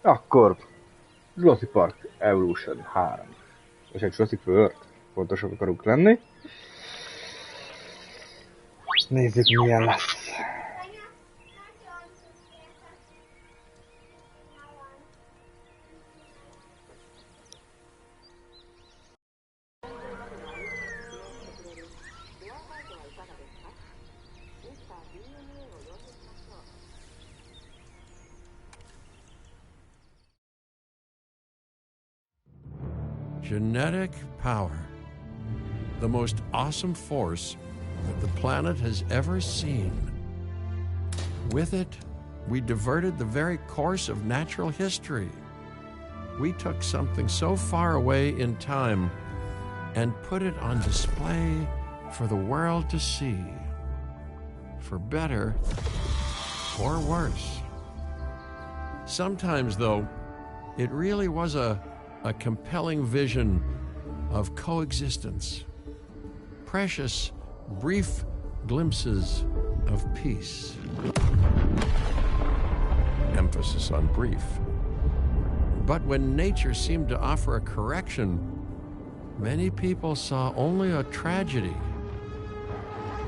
Akkor Jurassic Park Evolution 3. És egy Jurassic World, pontosak akarunk lenni. Nézzük, milyen lesz. Genetic power, the most awesome force that the planet has ever seen. With it, we diverted the very course of natural history. We took something so far away in time and put it on display for the world to see, for better or worse. Sometimes, though, it really was a compelling vision of coexistence, precious, brief glimpses of peace. Emphasis on brief. But when nature seemed to offer a correction, many people saw only a tragedy.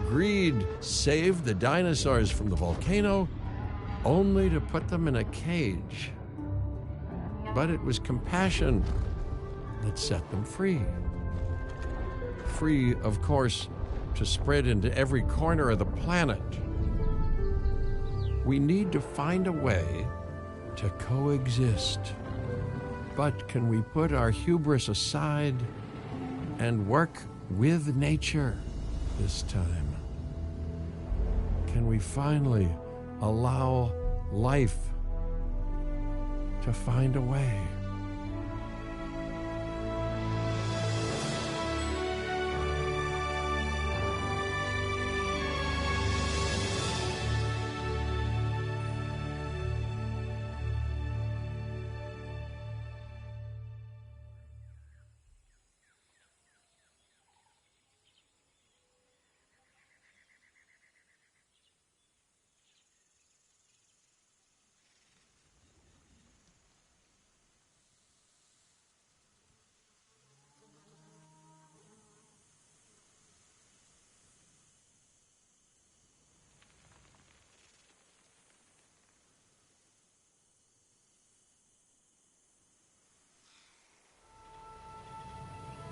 Greed saved the dinosaurs from the volcano, only to put them in a cage. But it was compassion that set them free. Free, of course, to spread into every corner of the planet. We need to find a way to coexist. But can we put our hubris aside and work with nature this time? Can we finally allow life to find a way?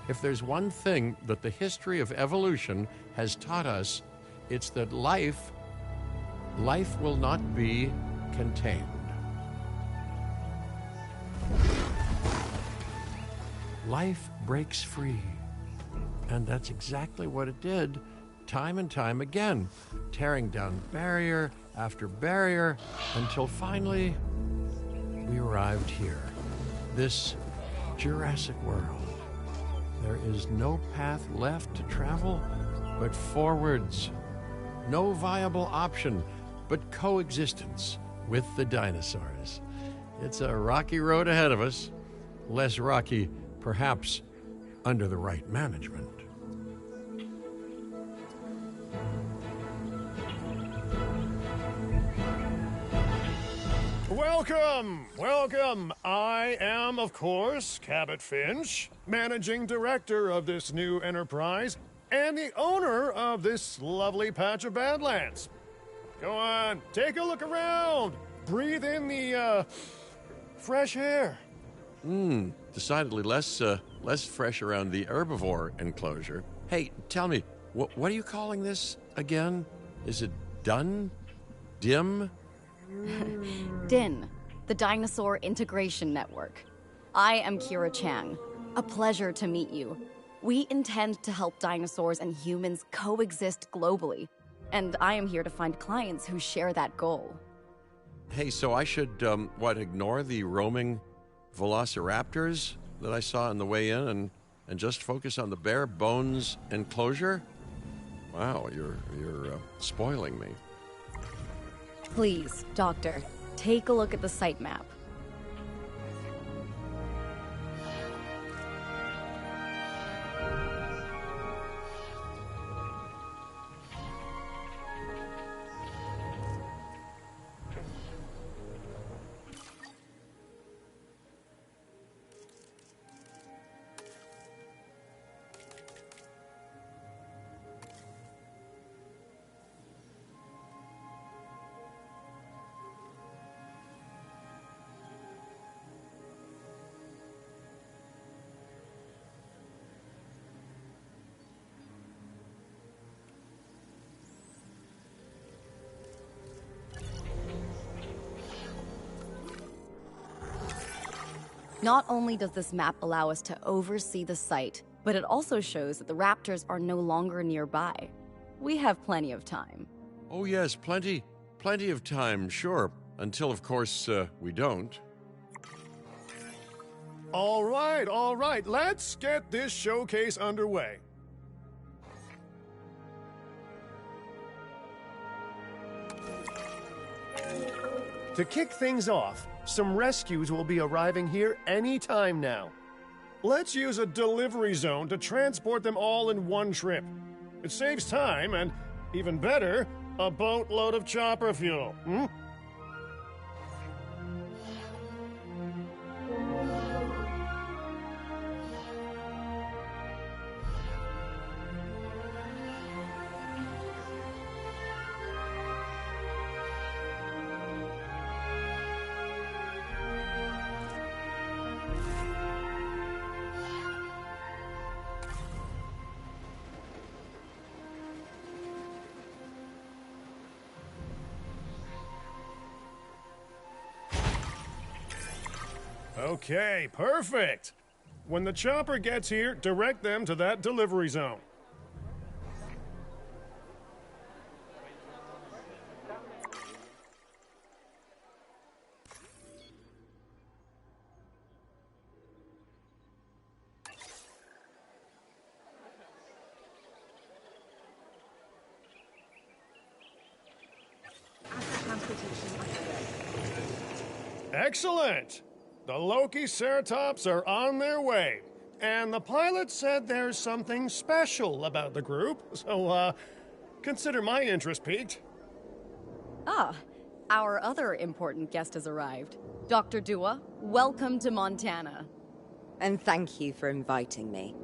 If there's one thing that the history of evolution has taught us, it's that life will not be contained. Life breaks free. And that's exactly what it did, time and time again, tearing down barrier after barrier until finally we arrived here, this Jurassic world. There is no path left to travel but forwards. No viable option but coexistence with the dinosaurs. It's a rocky road ahead of us. Less rocky, perhaps, under the right management. Welcome. I am, of course, Cabot Finch, managing director of this new enterprise and the owner of this lovely patch of Badlands. Go on, take a look around. Breathe in the, fresh air. Decidedly less fresh around the herbivore enclosure. Hey, tell me, what are you calling this again? Is it done? Dim? DIN, the Dinosaur Integration Network. I am Kira Chan. A pleasure to meet you. We intend to help dinosaurs and humans coexist globally, and I am here to find clients who share that goal. Hey, so I should, ignore the roaming velociraptors that I saw on the way in and just focus on the bare bones enclosure? Wow, you're spoiling me. Please, Doctor, take a look at the site map. Not only does this map allow us to oversee the site, but it also shows that the raptors are no longer nearby. We have plenty of time. Oh yes, plenty of time, sure. Until, of course, we don't. All right. Let's get this showcase underway. To kick things off, some rescues will be arriving here any time now. Let's use a delivery zone to transport them all in one trip. It saves time and, even better, a boatload of chopper fuel. Okay, perfect. When the chopper gets here, direct them to that delivery zone. Excellent! The Loki-Ceratops are on their way. And the pilot said there's something special about the group, so, consider my interest piqued. Ah, our other important guest has arrived. Dr. Dua, welcome to Montana. And thank you for inviting me.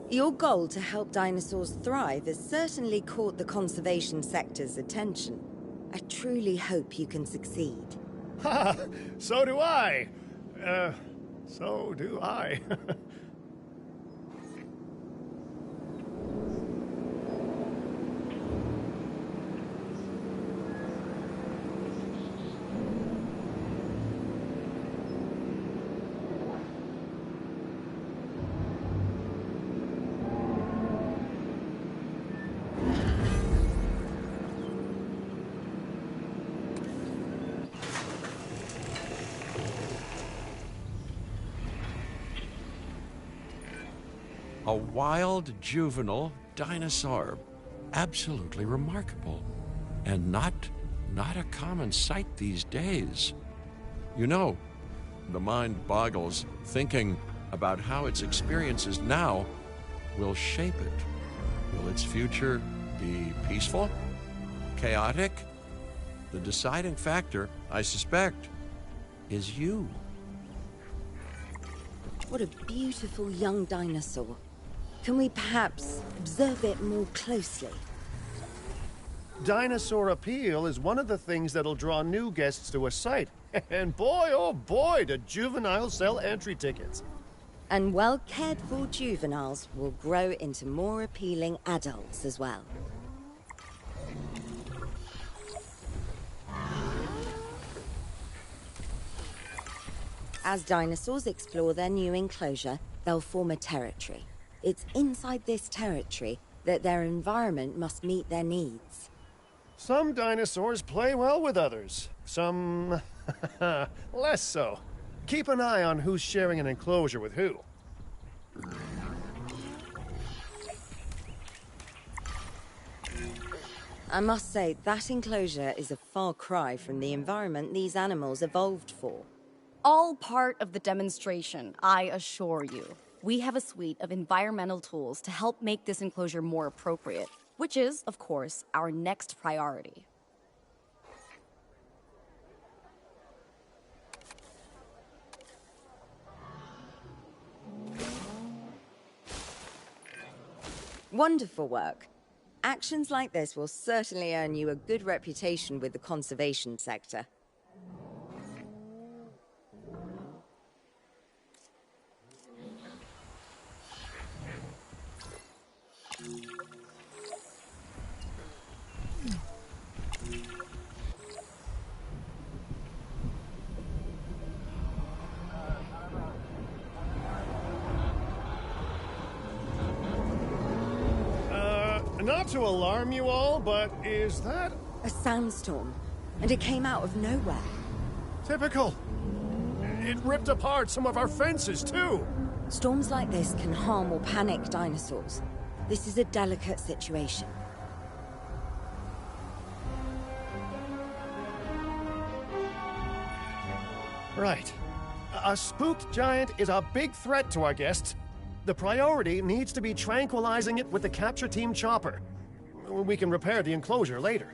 Your goal to help dinosaurs thrive has certainly caught the conservation sector's attention. I truly hope you can succeed. Ha! So do I. So do I. A wild juvenile dinosaur. Absolutely remarkable. And not a common sight these days. You know, the mind boggles thinking about how its experiences now will shape it. Will its future be peaceful? Chaotic? The deciding factor, I suspect, is you. What a beautiful young dinosaur. Can we perhaps observe it more closely? Dinosaur appeal is one of the things that'll draw new guests to a site. And boy, oh boy, do juveniles sell entry tickets. And well-cared-for juveniles will grow into more appealing adults as well. As dinosaurs explore their new enclosure, they'll form a territory. It's inside this territory that their environment must meet their needs. Some dinosaurs play well with others. Some less so. Keep an eye on who's sharing an enclosure with who. I must say, that enclosure is a far cry from the environment these animals evolved for. All part of the demonstration, I assure you. We have a suite of environmental tools to help make this enclosure more appropriate, which is, of course, our next priority. Wonderful work. Actions like this will certainly earn you a good reputation with the conservation sector. Not to alarm you all, but is that A sandstorm, and it came out of nowhere. typical? It ripped apart some of our fences, too. Storms like this can harm or panic dinosaurs. This is a delicate situation. Right. A spooked giant is a big threat to our guests. The priority needs to be tranquilizing it with the capture team chopper. We can repair the enclosure later.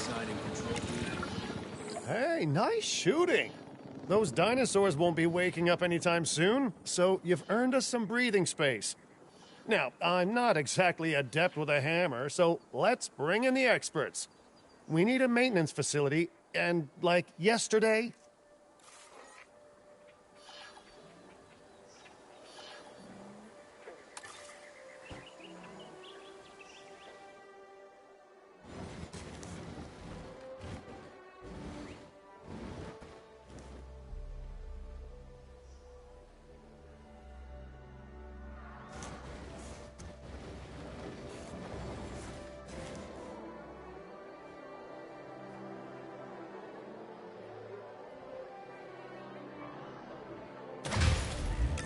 Assigning control. Hey, nice shooting. Those dinosaurs won't be waking up anytime soon, so you've earned us some breathing space. Now, I'm not exactly adept with a hammer, so let's bring in the experts. We need a maintenance facility, and like yesterday.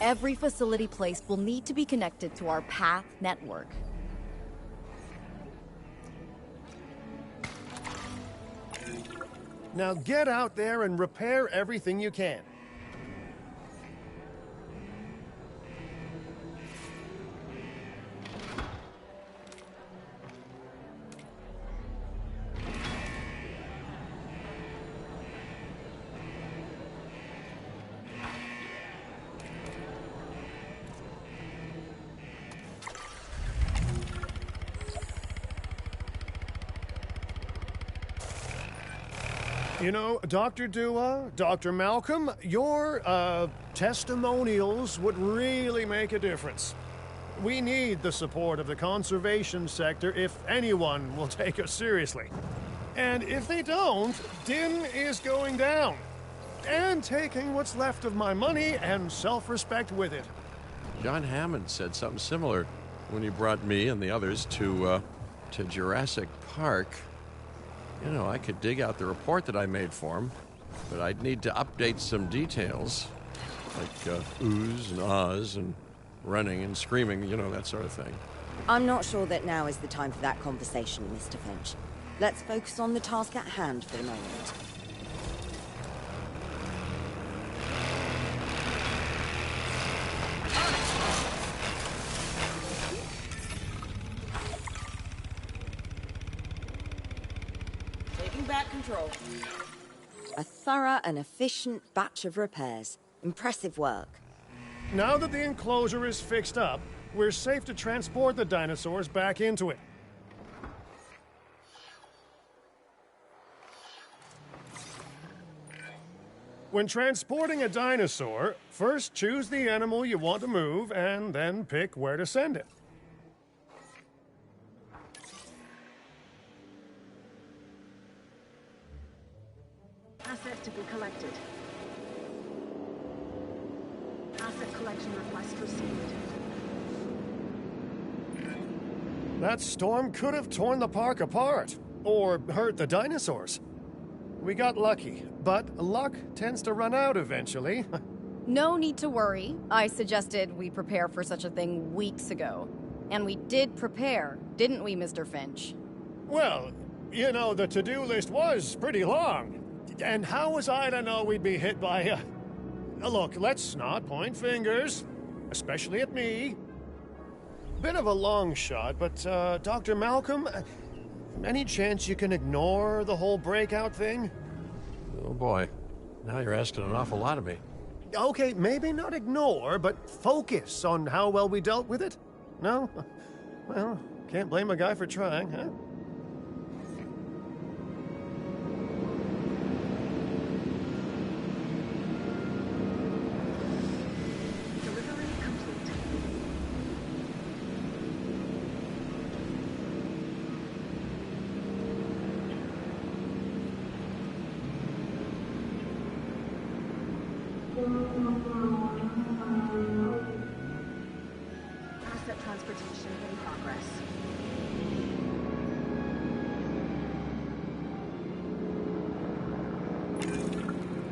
Every facility placed will need to be connected to our path network. Now get out there and repair everything you can. You know, Dr. Dua, Dr. Malcolm, your, testimonials would really make a difference. We need the support of the conservation sector if anyone will take us seriously. And if they don't, Din is going down. And taking what's left of my money and self-respect with it. John Hammond said something similar when he brought me and the others to Jurassic Park. You know, I could dig out the report that I made for him, but I'd need to update some details, like oohs and ahs and running and screaming, you know, that sort of thing. I'm not sure that now is the time for that conversation, Mr. Finch. Let's focus on the task at hand for the moment. Back control. A thorough and efficient batch of repairs. Impressive work. Now that the enclosure is fixed up, we're safe to transport the dinosaurs back into it. When transporting a dinosaur, first choose the animal you want to move and then pick where to send it. Assets to be collected. Asset collection request received. That storm could have torn the park apart, or hurt the dinosaurs. We got lucky, but luck tends to run out eventually. No need to worry. I suggested we prepare for such a thing weeks ago. And we did prepare, didn't we, Mr. Finch? Well, you know, the to-do list was pretty long. And how was I to know we'd be hit by a... Look, let's not point fingers, especially at me. Bit of a long shot, but, Dr. Malcolm, any chance you can ignore the whole breakout thing? Oh boy, now you're asking an awful lot of me. Okay, maybe not ignore, but focus on how well we dealt with it? No? Well, can't blame a guy for trying, huh? Delivery complete. Asset transportation in progress.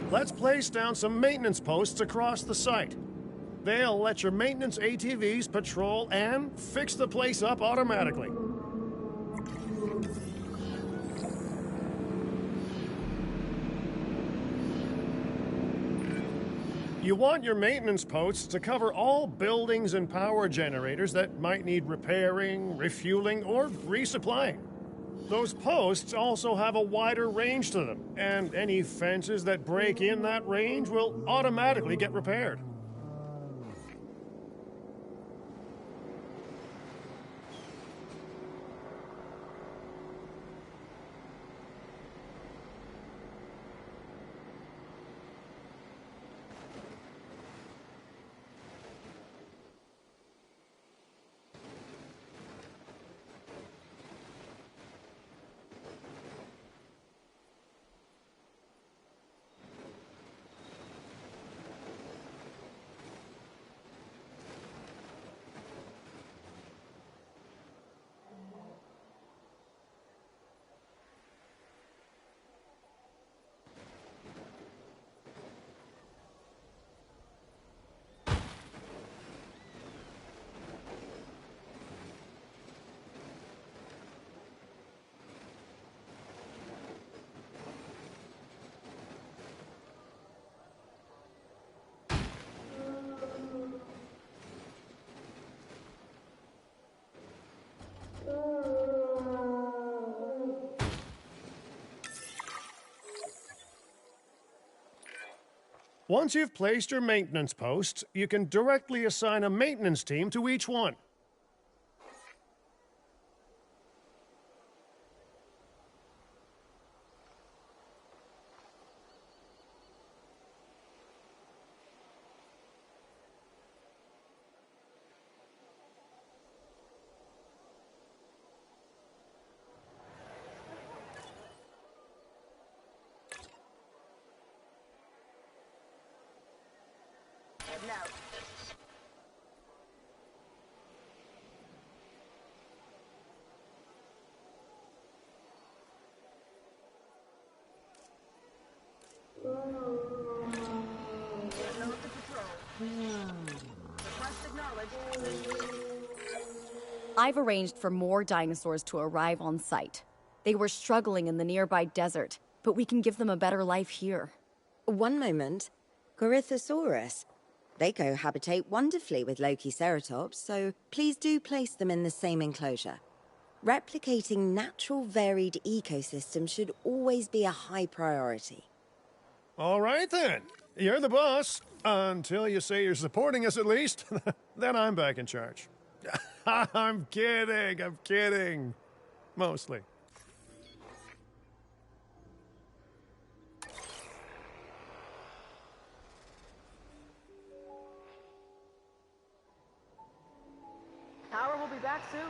Let's place down some maintenance posts across the site. They'll let your maintenance ATVs patrol and fix the place up automatically. You want your maintenance posts to cover all buildings and power generators that might need repairing, refueling, or resupplying. Those posts also have a wider range to them, and any fences that break in that range will automatically get repaired. Once you've placed your maintenance posts, you can directly assign a maintenance team to each one. I've arranged for more dinosaurs to arrive on site. They were struggling in the nearby desert, but we can give them a better life here. One moment. Corythosaurus. They cohabitate wonderfully with Lokiceratops, so please do place them in the same enclosure. Replicating natural varied ecosystems should always be a high priority. All right then. You're the boss. Until you say you're supporting us at least. Then I'm back in charge. I'm kidding. Mostly. Power will be back soon.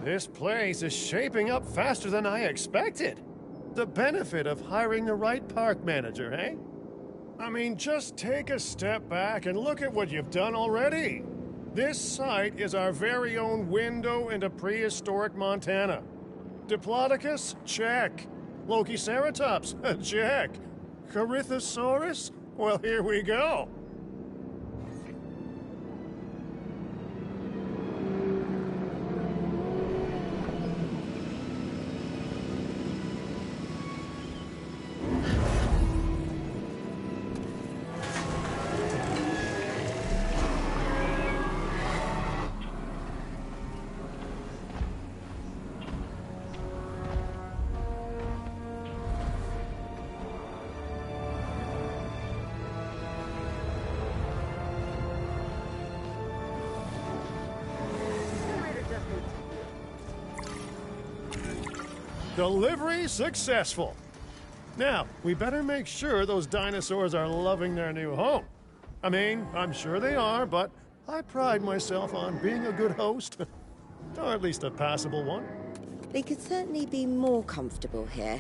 This place is shaping up faster than I expected. The benefit of hiring the right park manager, eh? I mean, just take a step back and look at what you've done already. This site is our very own window into prehistoric Montana. Diplodocus? Check. Lokiceratops? Check. Corythosaurus? Well, here we go. Delivery successful. Now, we better make sure those dinosaurs are loving their new home. I mean, I'm sure they are, but I pride myself on being a good host. Or at least a passable one. They could certainly be more comfortable here.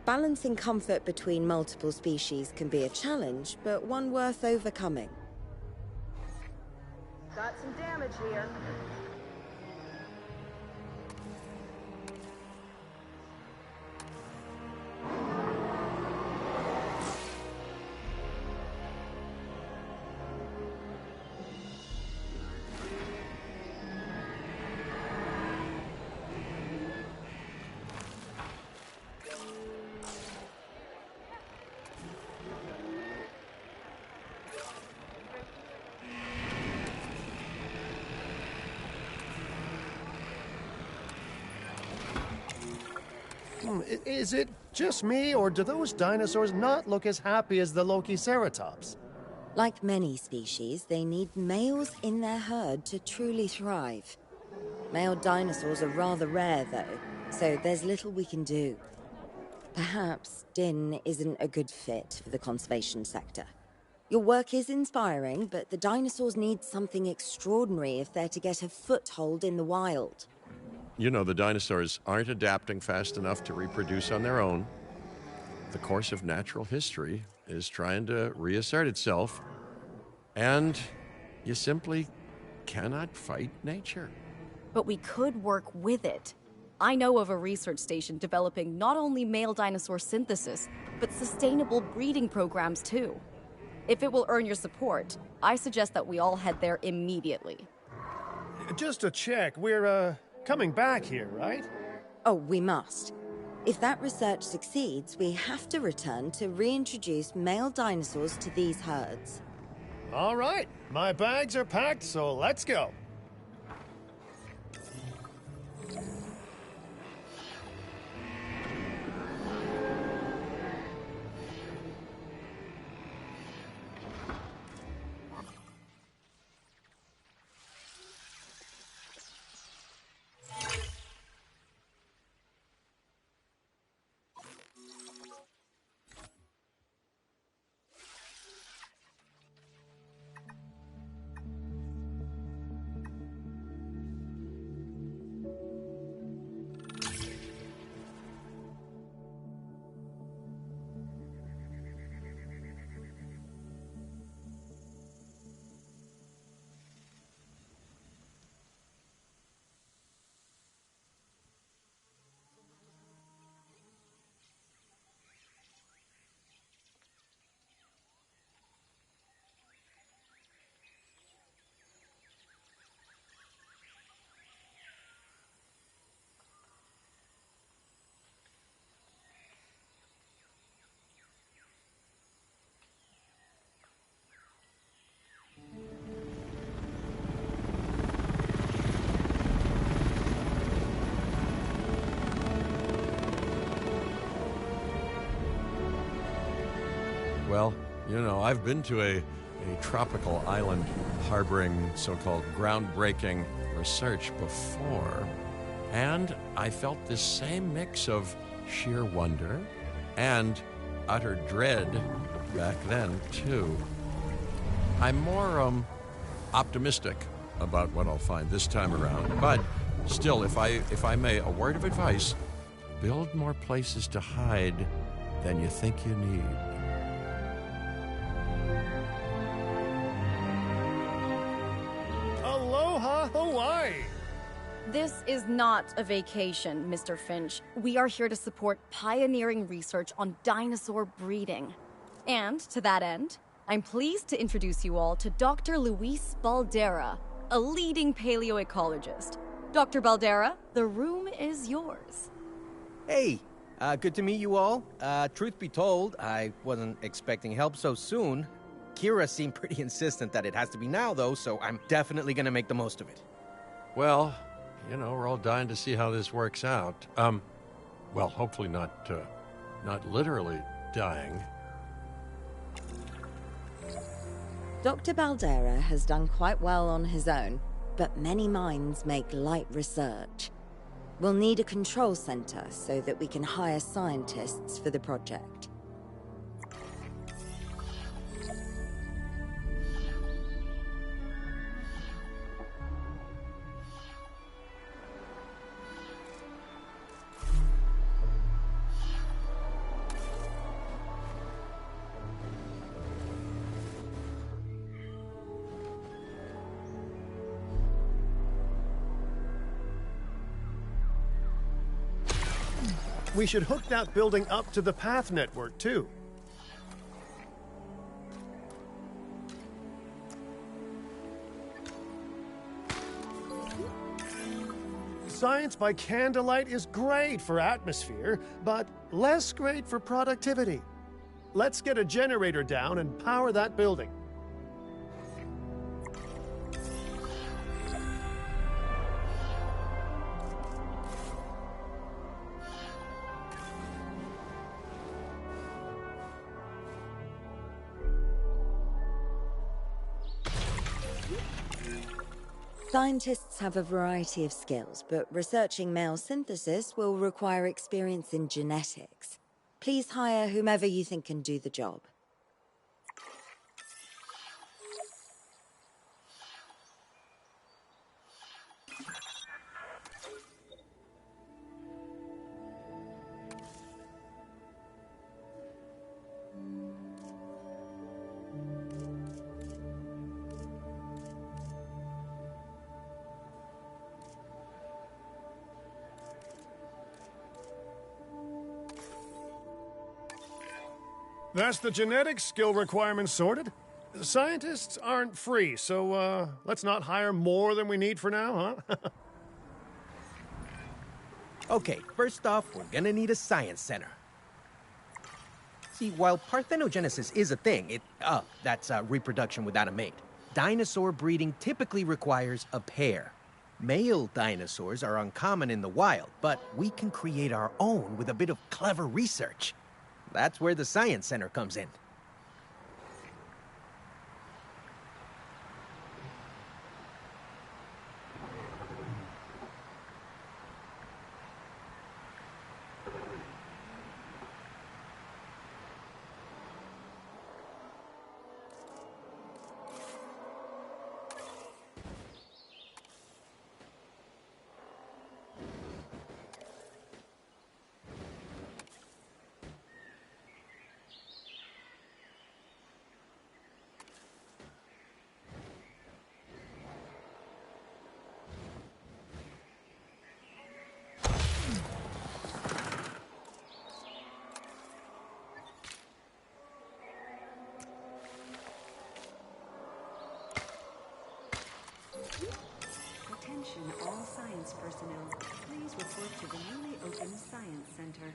Balancing comfort between multiple species can be a challenge, but one worth overcoming. Got some damage here. Is it just me, or do those dinosaurs not look as happy as the Lokiceratops? Like many species, they need males in their herd to truly thrive. Male dinosaurs are rather rare, though, so there's little we can do. Perhaps Din isn't a good fit for the conservation sector. Your work is inspiring, but the dinosaurs need something extraordinary if they're to get a foothold in the wild. You know, the dinosaurs aren't adapting fast enough to reproduce on their own. The course of natural history is trying to reassert itself, and you simply cannot fight nature. But we could work with it. I know of a research station developing not only male dinosaur synthesis, but sustainable breeding programs too. If it will earn your support, I suggest that we all head there immediately. Just to check, we're, coming back here, right? Oh, we must. If that research succeeds, we have to return to reintroduce male dinosaurs to these herds. All right, my bags are packed, so let's go. Well, you know, I've been to a tropical island harboring so-called groundbreaking research before, and I felt this same mix of sheer wonder and utter dread back then, too. I'm more optimistic about what I'll find this time around, but still, if I may, a word of advice: build more places to hide than you think you need. Aloha, Hawaii! This is not a vacation, Mr. Finch. We are here to support pioneering research on dinosaur breeding. And to that end, I'm pleased to introduce you all to Dr. Luis Baldera, a leading paleoecologist. Dr. Baldera, the room is yours. Hey, good to meet you all. Truth be told, I wasn't expecting help so soon. Kira seemed pretty insistent that it has to be now, though, so I'm definitely gonna make the most of it. Well, you know, we're all dying to see how this works out. Well, hopefully not literally dying. Dr. Baldera has done quite well on his own, but many minds make light research. We'll need a control center so that we can hire scientists for the project. We should hook that building up to the path network, too. Science by candlelight is great for atmosphere, but less great for productivity. Let's get a generator down and power that building. Scientists have a variety of skills, but researching male synthesis will require experience in genetics. Please hire whomever you think can do the job. That's the genetic skill requirements sorted. Scientists aren't free, so let's not hire more than we need for now, huh? Okay, first off, we're gonna need a science center. See, while parthenogenesis is a thing, that's reproduction without a mate. Dinosaur breeding typically requires a pair. Male dinosaurs are uncommon in the wild, but we can create our own with a bit of clever research. That's where the Science Center comes in. Attention all science personnel. Please report to the newly opened Science Center.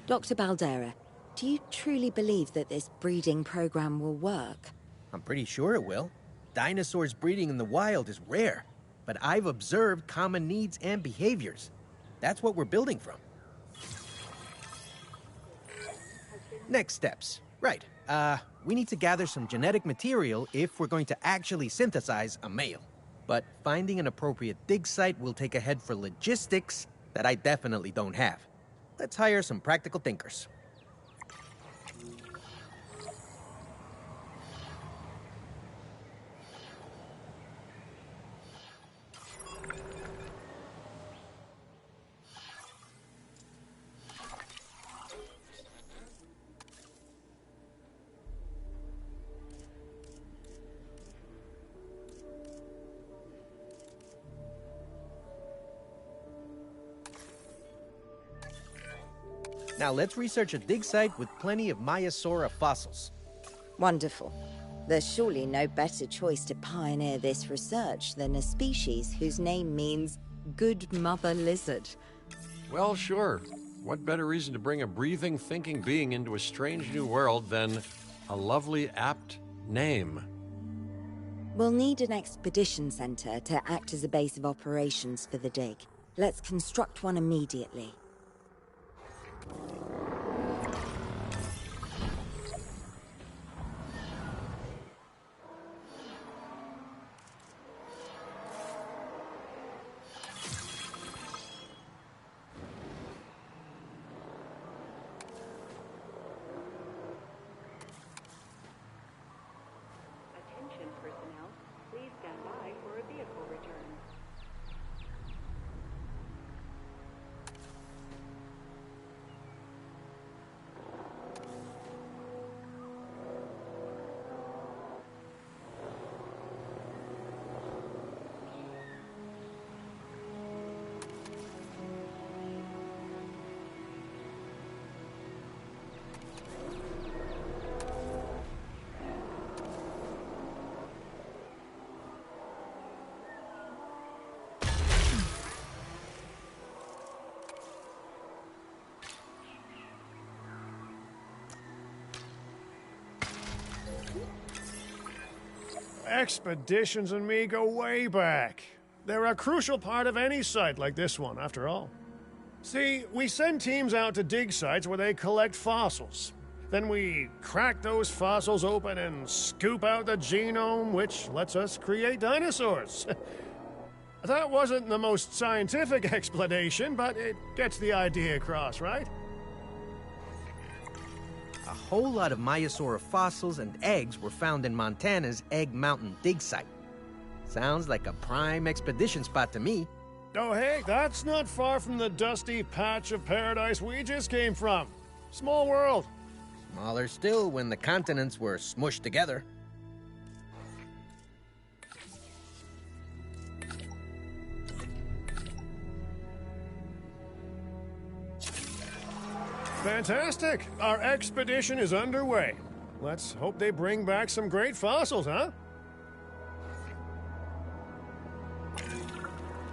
Dr. Baldera, do you truly believe that this breeding program will work? I'm pretty sure it will. Dinosaurs breeding in the wild is rare, but I've observed common needs and behaviors. That's what we're building from. Next steps. Right. We need to gather some genetic material if we're going to actually synthesize a male. But finding an appropriate dig site will take a head for logistics that I definitely don't have. Let's hire some practical thinkers. Now let's research a dig site with plenty of Maiasaura fossils. Wonderful. There's surely no better choice to pioneer this research than a species whose name means good mother lizard. Well, sure. What better reason to bring a breathing, thinking being into a strange new world than a lovely, apt name? We'll need an expedition center to act as a base of operations for the dig. Let's construct one immediately. Attention personnel, please stand by for a vehicle return. Expeditions and me go way back. They're a crucial part of any site like this one, after all. See, we send teams out to dig sites where they collect fossils. Then we crack those fossils open and scoop out the genome, which lets us create dinosaurs. That wasn't the most scientific explanation, but it gets the idea across, right? A whole lot of Maiasaura fossils and eggs were found in Montana's Egg Mountain dig site. Sounds like a prime expedition spot to me. Oh, hey, that's not far from the dusty patch of paradise we just came from. Small world. Smaller still when the continents were smushed together. Fantastic! Our expedition is underway. Let's hope they bring back some great fossils, huh?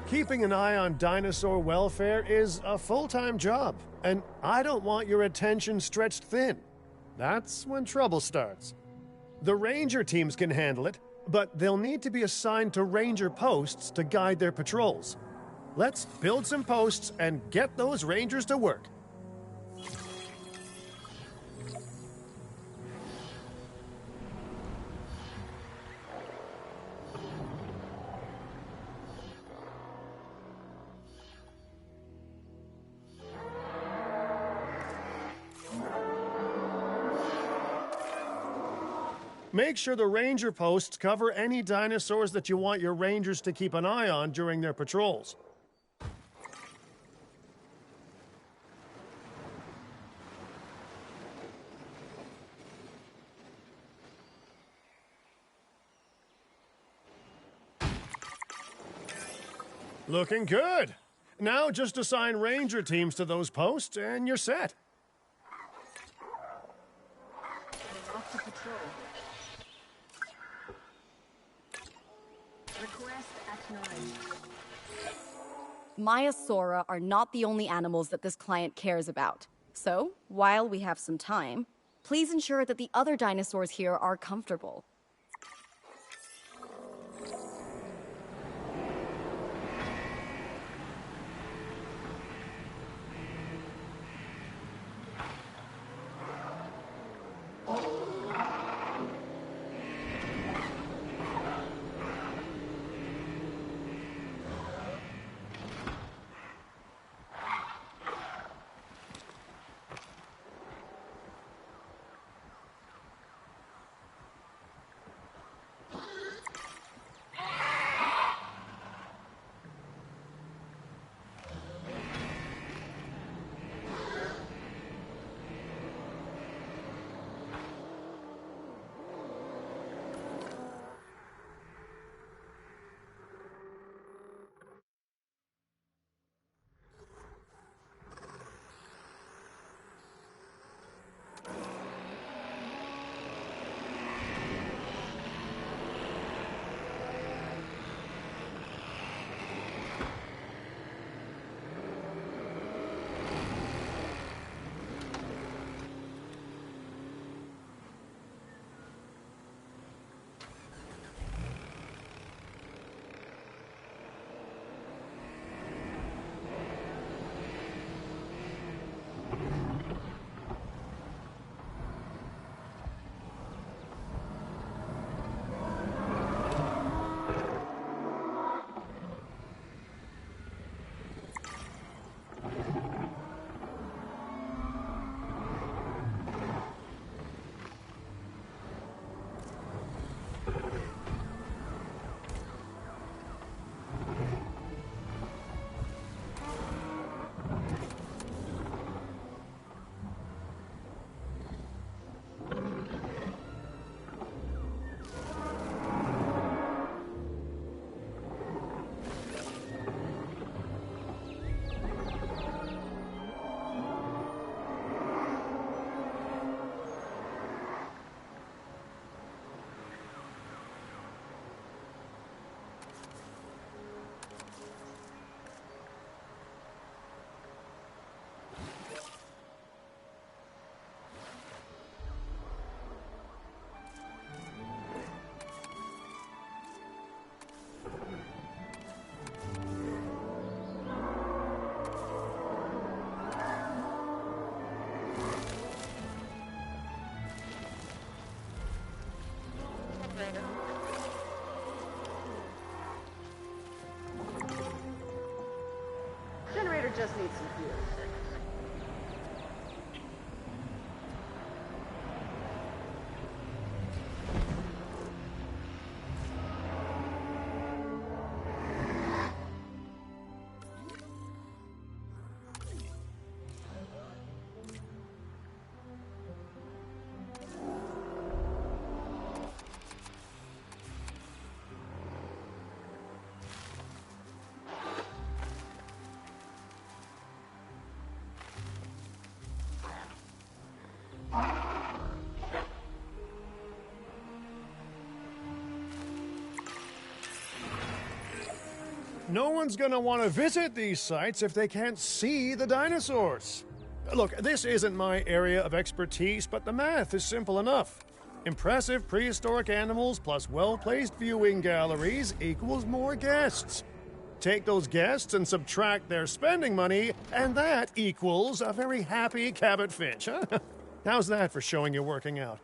Keeping an eye on dinosaur welfare is a full-time job, and I don't want your attention stretched thin. That's when trouble starts. The ranger teams can handle it, but they'll need to be assigned to ranger posts to guide their patrols. Let's build some posts and get those rangers to work. Make sure the ranger posts cover any dinosaurs that you want your rangers to keep an eye on during their patrols. Looking good. Now just assign ranger teams to those posts and you're set. Off to patrol. Request acknowledged. Maiasaura are not the only animals that this client cares about. So, while we have some time, please ensure that the other dinosaurs here are comfortable. just need some fuel. No one's gonna want to visit these sites if they can't see the dinosaurs. Look, this isn't my area of expertise, but the math is simple enough. Impressive prehistoric animals plus well-placed viewing galleries equals more guests. Take those guests and subtract their spending money, and that equals a very happy Cabot Finch, huh? How's that for showing you're working out?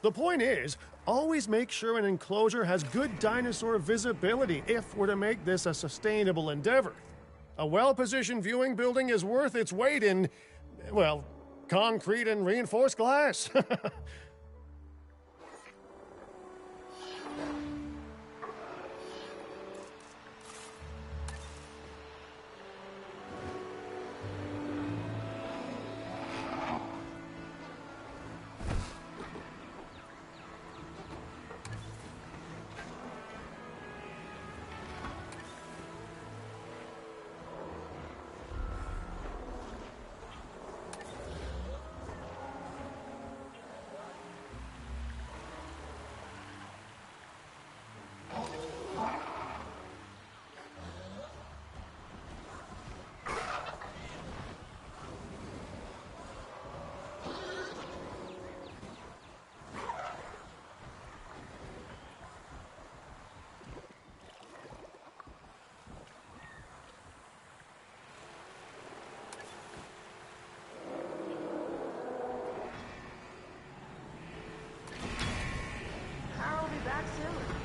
The point is, always make sure an enclosure has good dinosaur visibility if we're to make this a sustainable endeavor. A well-positioned viewing building is worth its weight in, well, concrete and reinforced glass. I'll be back soon.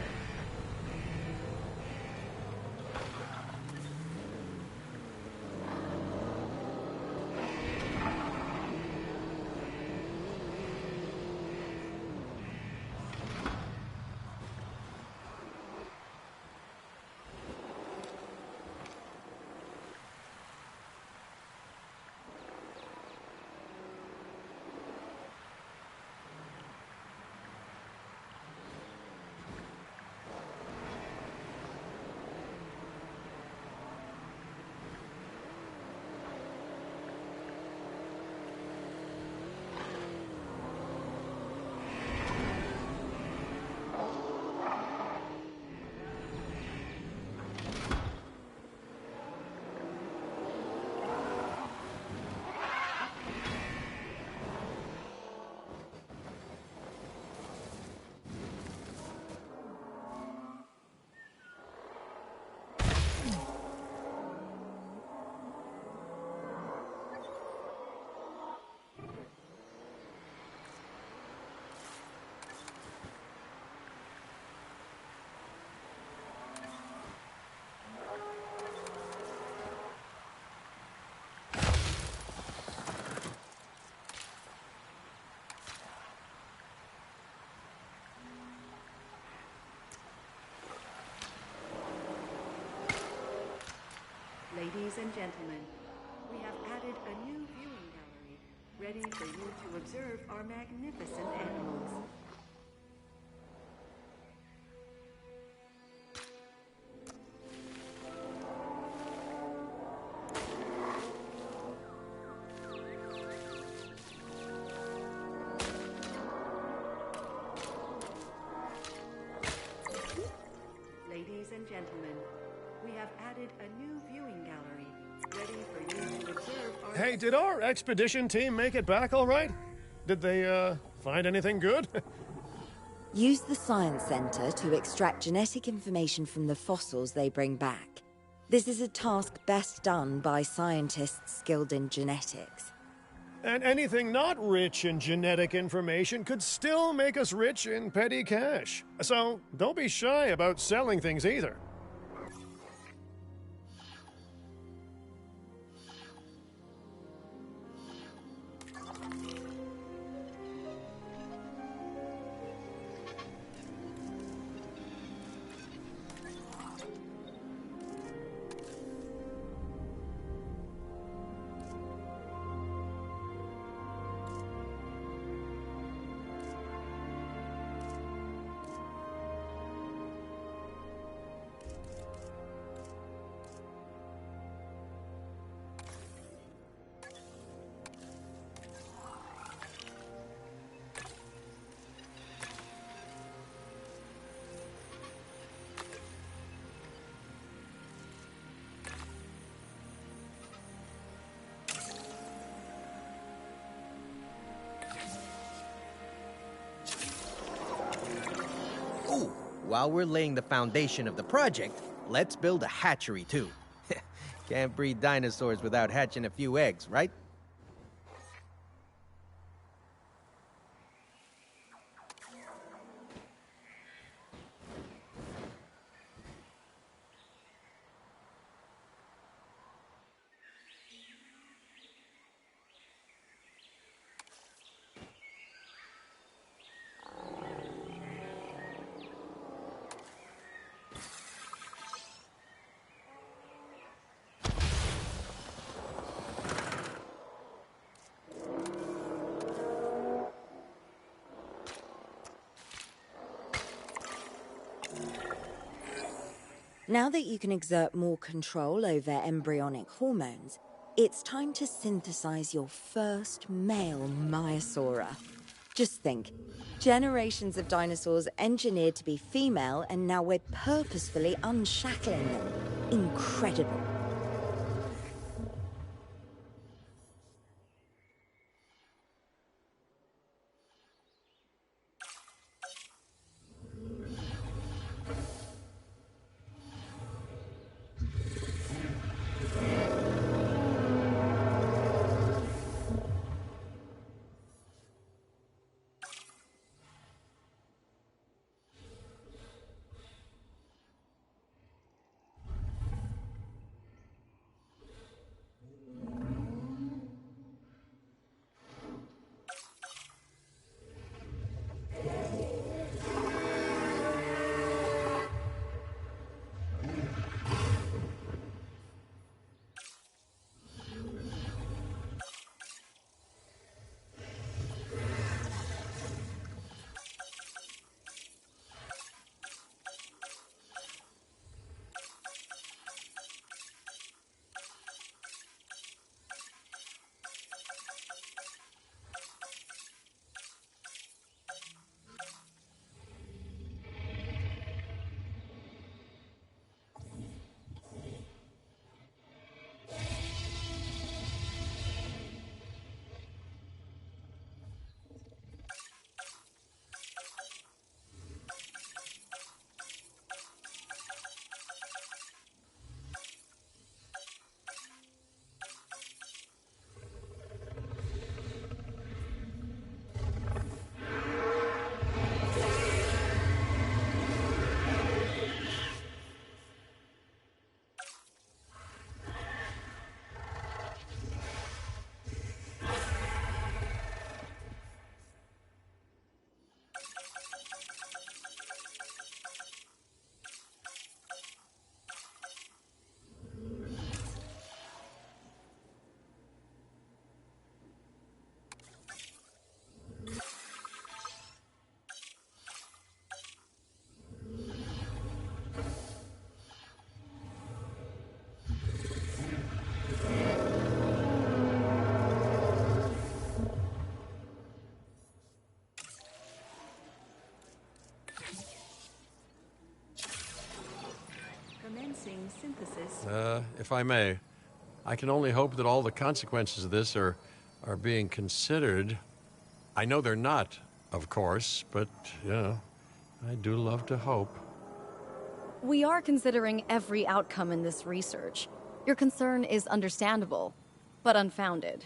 Ladies and gentlemen, we have added a new viewing gallery, ready for you to observe our magnificent animals. Ladies and gentlemen, we have added a new viewing gallery, ready for you to observe our... Hey, did our expedition team make it back all right? Did they, find anything good? Use the Science Center to extract genetic information from the fossils they bring back. This is a task best done by scientists skilled in genetics. And anything not rich in genetic information could still make us rich in petty cash. So don't be shy about selling things either. while we're laying the foundation of the project, let's build a hatchery too. Can't breed dinosaurs without hatching a few eggs, right? Now that you can exert more control over embryonic hormones, it's time to synthesize your first male Maiasaura. Just think, generations of dinosaurs engineered to be female, and now we're purposefully unshackling them. Incredible. Commencing synthesis. If I may, I can only hope that all the consequences of this are being considered. I know they're not, of course, but, you know, I do love to hope. We are considering every outcome in this research. Your concern is understandable, but unfounded.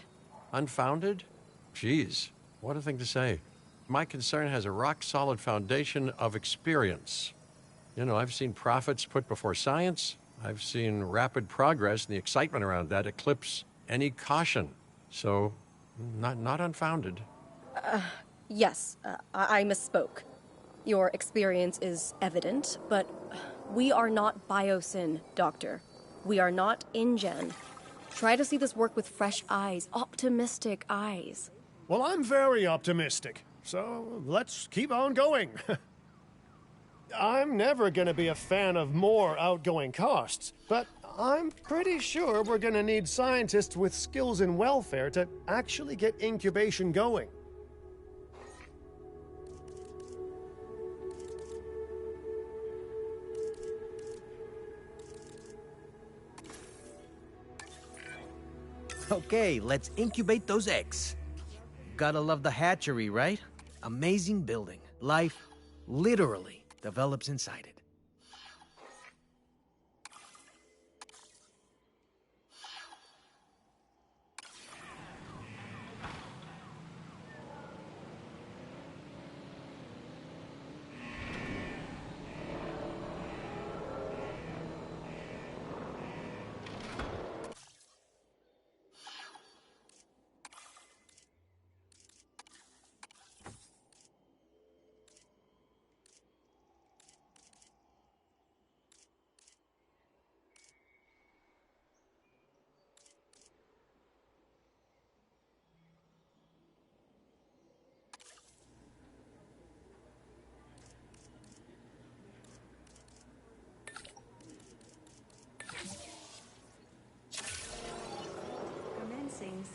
Unfounded? Geez, what a thing to say. My concern has a rock-solid foundation of experience. You know, I've seen profits put before science. I've seen rapid progress, and the excitement around that eclipse any caution. So, not unfounded. Yes, I misspoke. Your experience is evident, but we are not Biosyn, Doctor. We are not InGen. Try to see this work with fresh eyes, optimistic eyes. Well, I'm very optimistic, so let's keep on going. I'm never going to be a fan of more outgoing costs, but I'm pretty sure we're going to need scientists with skills in welfare to actually get incubation going. Okay, let's incubate those eggs. Gotta love the hatchery, right? Amazing building. Life, literally, develops inside it.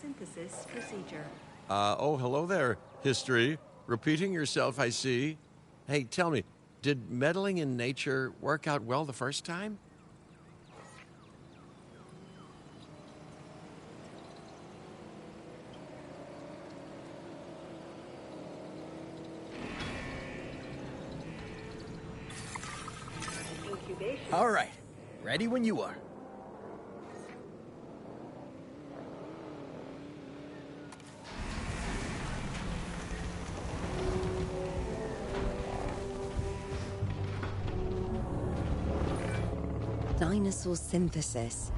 Synthesis procedure. Oh, hello there, history. Repeating yourself, I see. Hey, tell me, did meddling in nature work out well the first time? Incubation. All right, ready when you are. Dinosaur synthesis.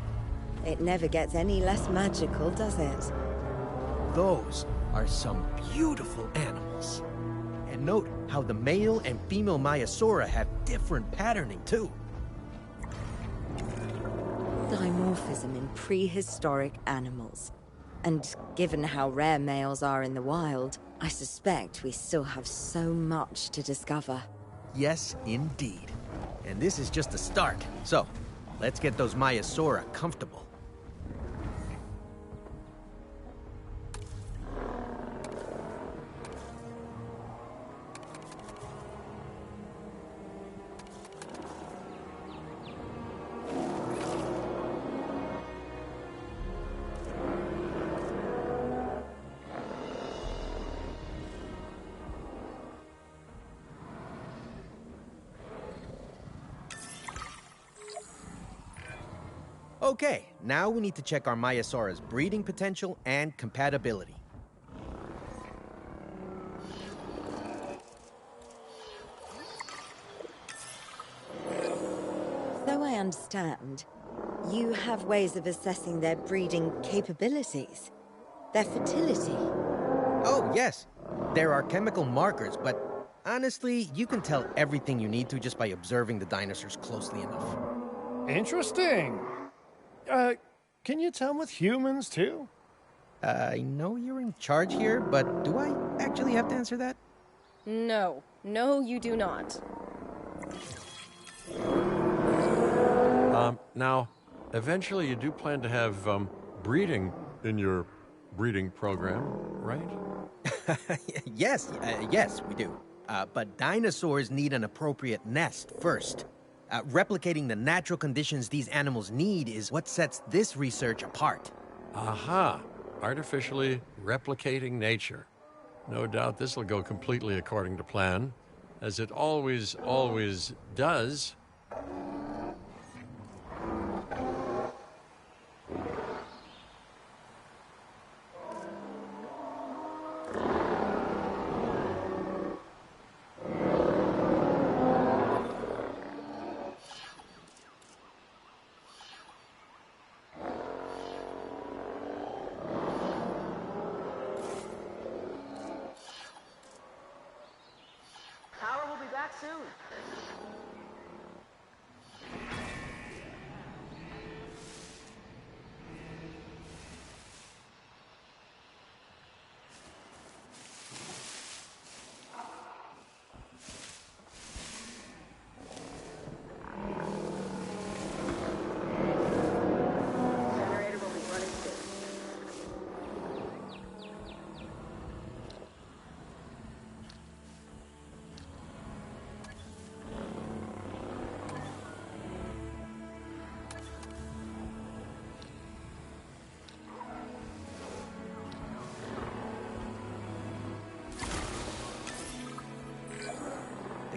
It never gets any less magical, does it? Those are some beautiful animals. And note how the male and female Maiasaura have different patterning too. Dimorphism in prehistoric animals. And given how rare males are in the wild, I suspect we still have so much to discover. Yes, indeed. And this is just the start. So, let's get those Maiasaura comfortable. Okay, now we need to check our Maiasaura's breeding potential and compatibility. So I understand, you have ways of assessing their breeding capabilities, their fertility. Oh, yes. There are chemical markers, but honestly, you can tell everything you need to just by observing the dinosaurs closely enough. Interesting. Can you tell with humans too? I know you're in charge here, but do I actually have to answer that? No. No, you do not. Now, eventually you do plan to have breeding in your breeding program, right? Yes, we do. But dinosaurs need an appropriate nest first. Replicating the natural conditions these animals need is what sets this research apart. Aha! Artificially replicating nature. No doubt this will go completely according to plan, as it always does. Power will be back soon. Generator will be running soon.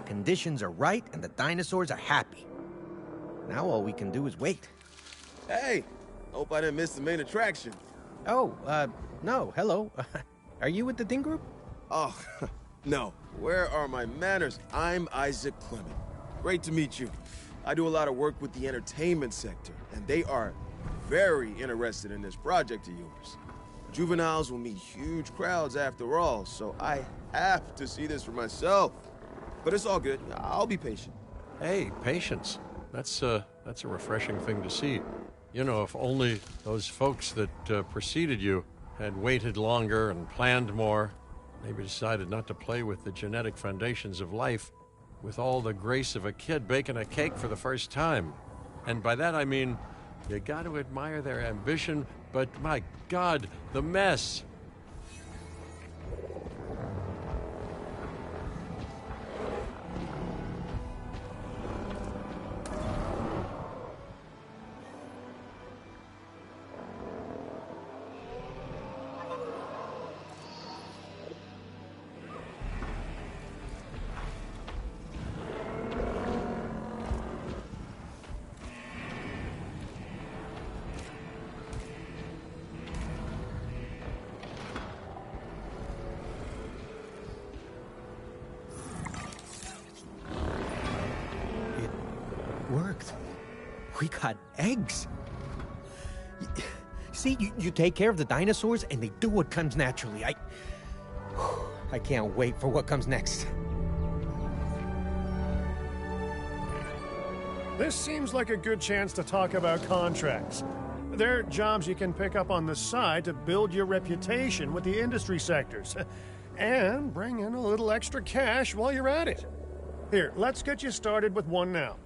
conditions are right and the dinosaurs are happy. Now all we can do is wait. Hey, hope I didn't miss the main attraction. Oh, no, hello. Are you with the Ding Group? Oh, no. Where are my manners? I'm Isaac Clement. Great to meet you. I do a lot of work with the entertainment sector, and they are very interested in this project of yours. Juveniles will meet huge crowds after all, so I have to see this for myself. But it's all good. I'll be patient. Hey, patience. That's a refreshing thing to see. You know, if only those folks that preceded you had waited longer and planned more, maybe decided not to play with the genetic foundations of life with all the grace of a kid baking a cake for the first time. And by that I mean, you got to admire their ambition, but my God, the mess. Worked. We got eggs. See, you take care of the dinosaurs and they do what comes naturally. I can't wait for what comes next. This seems like a good chance to talk about contracts. They're jobs you can pick up on the side to build your reputation with the industry sectors. And bring in a little extra cash while you're at it. Here, let's get you started with one now.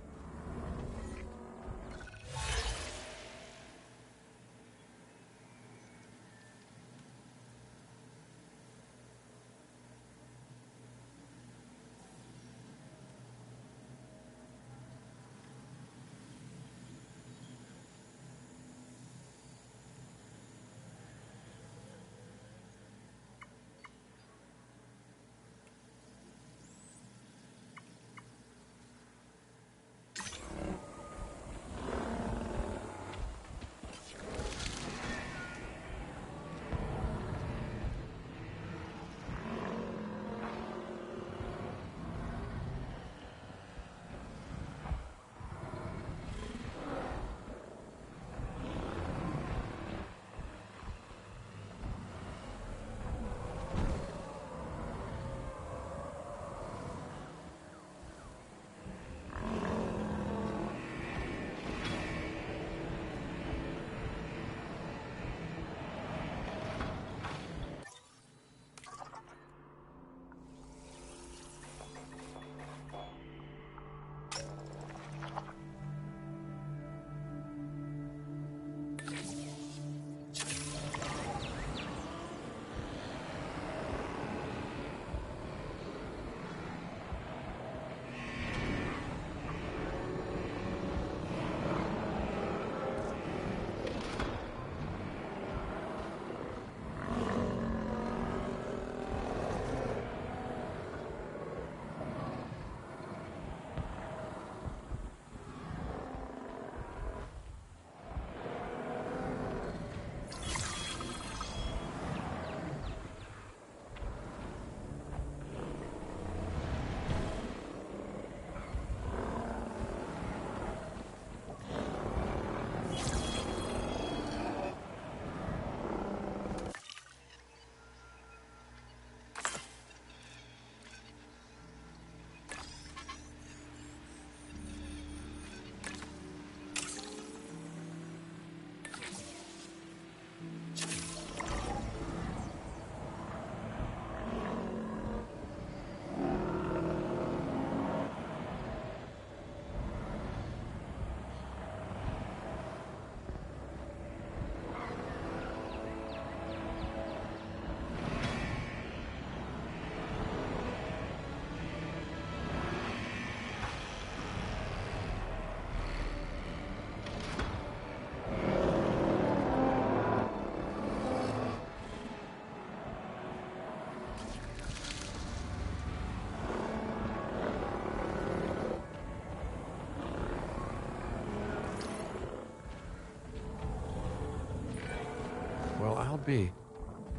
I'll be.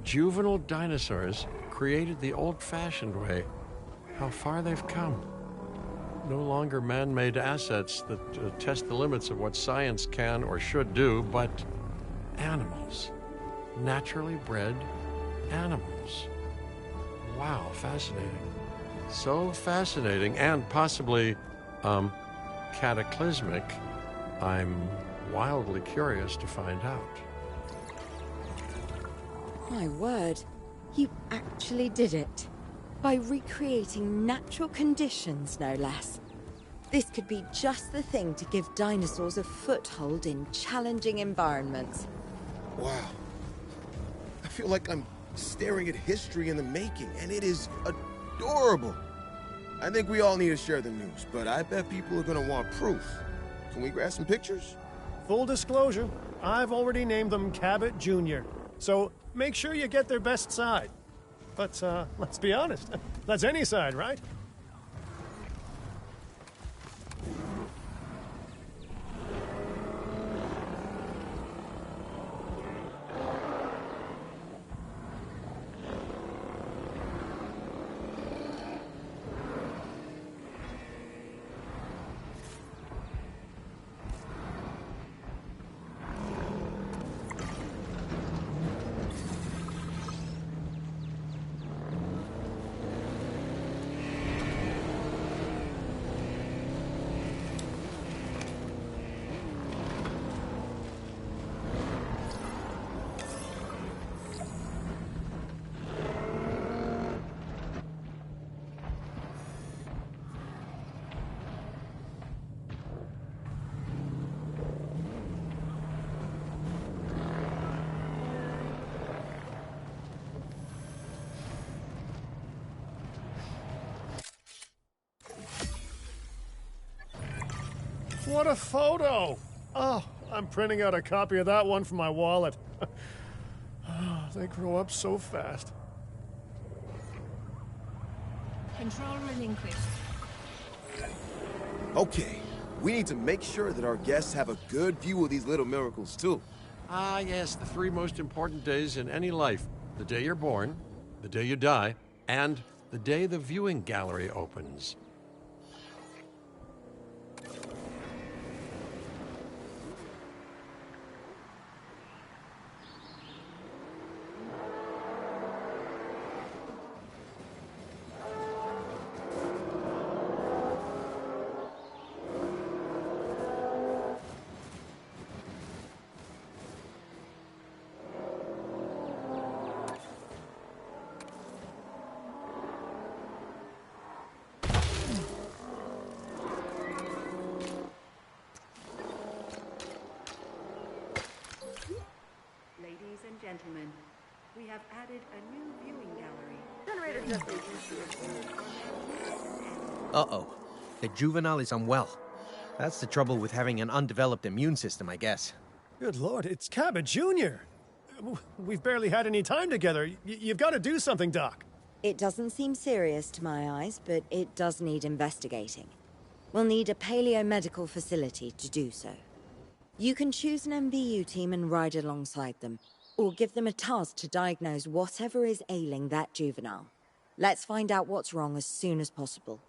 Juvenile dinosaurs created the old-fashioned way. How far they've come. No longer man-made assets that test the limits of what science can or should do, but animals. Naturally bred animals. Wow, fascinating. So fascinating and possibly, cataclysmic. I'm wildly curious to find out. My word, you actually did it. By recreating natural conditions, no less. This could be just the thing to give dinosaurs a foothold in challenging environments. Wow. I feel like I'm staring at history in the making, and it is adorable. I think we all need to share the news, but I bet people are gonna want proof. Can we grab some pictures? Full disclosure, I've already named them Cabot Jr., so make sure you get their best side. But, let's be honest, that's any side, right? What a photo! Oh, I'm printing out a copy of that one for my wallet. Oh, they grow up so fast. Control relinquished. Okay, we need to make sure that our guests have a good view of these little miracles, too. Ah, yes, the three most important days in any life. The day you're born, the day you die, and the day the viewing gallery opens. Ladies and gentlemen, we have added a new viewing gallery. Generator just needs Uh-oh. The juvenile is unwell. That's the trouble with having an undeveloped immune system, I guess. Good Lord, it's Cabot Jr. We've barely had any time together. You've got to do something, Doc. It doesn't seem serious to my eyes, but it does need investigating. We'll need a paleomedical facility to do so. You can choose an MVU team and ride alongside them, or give them a task to diagnose whatever is ailing that juvenile. Let's find out what's wrong as soon as possible.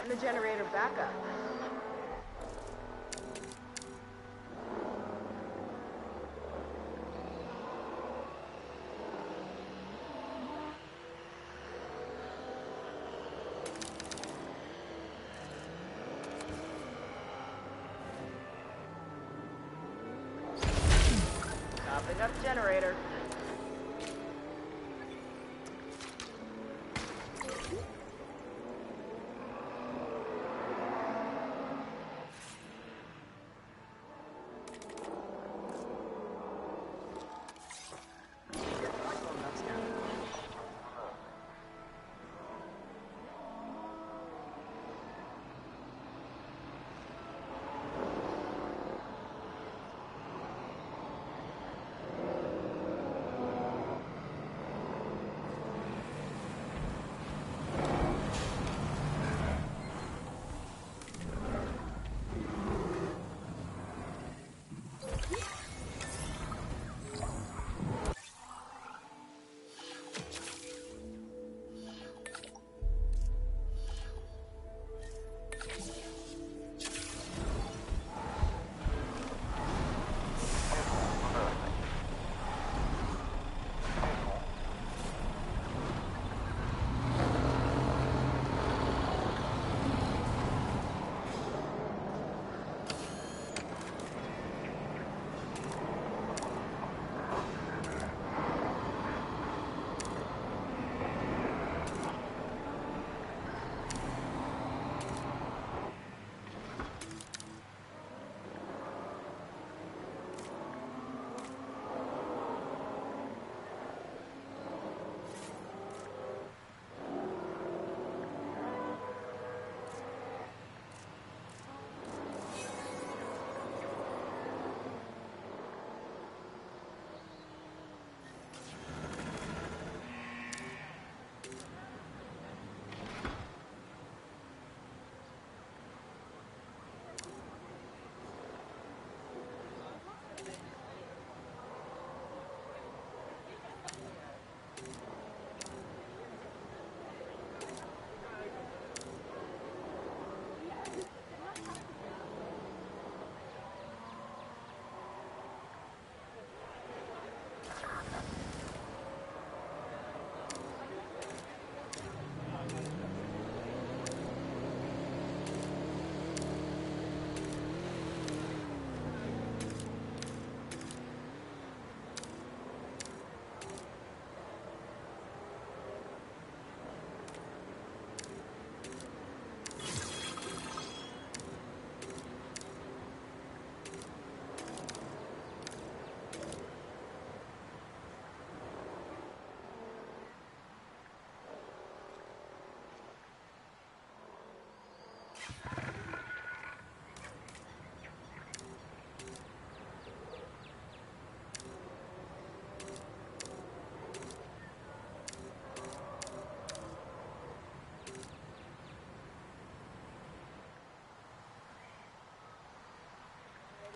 Setting the generator back up. Topping up generator.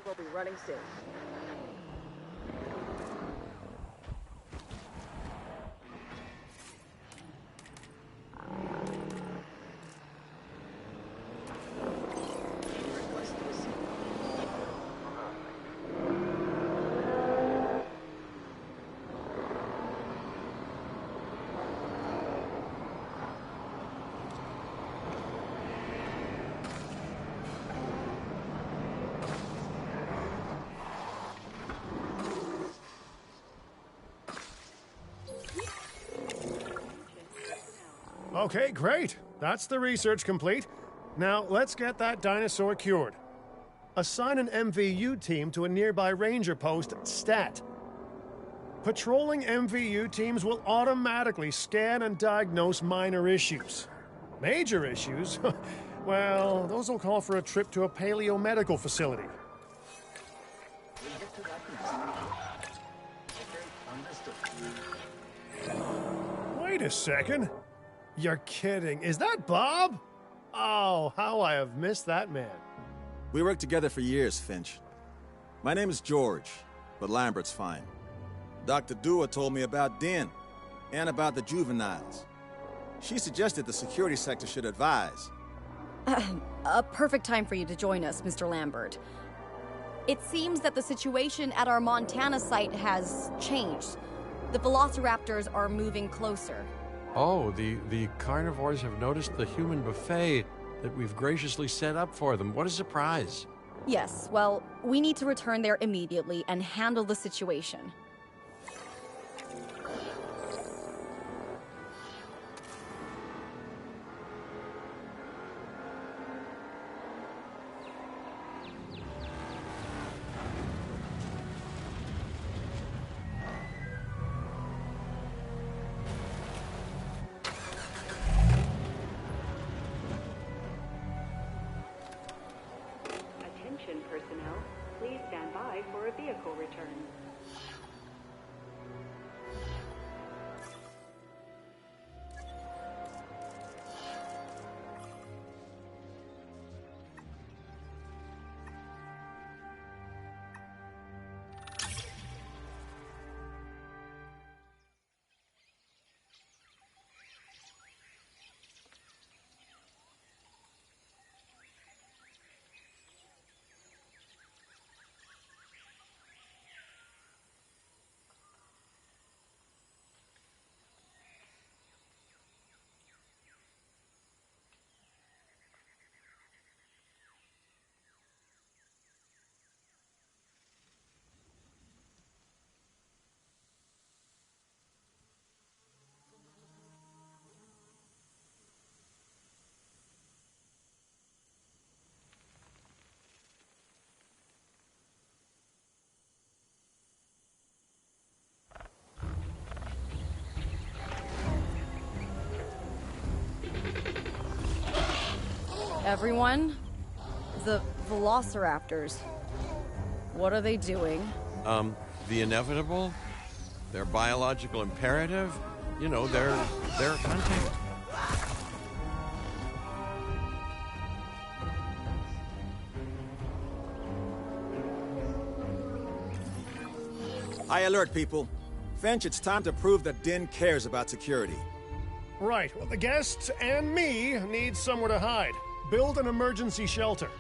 We'll be running soon. Okay, great. That's the research complete. Now, let's get that dinosaur cured. Assign an MVU team to a nearby ranger post, Stat. Patrolling MVU teams will automatically scan and diagnose minor issues. Major issues? Well, those will call for a trip to a paleomedical facility. Wait a second. You're kidding. Is that Bob? Oh, how I have missed that man. We worked together for years, Finch. My name is George, but Lambert's fine. Dr. Dua told me about Den, and about the juveniles. She suggested the security sector should advise. A perfect time for you to join us, Mr. Lambert. It seems that the situation at our Montana site has changed. The velociraptors are moving closer. Oh, the carnivores have noticed the human buffet that we've graciously set up for them. What a surprise. Yes, well, we need to return there immediately and handle the situation. Attention personnel, please stand by for a vehicle return. Everyone, the velociraptors. What are they doing? The inevitable, their biological imperative, you know, they're hunting. High alert, people. Finch, it's time to prove that Din cares about security. Right, well, the guests and me need somewhere to hide. Build an emergency shelter.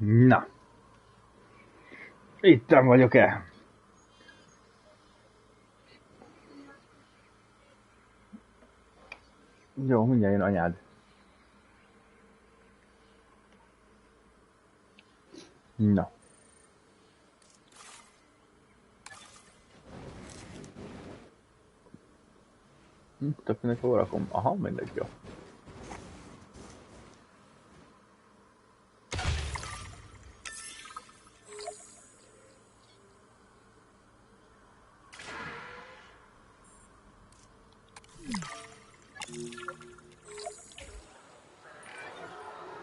Na. Itten vagyok-e? Jó, mindjárt jön anyád. Na. Többnek hol rakom? Aha, mindegy, jó.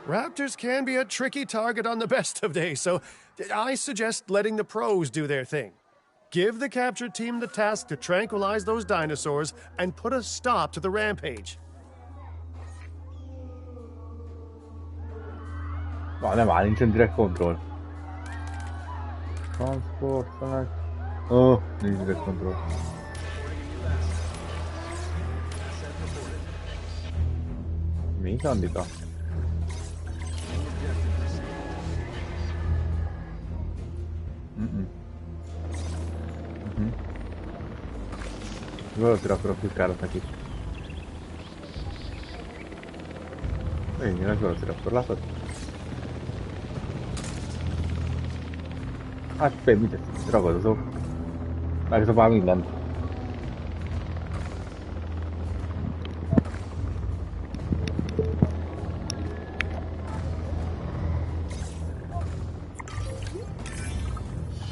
Raptors can be a tricky target on the best of days, so I suggest letting the pros do their thing. Give the capture team the task to tranquilize those dinosaurs and put a stop to the rampage. Nem áll, nincsen direkt control. Transport, select. Oh, nincs direkt control. Mi, Andika? Velociraptorok tüskárat neki. Ennyi, ez Velociraptor, látod? Hát például mit ezt ragadozok. Megzabál mindent.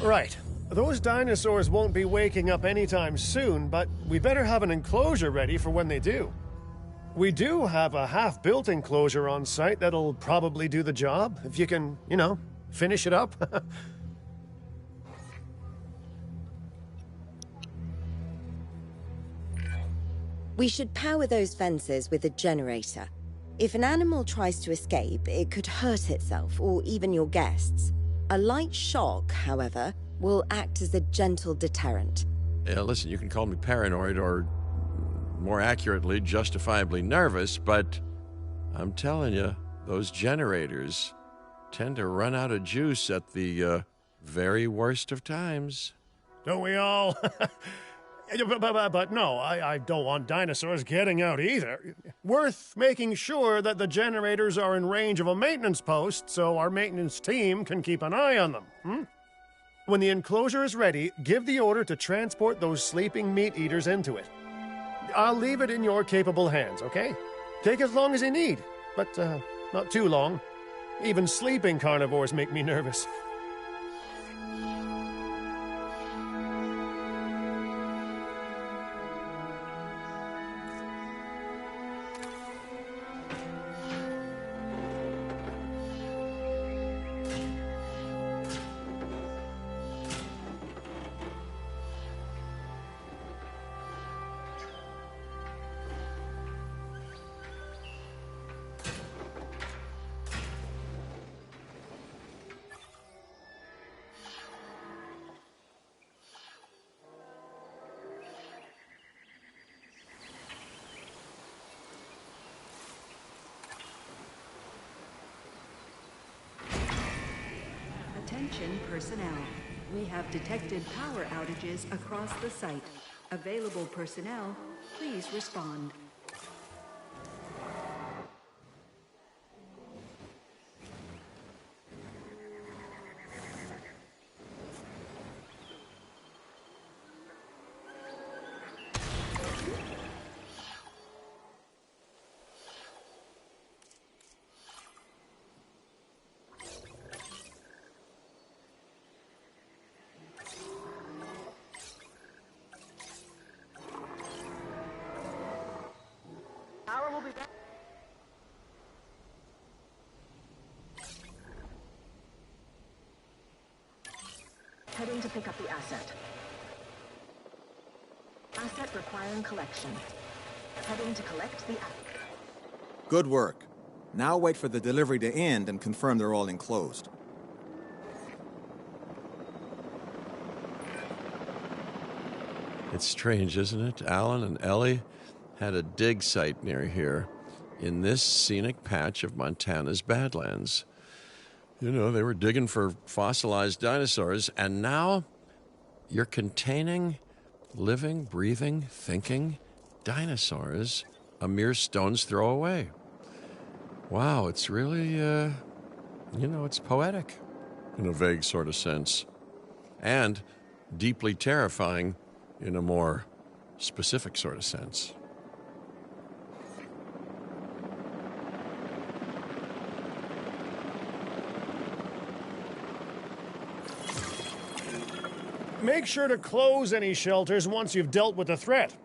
Right. Those dinosaurs won't be waking up anytime soon, but we better have an enclosure ready for when they do. We do have a half-built enclosure on site that'll probably do the job, if you can, you know, finish it up. We should power those fences with a generator. If an animal tries to escape, it could hurt itself or even your guests. A light shock, however, will act as a gentle deterrent. Yeah, listen, you can call me paranoid or, more accurately, justifiably nervous, but I'm telling you, those generators tend to run out of juice at the very worst of times. Don't we all? But no, I don't want dinosaurs getting out either. Worth making sure that the generators are in range of a maintenance post so our maintenance team can keep an eye on them. When the enclosure is ready, give the order to transport those sleeping meat eaters into it. I'll leave it in your capable hands, okay? Take as long as you need, but not too long. Even sleeping carnivores make me nervous. Attention personnel. We have detected power outages across the site. Available personnel, please respond. Power will be back. Heading to pick up the asset. Asset requiring collection. Heading to collect the asset. Good work. Now wait for the delivery to end and confirm they're all enclosed. It's strange, isn't it? Alan and Ellie had a dig site near here in this scenic patch of Montana's Badlands. You know, they were digging for fossilized dinosaurs, and now you're containing living, breathing, thinking dinosaurs a mere stone's throw away. Wow, it's really, it's poetic in a vague sort of sense, and deeply terrifying in a more specific sort of sense. Make sure to close any shelters once you've dealt with the threat.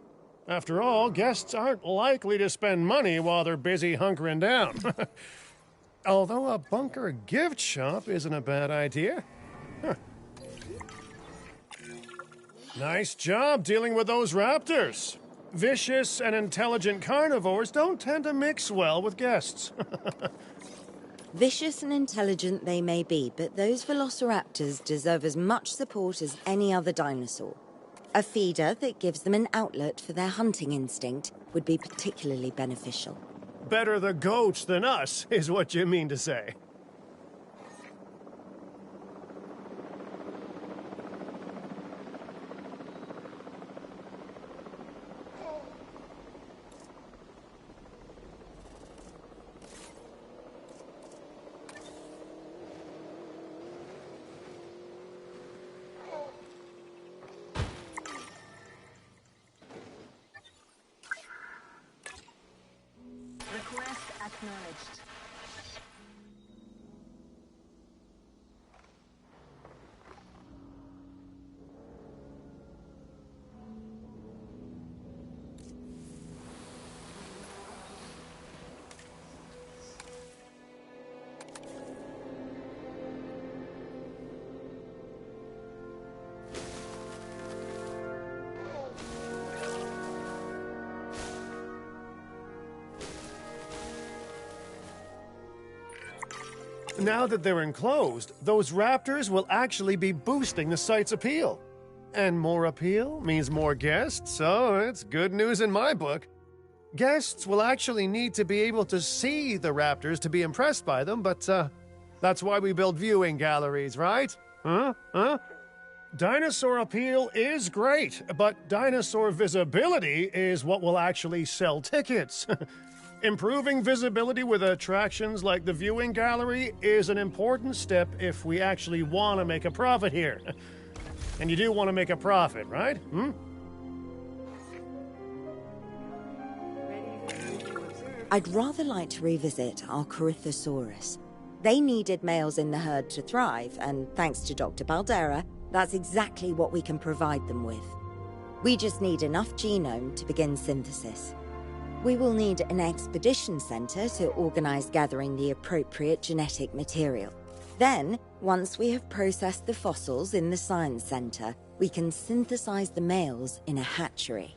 After all, guests aren't likely to spend money while they're busy hunkering down. Although a bunker gift shop isn't a bad idea. Huh. Nice job dealing with those raptors. Vicious and intelligent carnivores don't tend to mix well with guests. Vicious and intelligent they may be, but those velociraptors deserve as much support as any other dinosaur. A feeder that gives them an outlet for their hunting instinct would be particularly beneficial. Better the goats than us, is what you mean to say. Request acknowledged. Now that they're enclosed, those raptors will actually be boosting the site's appeal. And more appeal means more guests, so it's good news in my book. Guests will actually need to be able to see the raptors to be impressed by them, but that's why we build viewing galleries, right? Huh? Dinosaur appeal is great, but dinosaur visibility is what will actually sell tickets. Improving visibility with attractions like the viewing gallery is an important step if we actually want to make a profit here. And you do want to make a profit, right? I'd rather like to revisit our Corythosaurus. They needed males in the herd to thrive, and thanks to Dr. Baldera, that's exactly what we can provide them with. We just need enough genome to begin synthesis. We will need an expedition center to organize gathering the appropriate genetic material. Then, once we have processed the fossils in the science center, we can synthesize the males in a hatchery.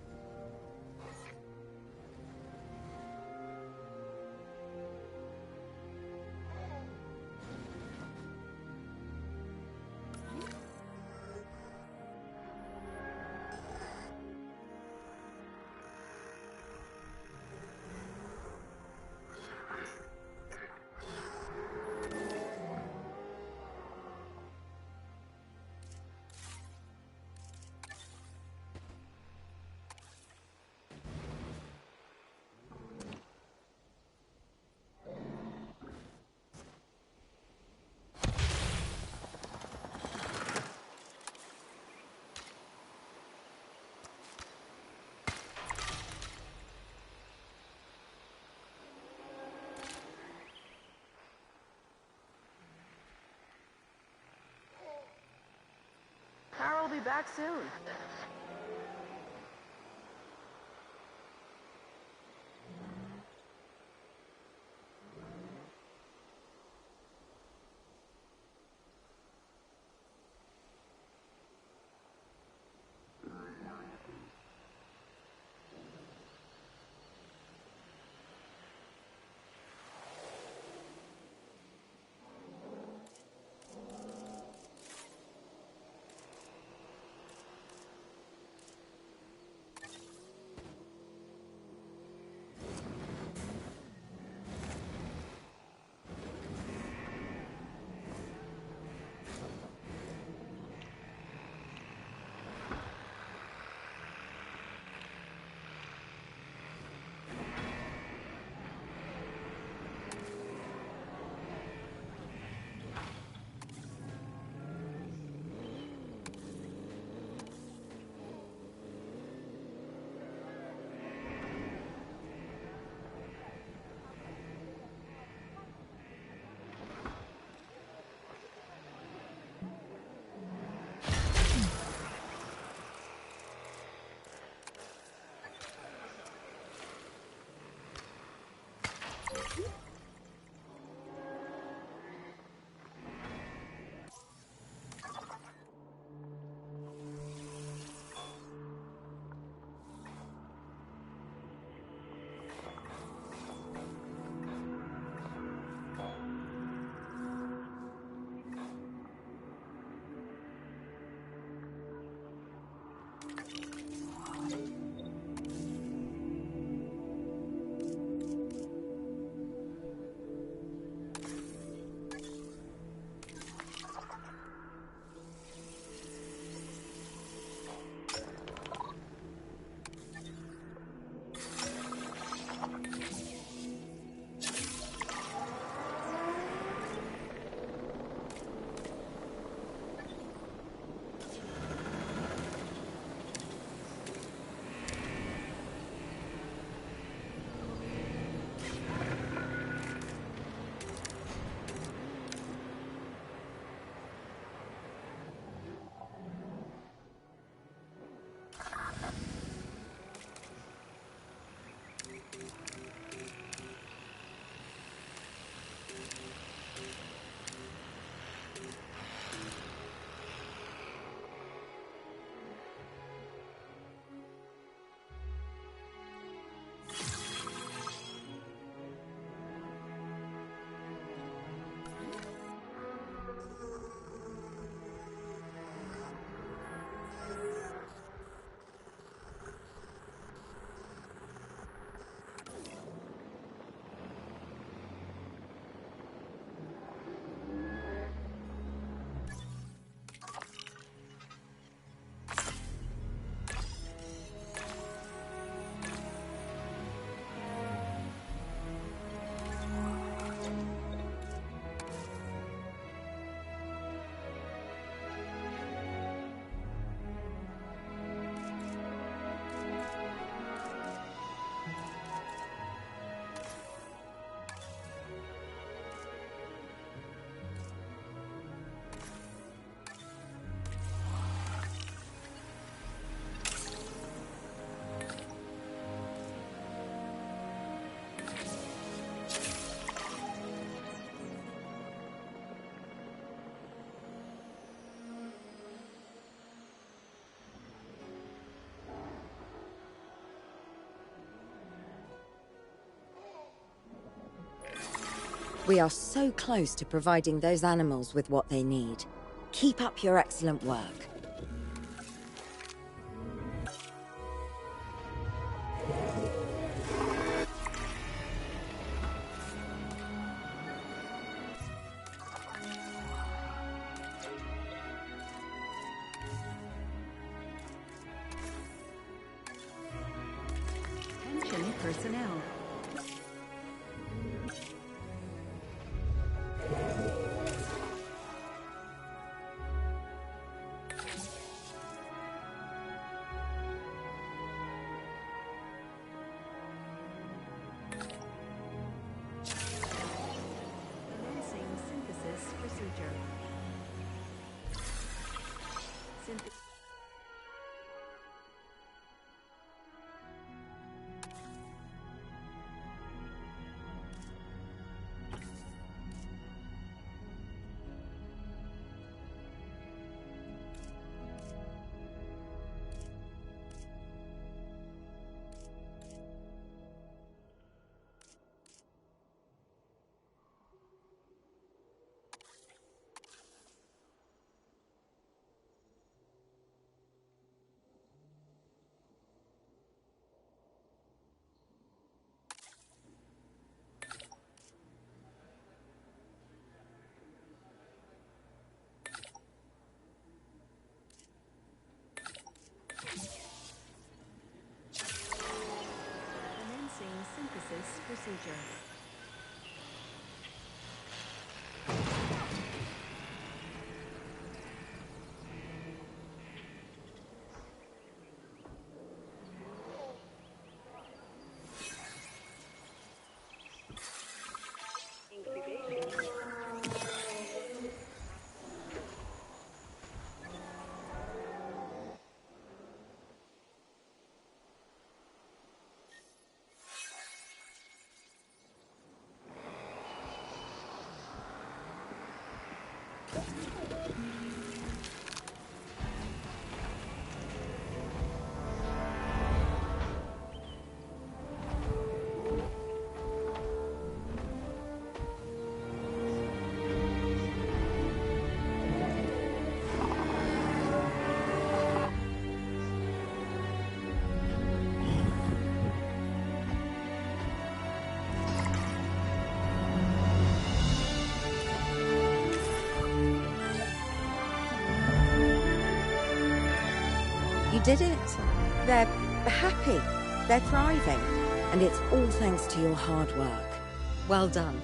Carol will be back soon. We are so close to providing those animals with what they need. Keep up your excellent work. Attention personnel. Synthesis procedure. did it. They're happy. They're thriving. And it's all thanks to your hard work. Well done.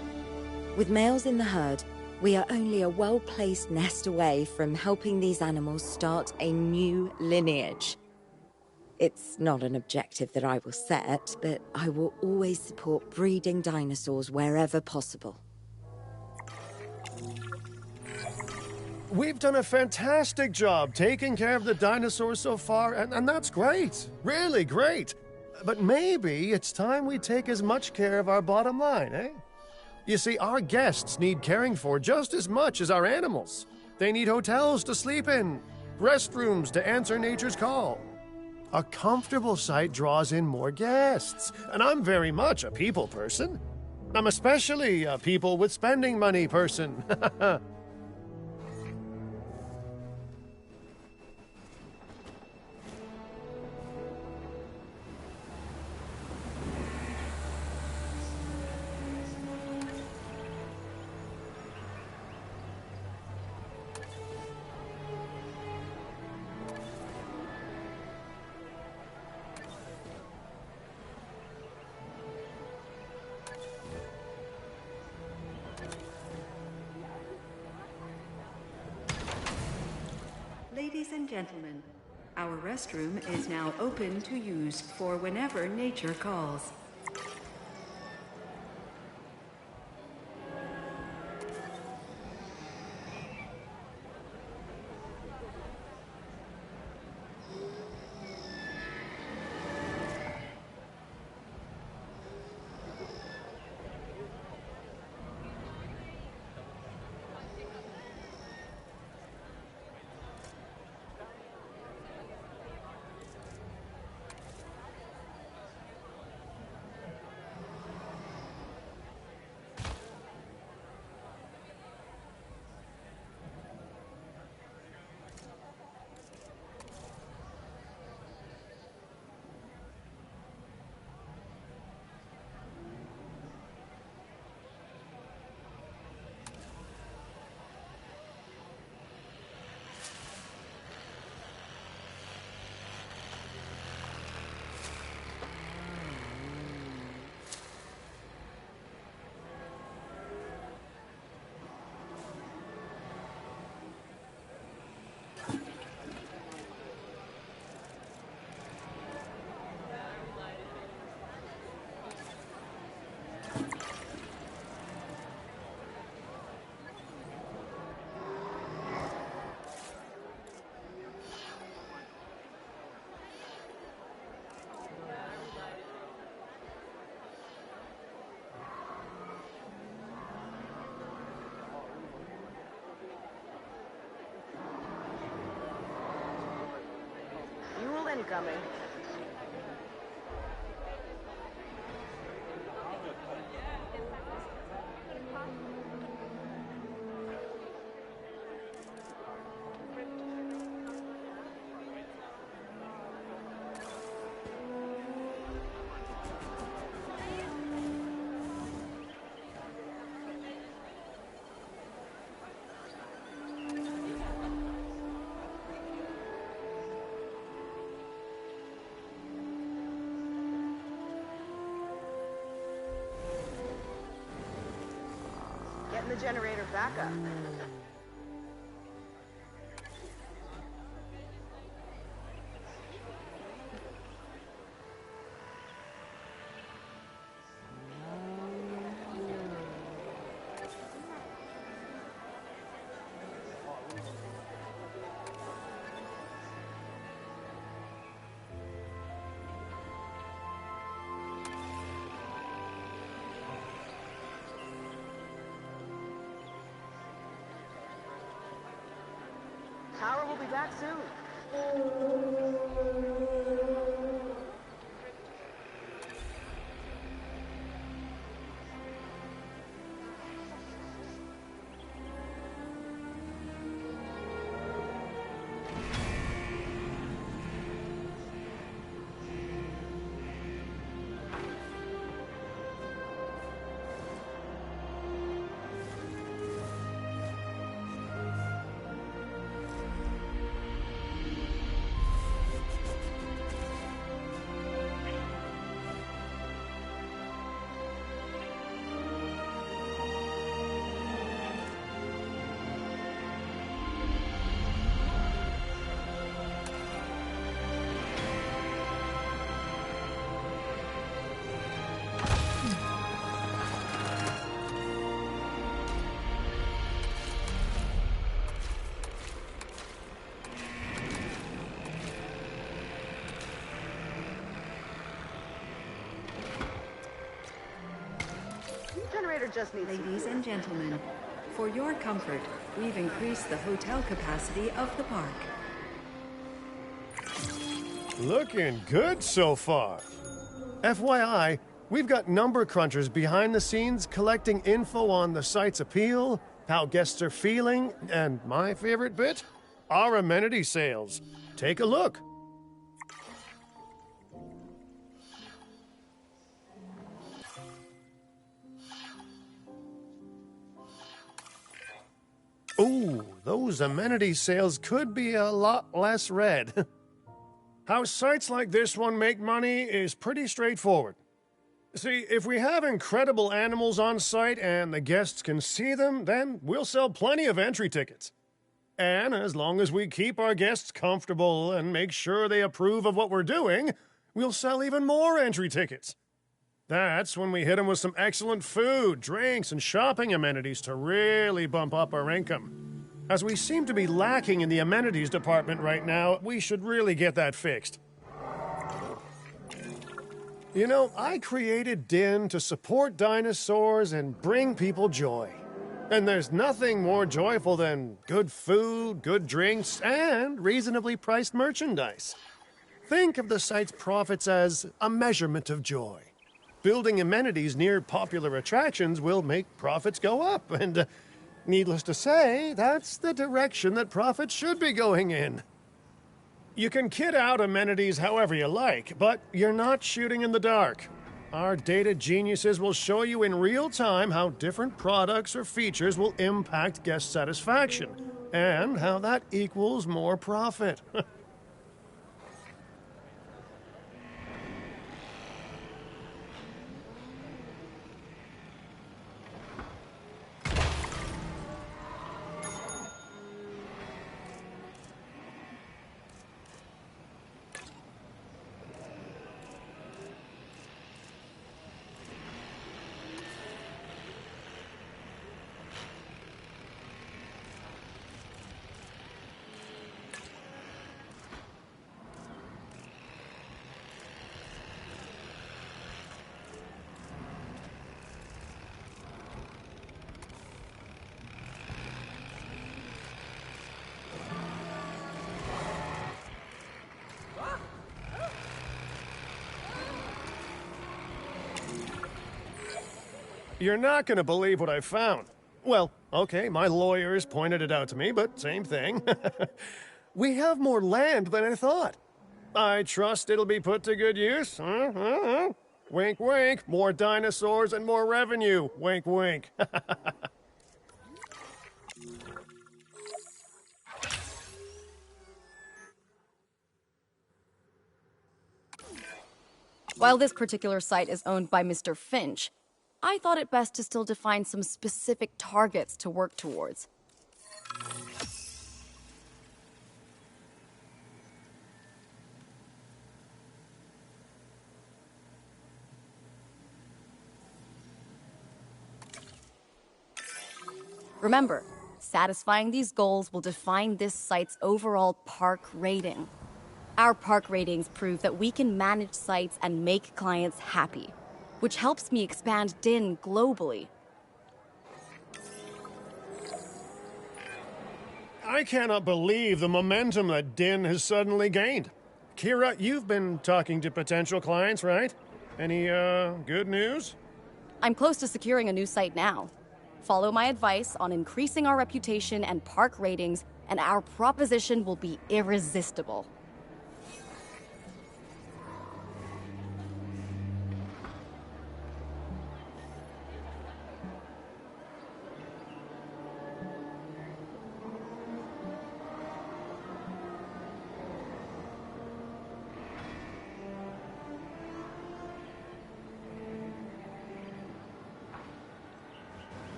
With males in the herd, we are only a well-placed nest away from helping these animals start a new lineage. It's not an objective that I will set, but I will always support breeding dinosaurs wherever possible. We've done a fantastic job taking care of the dinosaurs so far, and that's great. Really great. But maybe it's time we take as much care of our bottom line, eh? You see, our guests need caring for just as much as our animals. They need hotels to sleep in, restrooms to answer nature's call. A comfortable site draws in more guests, and I'm very much a people person. I'm especially a people with spending money person. Ladies and gentlemen, our restroom is now open to use for whenever nature calls. Incoming. Getting the generator back up. Power will be back soon. Generator just needs Ladies and gentlemen, for your comfort, we've increased the hotel capacity of the park. Looking good so far. FYI, we've got number crunchers behind the scenes collecting info on the site's appeal, how guests are feeling, and my favorite bit, our amenity sales. Take a look. Ooh, those amenity sales could be a lot less red. How sites like this one make money is pretty straightforward. See, if we have incredible animals on site and the guests can see them, then we'll sell plenty of entry tickets. And as long as we keep our guests comfortable and make sure they approve of what we're doing, we'll sell even more entry tickets. That's when we hit them with some excellent food, drinks, and shopping amenities to really bump up our income. As we seem to be lacking in the amenities department right now, we should really get that fixed. You know, I created DIN to support dinosaurs and bring people joy. And there's nothing more joyful than good food, good drinks, and reasonably priced merchandise. Think of the site's profits as a measurement of joy. Building amenities near popular attractions will make profits go up, and needless to say, that's the direction that profits should be going in. You can kit out amenities however you like, but you're not shooting in the dark. Our data geniuses will show you in real time how different products or features will impact guest satisfaction, and how that equals more profit. You're not going to believe what I found. Well, okay, my lawyers pointed it out to me, but same thing. We have more land than I thought. I trust it'll be put to good use. Wink, wink. More dinosaurs and more revenue. Wink, wink. While this particular site is owned by Mr. Finch, I thought it best to still define some specific targets to work towards. Remember, satisfying these goals will define this site's overall park rating. Our park ratings prove that we can manage sites and make clients happy, which helps me expand DIN globally. I cannot believe the momentum that DIN has suddenly gained. Kira, you've been talking to potential clients, right? Any, good news? I'm close to securing a new site now. Follow my advice on increasing our reputation and park ratings, and our proposition will be irresistible.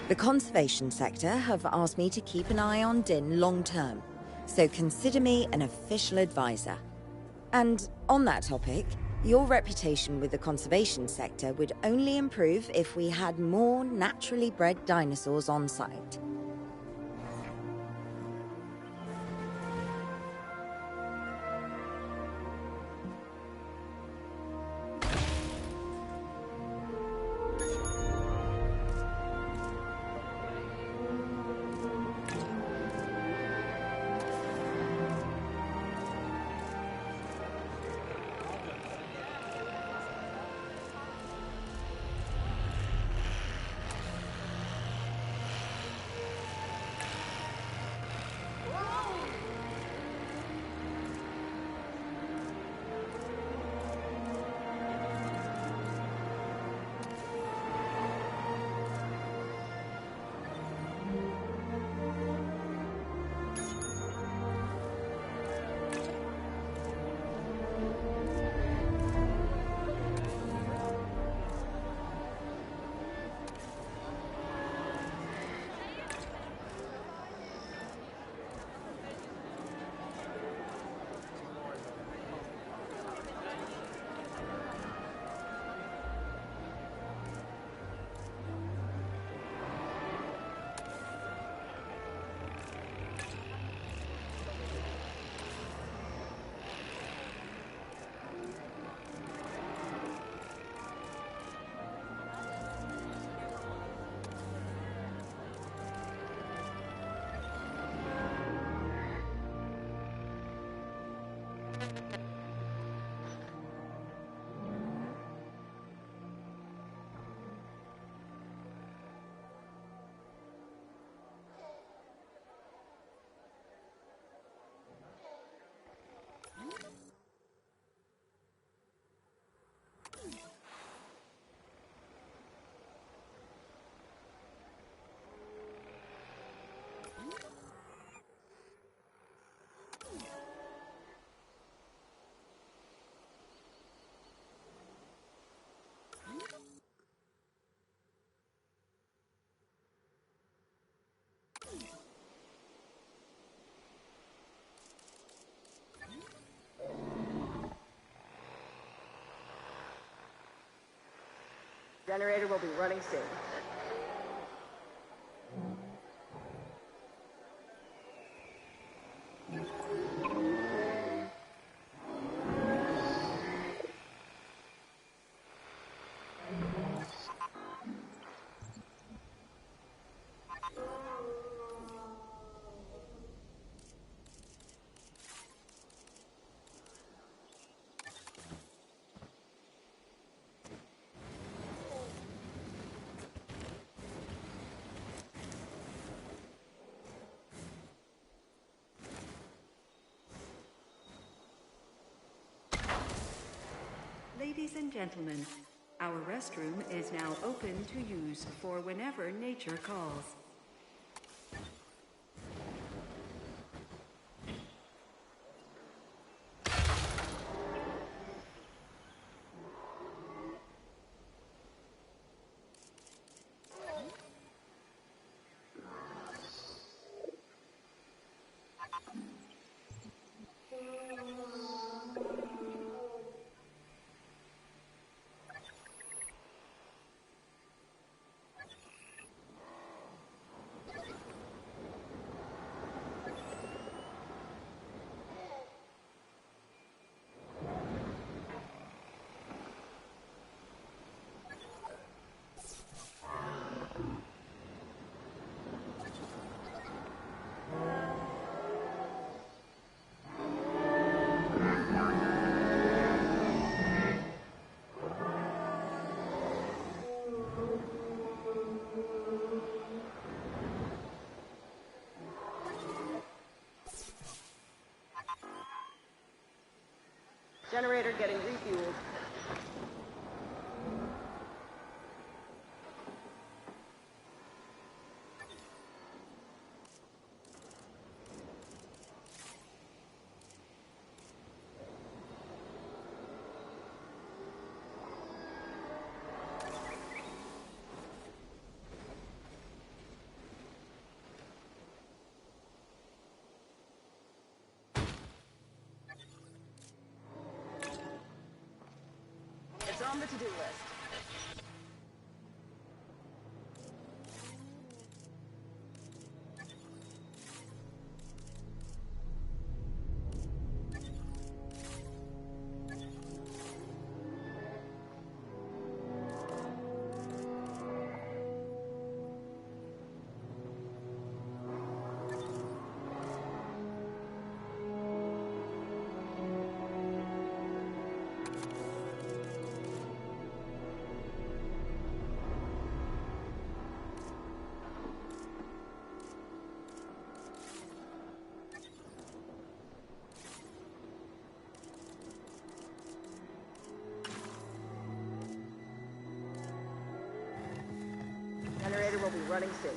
The conservation sector have asked me to keep an eye on DIN long term, so consider me an official advisor. And on that topic, your reputation with the conservation sector would only improve if we had more naturally bred dinosaurs on site. Generator will be running soon. Ladies and gentlemen, our restroom is now open to use for whenever nature calls. Generator getting refueled. It's on the to-do list. Generator will be running soon.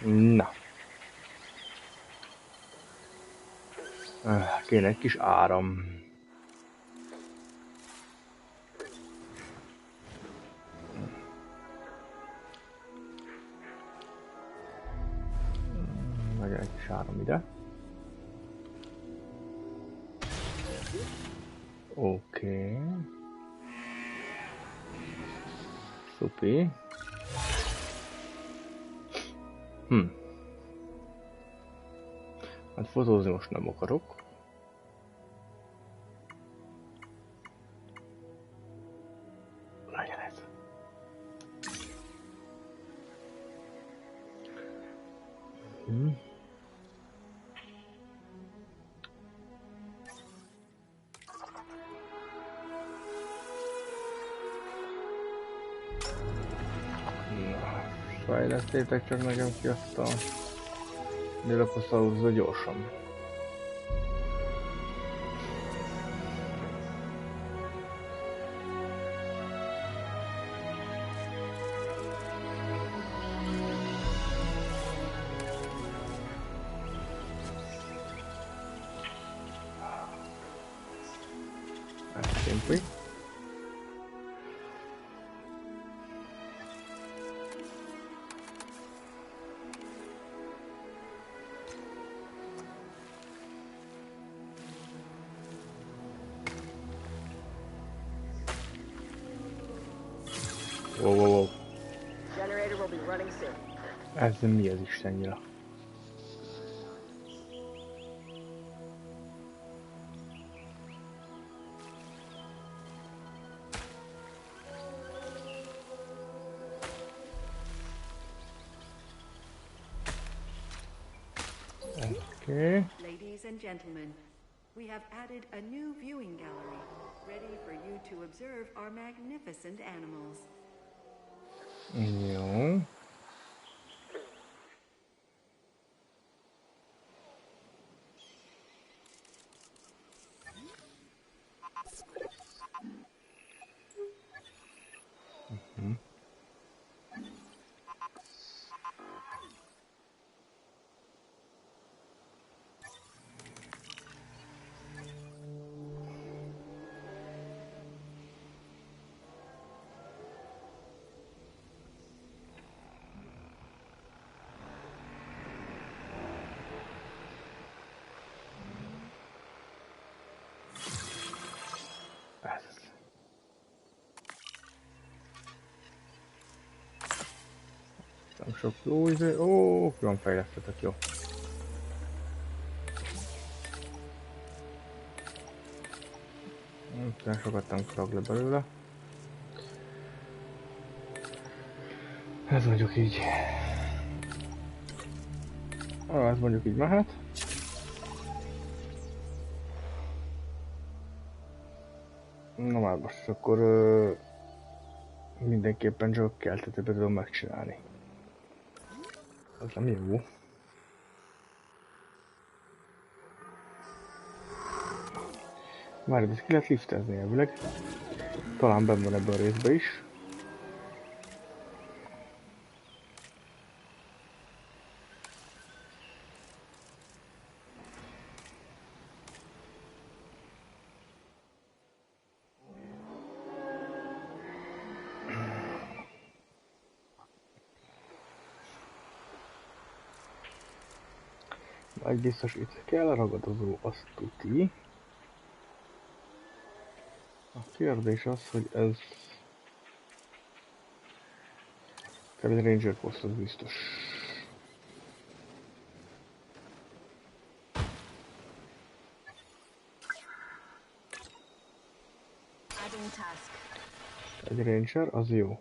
Na. Kéne egy kis áram. Legyen egy kis áram ide. Oké. Szupi. Hát fotózni most nem akarok. Legyen ez. Fejlesztétek csak nekem ki azt a Dilophosaurus gyorsan. Ez szimpi. Wow. Generator will be running soon. Ez mi az istennyira? Okay. Ladies and gentlemen, we have added a new viewing gallery, ready for you to observe our magnificent animals. Jó. Nem sok jó izé. Ó, külön fejlesztetek, jó. Nem sokat nem krag le belőle. Ez mondjuk így. Ez mondjuk így mehet. Na már most akkor mindenképpen csak keltetőbe tudom megcsinálni. Az nem jó. Már ez ki lehet liftezni elvileg. Talán benn van ebben a részben is. Egy biztos itt kell, a ragadozó azt tuti. A kérdés az, hogy ez... kell egy ranger poszt, az biztos. Egy ranger, az jó.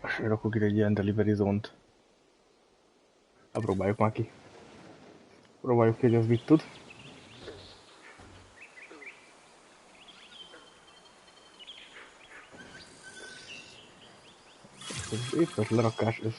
És rakok ide egy ilyen delivery zone-t. Na, próbáljuk már ki. Próbáljuk ki, hogy az mit tud. Itt az lerakás, ez...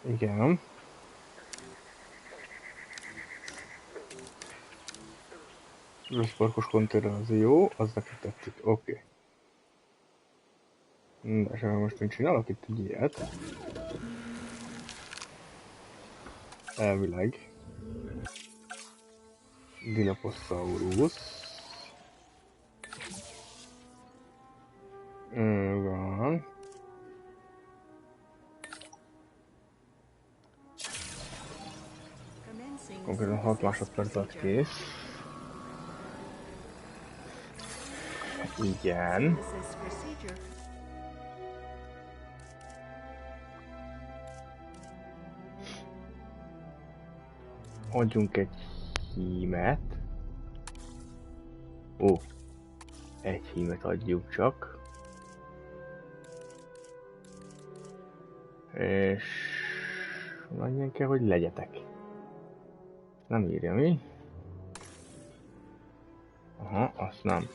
Igen. Rossz parkos konténer az jó, az neki tetszik, oké. De és most én csinálok itt egy ilyet. Elvileg. Dilophosaurus. Van. Konkrétan 6 másodperc alatt kész. Igen. Adjunk egy hímet. Ó, egy hímet adjuk csak. És annyian kell, hogy legyetek. Nem írja mi? Aha, azt nem.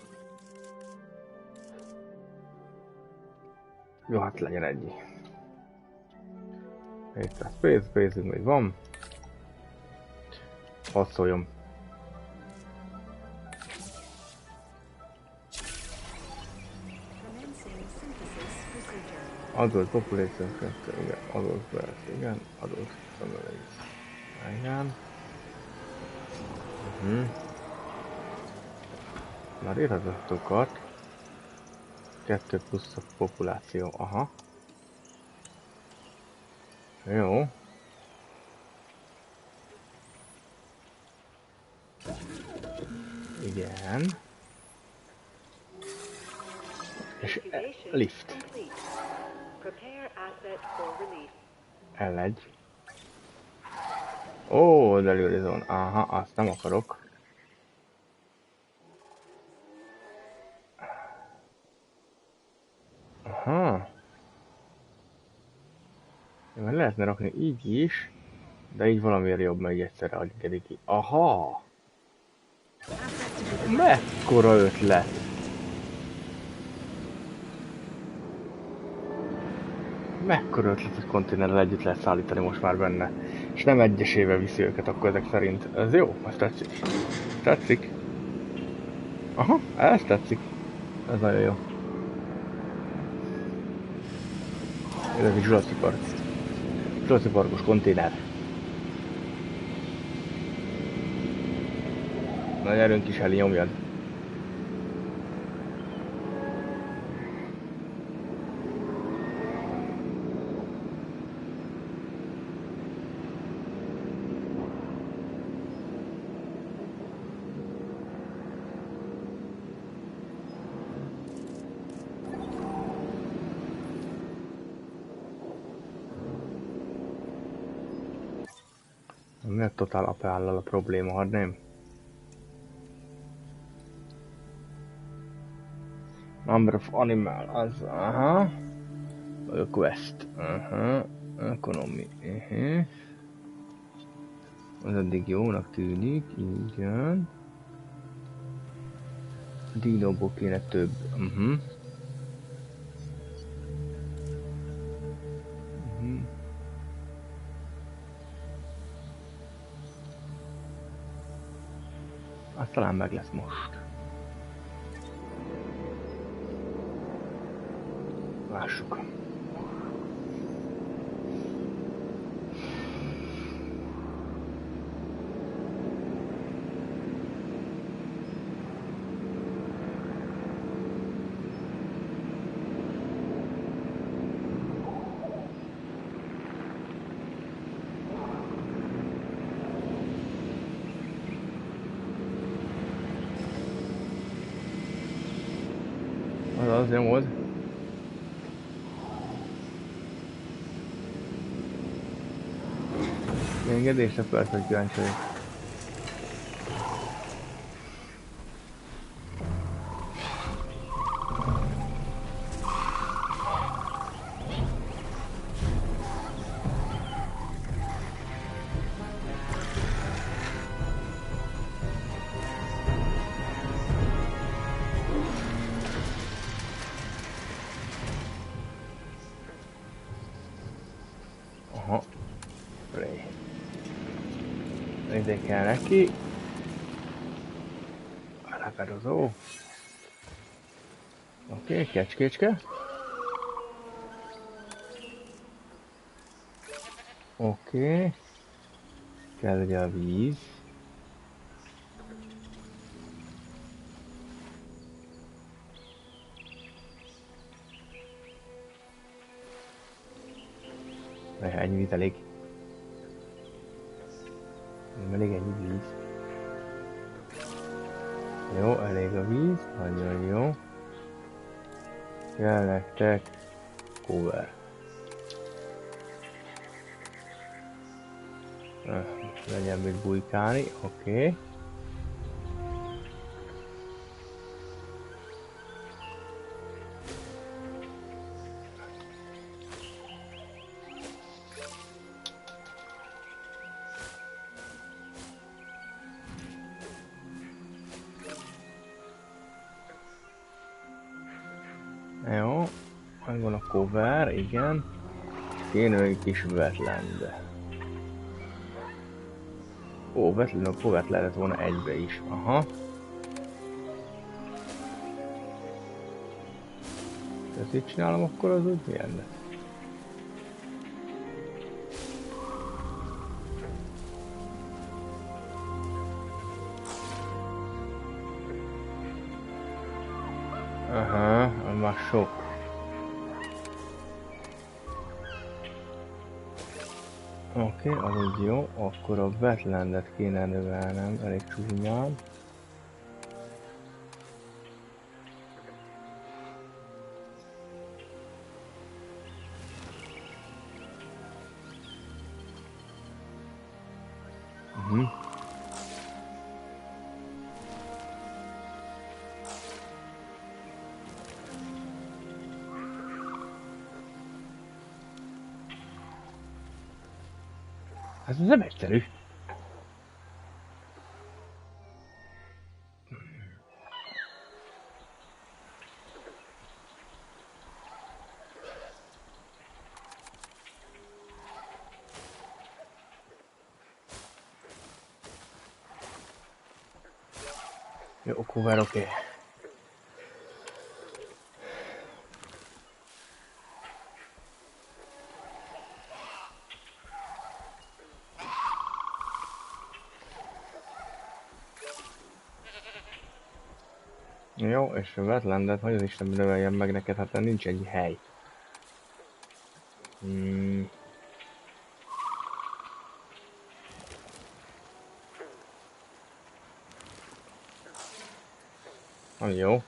Jó, hát legyen egy. 700 pénzünk még van. Hadd szóljon. Adult population center, igen, adult birth, igen, adult families, igen. Már írhatokat. 2 plusz a populáció, aha. Jó. Igen. És lift. L1. Ó, delivery zone. Aha, azt nem akarok. Aha. Mert lehetne rakni így is, de így valamiért jobb, mert így egyszerre adjuk ki. Aha! Mekkora ötlet! Mekkora ötlet, hogy konténerrel együtt lehet szállítani most már benne. És nem egyesével viszi őket akkor ezek szerint. Ez jó, ez tetszik. Tetszik. Aha, ez tetszik. Ez nagyon jó. Ez egy Jurassic Park. Jurassic Parkos konténer. Na gyerünk is, Heli, nyomjad. Miért totál apállal a probléma, hadd nem? Number of animal, az, aha. A quest, aha. Economy, Az eddig jónak tűnik, igen. Dinóból kéne több, Az talán meg lesz most. Lássuk. Az nem volt. Engedésre persze, hogy kíváncsi vagyok. Aha, Play. Ide kell neki. A leperozó. Oké, kecskécske. Oké. Kell ugye a víz. Ennyi víz elég. Nem elég ennyi víz. Jó, elég a víz. Nagyon jó. Kell nektek cover. Legyen mit bujkálni, oké. Jó, megvan a cover, igen. Kéne egy kis wetland. Ó, wetland, a covert lehetett volna egybe is, aha. Ezt így csinálom, akkor az úgy milyen lesz? Aha, már sok. Oké, az úgy jó, akkor a wetlandet kéne növelnem elég csúnyán. Ez nem egyszerű. Jó, cover, oké. Jó, és a wetlandet, hogy az Isten növeljem meg neked, hát nincs egy hely. Jó.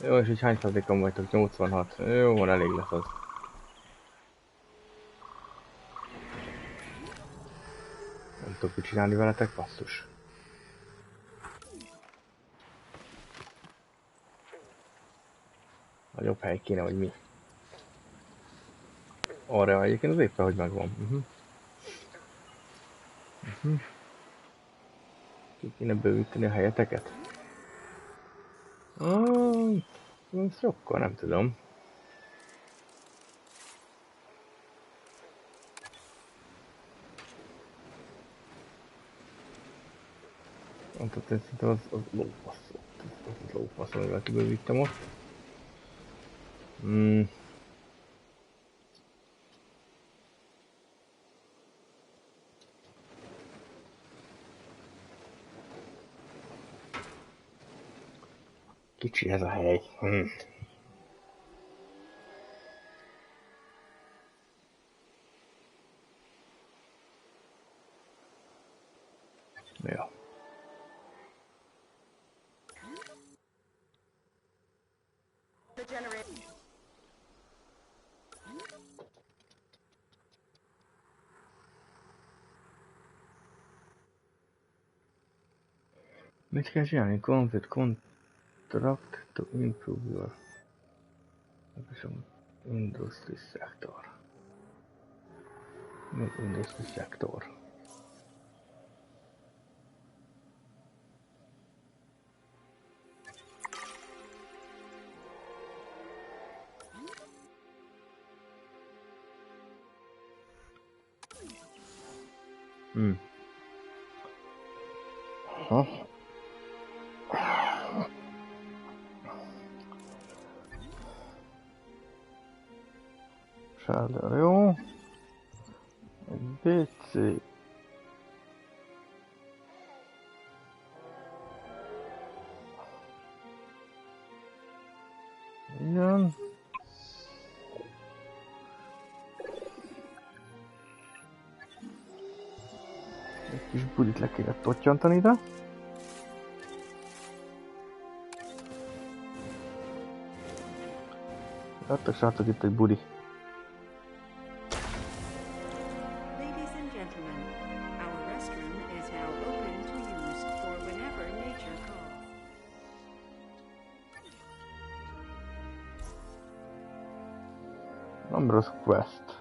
Jó, és így hány százalékon vagytok? 86. Jó, van, elég lesz az. Nem tudok mit csinálni veletek, basszus. Nagyobb hely kéne, hogy mi. Arra egyébként az éppen, hogy megvan. Ki kéne bővíteni a helyeteket? Sokkal nem tudom. Mondtad, hogy szerintem az lófasz. Az lófasz, amivel kibővítem ott. Kicsi ez a hely. Jó. Mit kell csinálni? Complete contract to improve your industry sector. Mi industry sector? Ha. Shelter, jó. Egy BC. Igen. Egy kis budit le kéne tottyantani ide. Láttak srácok, itt egy budi. Ladies and gentlemen, our restroom is now open to use for whenever nature calls. Nem rossz quest.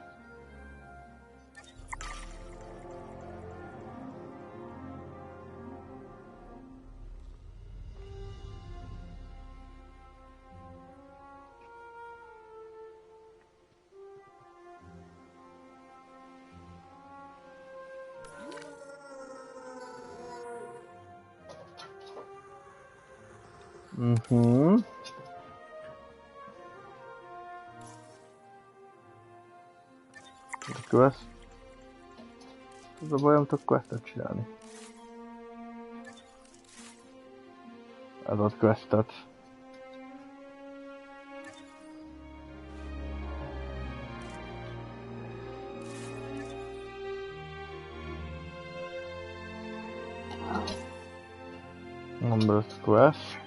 Quest. Ez a bajom, tudok questet csinálni. Ez ad questet. Number quest.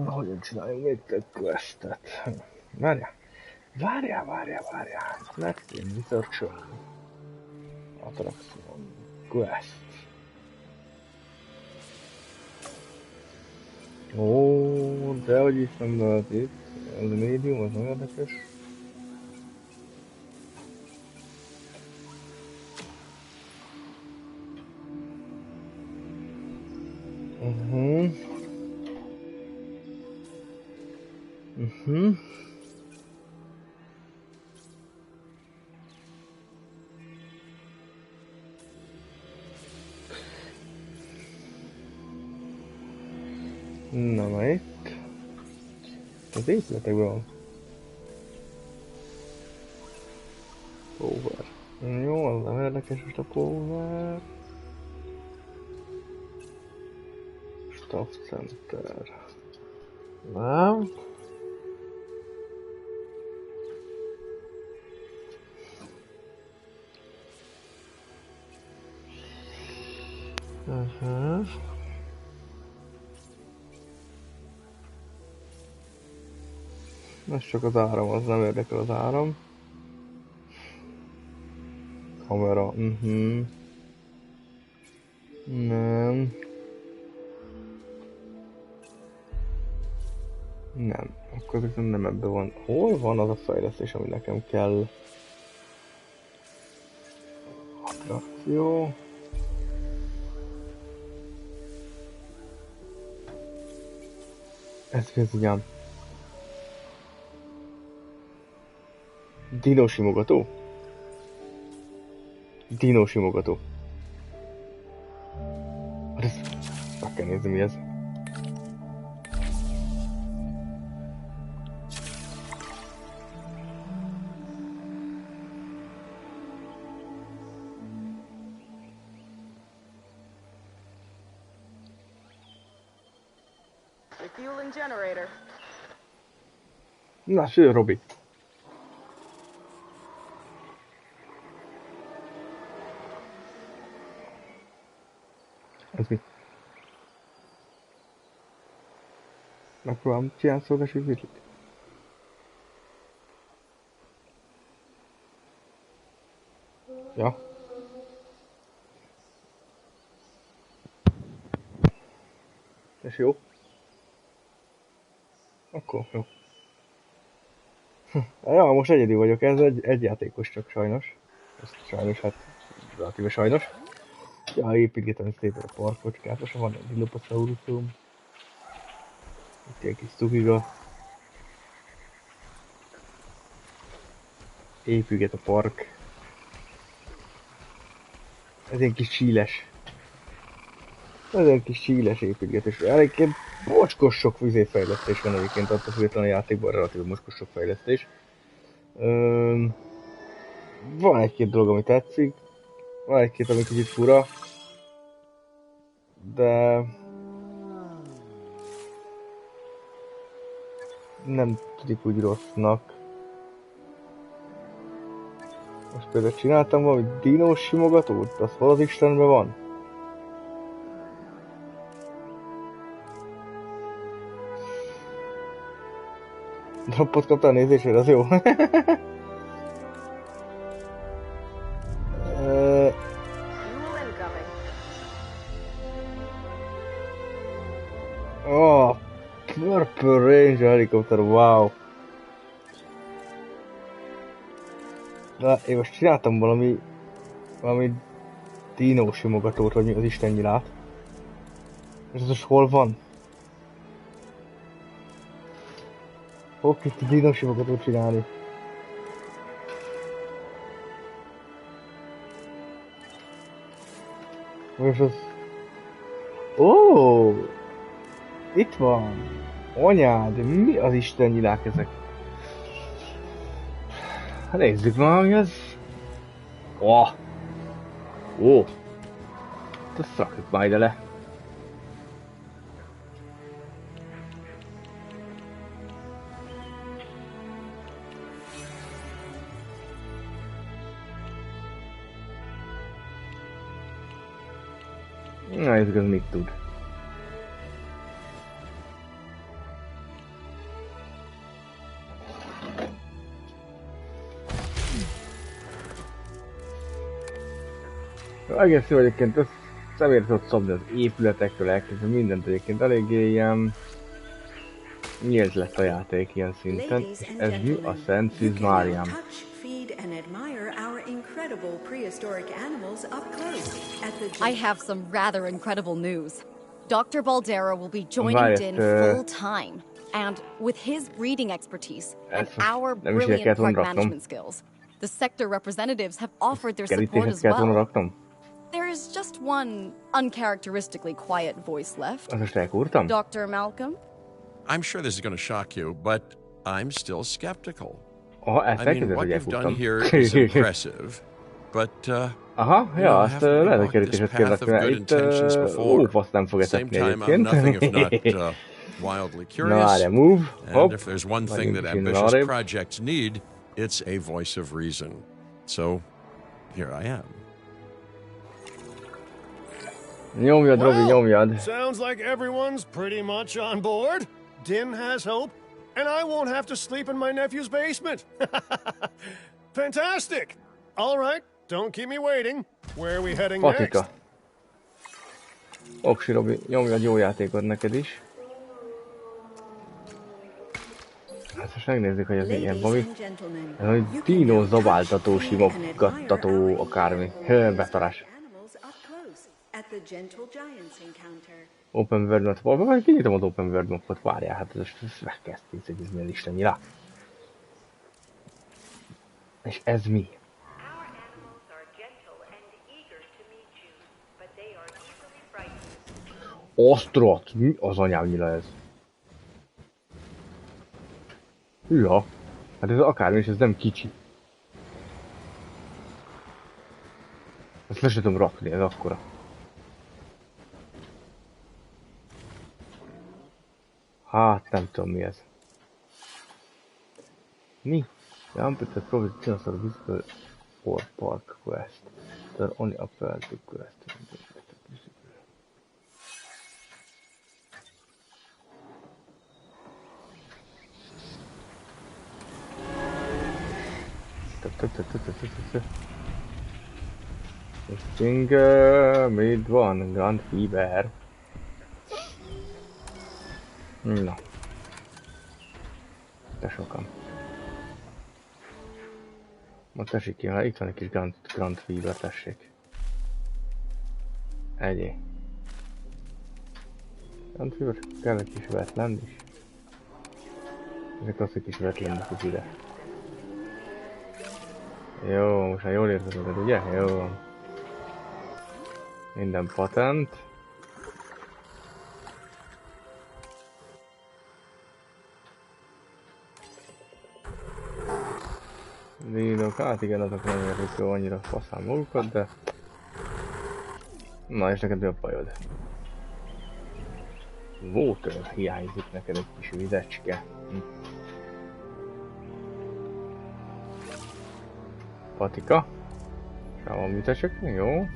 Hogyan csináljunk még több questet? Várjál! Let's in research. Attraction. Quest. Ó, de hogy is nem lehet itt. Ez a médium, az nagyon érdekes. Na, na itt. Az épületekben van. Power. Jó, az nem érdekes most a power. Staff center. Nem. Ez csak az áram, az nem érdekel az áram. Kamera, Nem. Nem, akkor viszont nem ebben van. Hol van az a fejlesztés, ami nekem kell? Attrakció. Ez ugyan. Dinósimogató. Dinósimogató. Ez... Meg kell nézni, mi ez. Refueling generator. Na, szia, Robi. Ez mi? Megpróbálom csinálni szolgási vidlit. Ja. Ez jó. Akkor jó. Ja, most egyedül vagyok, ez egy játékos csak sajnos. Ez sajnos, hát relatíve sajnos. Ja, építgetem szépen a parkocskát, most van egy Dilophosaurusum. Itt egy kis cukiga. Épülget a park. Ez egy kis csíles. Ez egy kis csíles építgetés. Egyébként mocskos sok fejlesztés van egyébként, attól függetlenül a játékban relatíve mocskos sok fejlesztés. Van egy-két dolog, ami tetszik. Van egy-két, ami kicsit fura. De... nem tudik úgy rossznak. Most például csináltam valami dinós simogatót, az hol az Istenben van? Droppot kaptál nézésére, az jó. Oh, Purple Ranger helikopter, wow. De én most csináltam valami dino simogatót, vagy mi az Isten nyilát. És ez most hol van? Hol kell itt dino simogatót csinálni? Most az... Ó! Itt van! Anyád, mi az Isten nyilák ezek? Nézzük már, mi ez. Ó! Ó! Ezt rakjuk már ide le. Na, ez mit tud? Egész jó egyébként, ezt személyre tudod szabni az épületekről, elkezdve mindent egyébként eléggé ilyen... nyílt lett a játék ilyen szinten, és ez mi a Szent Szűzmáriám? I have some rather incredible news. Dr. Baldera will be joining Din full-time, and with his breeding expertise and our brilliant park management skills, the sector representatives have offered their support as well. There is just one uncharacteristically quiet voice left. Dr. Malcolm? I'm sure this is going to shock you, but I'm still skeptical. I mean, what you've done here is impressive, but ja, azt lehet, hogy kerítéshez kérlek rá. Itt azt nem fogja tetni egyébként. Wildly curious, and if there's one thing that ambitious projects need, it's a voice of reason. So, here I am. Nyomjad, Robi, nyomjad. Sounds like everyone's pretty much on board. Din has hope, and I won't have to sleep in my nephew's basement. Fantastic! All right, don't keep me waiting. Where are we heading next? Oksi, Robi, nyomjad, jó játékod neked is. Hát most megnézzük, hogy ez ilyen valami dino zabáltató, simogattató, akármi. Betarás. Open World Map, vagy kinyitom az Open World Mapot, várjál, hát ez megkezdték, hogy ez milyen Isten nyilá. És ez mi? Osztrot! Mi az anyám nyila ez? Hűha! Hát ez akármi, és ez nem kicsi. Ezt le sem tudom rakni, ez akkora. Hát nem tudom mi ez. Mi? The unprepared province of visible or park quest. The only appeal to quest. Mit van? Grand Fever. Na. De sokan. Most tessék ki, ha itt van egy kis Grand Fever, tessék. Egyé. Grand Fever, kell egy kis Wetland is. Ezek az, hogy kis Wetland is ide. Jó, most már jól érted, ugye? Jó. Minden patent. Dínok, hát igen, azok nem érzik jó annyira faszán magukat, de... Na, és neked mi a bajod? Water, hiányzik neked egy kis vizecske. Patika. Rá van vizecske, jó.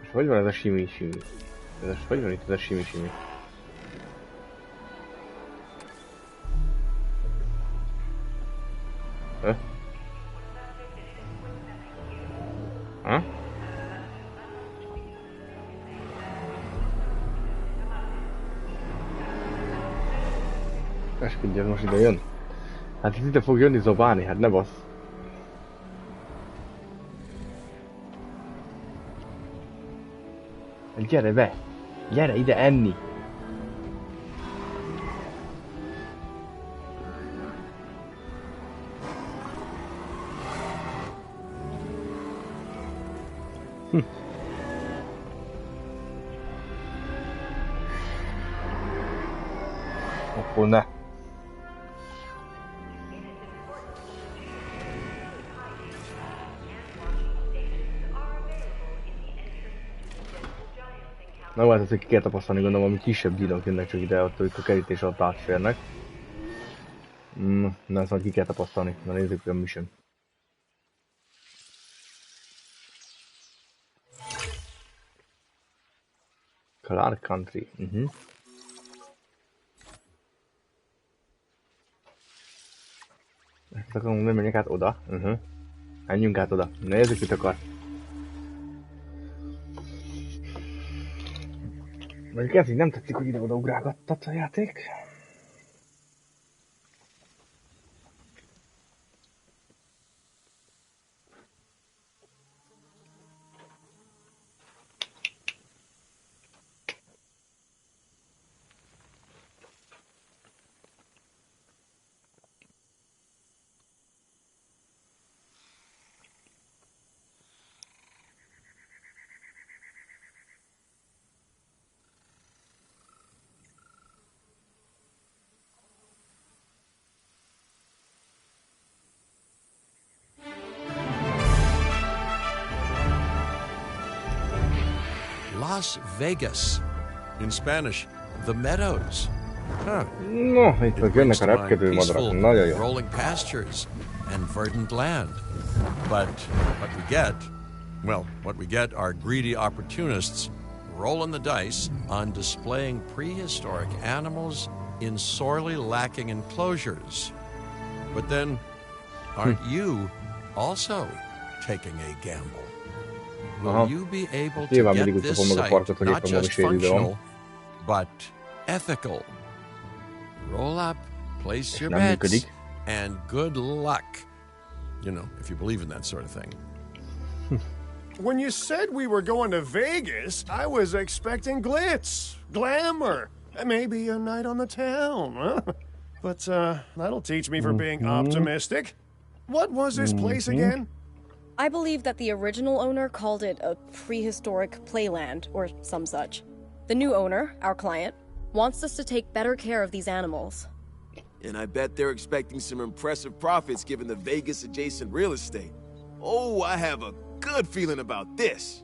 És hogy van ez a simi-simi? Hogy van itt ez a simi-simi? Ha? Esküdj, ez most ide jön. Hát itt ide fog jönni zobálni, hát ne bassz. Gyere be! Gyere ide enni! Akkor ne! Na hát ezt ki kell tapasztalni, gondolom, ami kisebb dinok jönnek csak ide, attól itt a kerítés alatt átférnek. Na ezt majd ki kell tapasztalni, na nézzük a mission. Clark Country. Ezt akarom mondani, menjek át oda. Menjünk át oda. Nézzük, mit akar. Mondjuk ez így nem tetszik, hogy ide-oda ugrálgattat a játék. Las Vegas. In Spanish, the meadows. Huh. No, itt meg jönnek a repkedő madarak. Nagyon jó. Rolling pastures and verdant land. But what we get, well, what we get are greedy opportunists rolling the dice on displaying prehistoric animals in sorely lacking enclosures. But then, aren't you also taking a gamble? Will you be able to get this site not just functional, but ethical? Roll up, place your bets, and good luck. You know, if you believe in that sort of thing. When you said we were going to Vegas, I was expecting glitz, glamour, maybe a night on the town, huh? But that'll teach me for being optimistic. What was this place again? I believe that the original owner called it a prehistoric playland, or some such. The new owner, our client, wants us to take better care of these animals. And I bet they're expecting some impressive profits given the Vegas-adjacent real estate. Oh, I have a good feeling about this.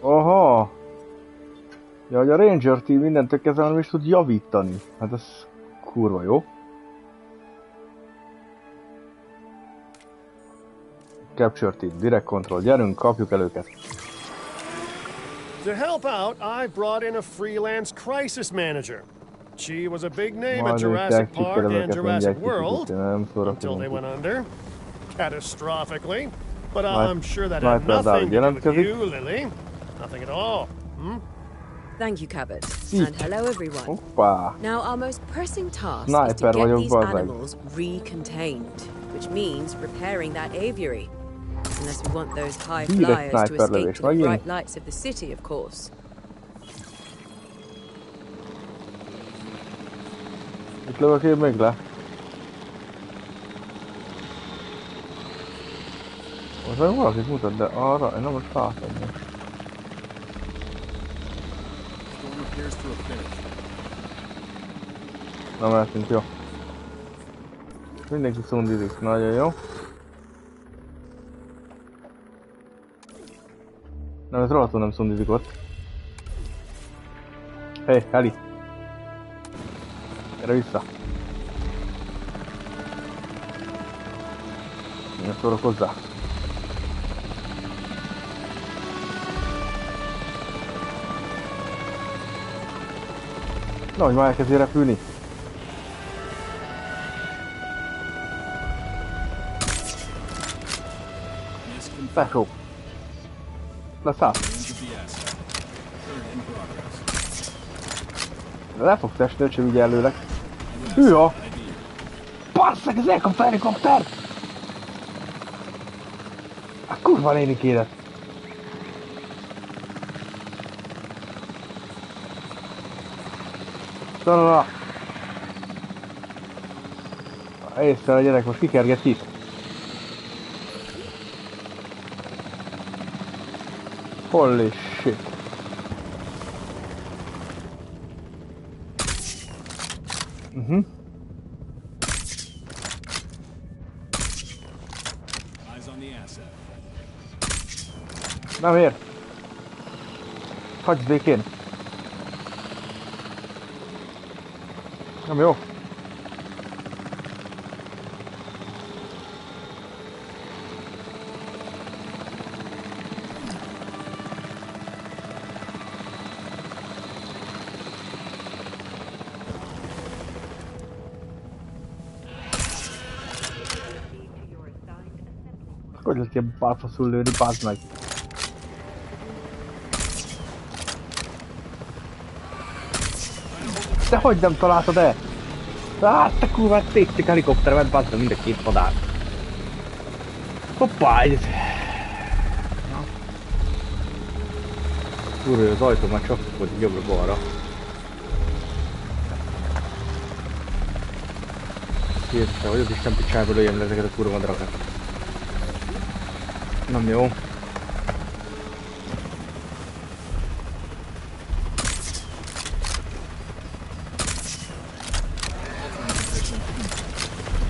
Aha! Ja, hogy a Ranger Team mindent kezelni is tud javítani. Hát ez kurva jó. Capture Team, Direct Control, gyerünk, kapjuk el őket. To help out, I brought in a freelance crisis manager. She was a big name at Jurassic Park and Jurassic World until they went under. Catastrophically. But I'm sure that had nothing to do with you, Lily. Nothing at all. Hmm? Thank you, Cabot. And hello, everyone. Hoppá. Now, our most pressing task is to get these animals recontained, which means repairing that aviary. Unless we want those high flyers to escape to the bright lights of the city, of course. Itt lövök én még le. Most meg valakit mutat, de arra én nem most látom most. Na mehetünk, jó. Mindenki szundizik, nagyon jó. Nem, ez rohadtul nem szundizik ott. Hey, Heli! Gyere vissza! Én szorok hozzá. Na, hogy már elkezdj repülni. Tesó. Leszáll. Le fogsz esni, hogy sem vigyel előleg. Hűha! Basszeg, ez elkap helikopter! A kurva nénik élet! Szalala! Észre a gyerek, most kikerget ki. Holy shit! Nem ér! Hagyj békén! Nem jó! Hogy lehet ilyen balfaszul lőni, bázd meg! De hogy nem találtad el? Hát te kurvát szétszik helikopteremet, bázd meg mind a két madár! Hoppá! Kurva, az ajtó már csak hogy jobbra-balra. Hirtelen, hogy az Isten picsába lőjem le ezeket a kurva madarakat. Nem jó.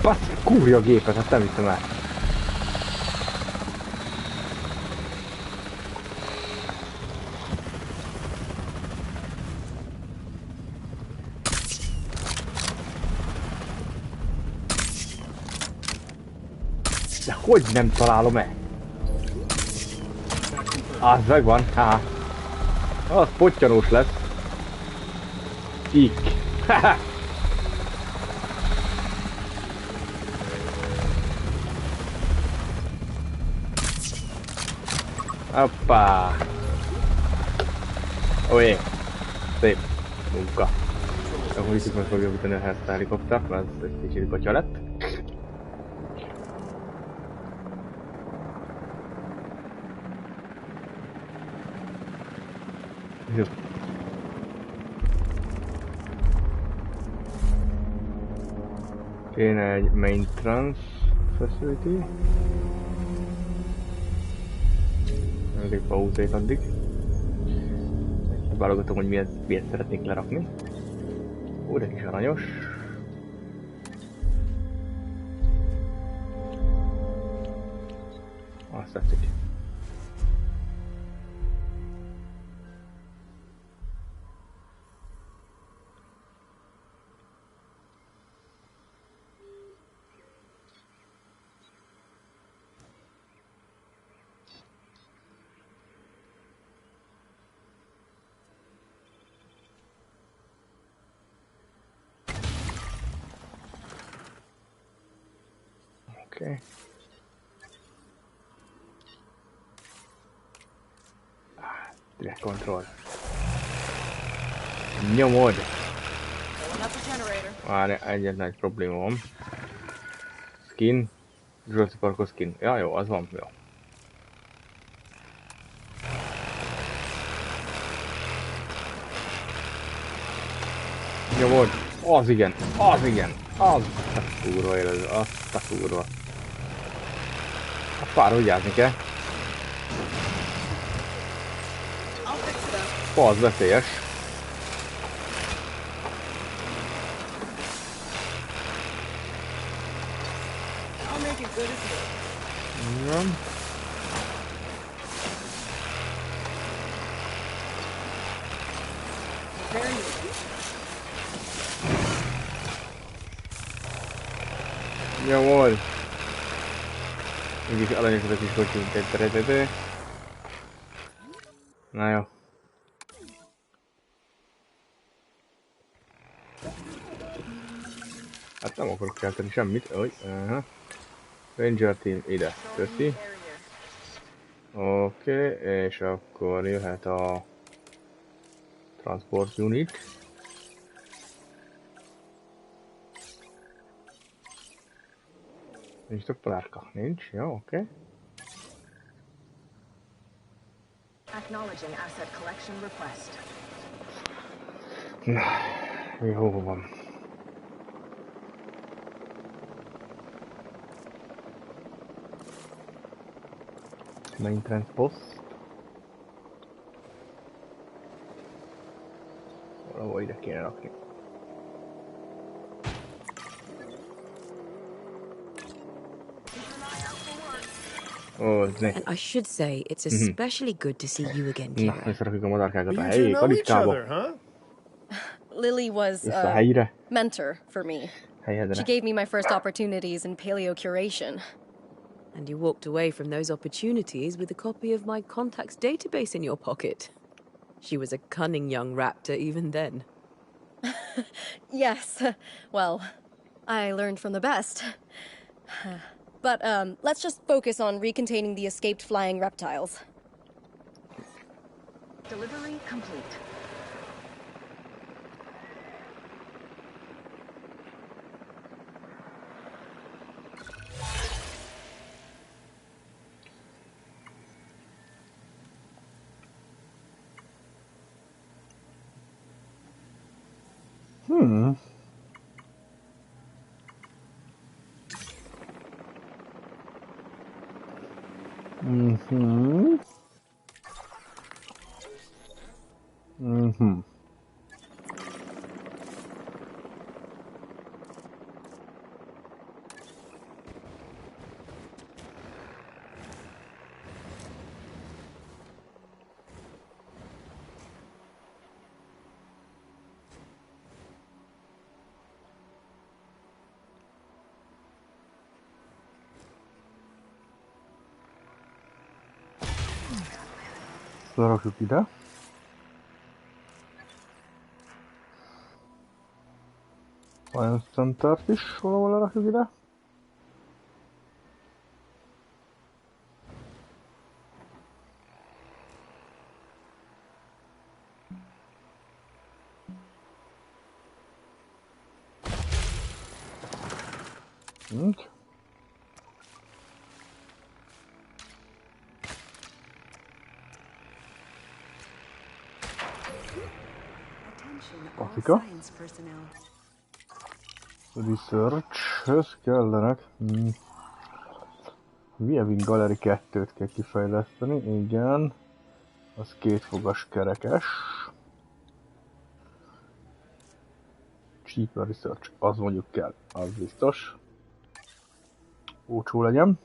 Basz, kúrja a gépet, hát nem hiszem el. De hogy nem találom el? Az megvan, haha. Az pottyanós lesz. Így. Haha. Hoppá. Oé. Szép munka. Akkor itt meg fogja javítani a helikoptert, mert ez egy kicsit gatya lett. Jó. Kéne egy maintenance facility. Egy pauzét addig. Válogatom, hogy miért szeretnék lerakni. Ó, de kis aranyos. Azt tetszik. Oké. Direkt kontroll. Nyomod! Már egyetlen egy probléma van. Skin. Jurassic Parkos skin. Ja, jó, az van. Jó. Nyomod! Az igen! Az igen! Az! A kurva élő, azt a kurva. A pár vigyázni kell. Az veszélyes. Igen. Jó volt. Mégis alanyosod a kis kocsink. Na jó. Hát nem akarok kelteni semmit. Ranger Team ide. Köszi. Oké, és akkor jöhet a Transport Unit. Nincs több plárka? Nincs? Jó, oké. Na, jó van. Maintenance post. Valahol ide kéne rakni. And I should say, it's especially good to see you again, Kira. Na, összerakjuk a madárkákat a helyé, kaliskába. Lily was a mentor for me. She gave me my first opportunities in paleocuration. And you walked away from those opportunities with a copy of my contacts database in your pocket. She was a cunning young raptor even then. Yes, well, I learned from the best. But let's just focus on recontaining the escaped flying reptiles. Delivery complete. Lerakjuk ide. Science Center-t is valahol lerakjuk ide. Nincs. Afrika. Research-höz kellenek. Viewing Gallery 2-t kell kifejleszteni, igen. Az kétfogas kerekes. Cheaper Research, az mondjuk kell, az biztos. Olcsó legyen.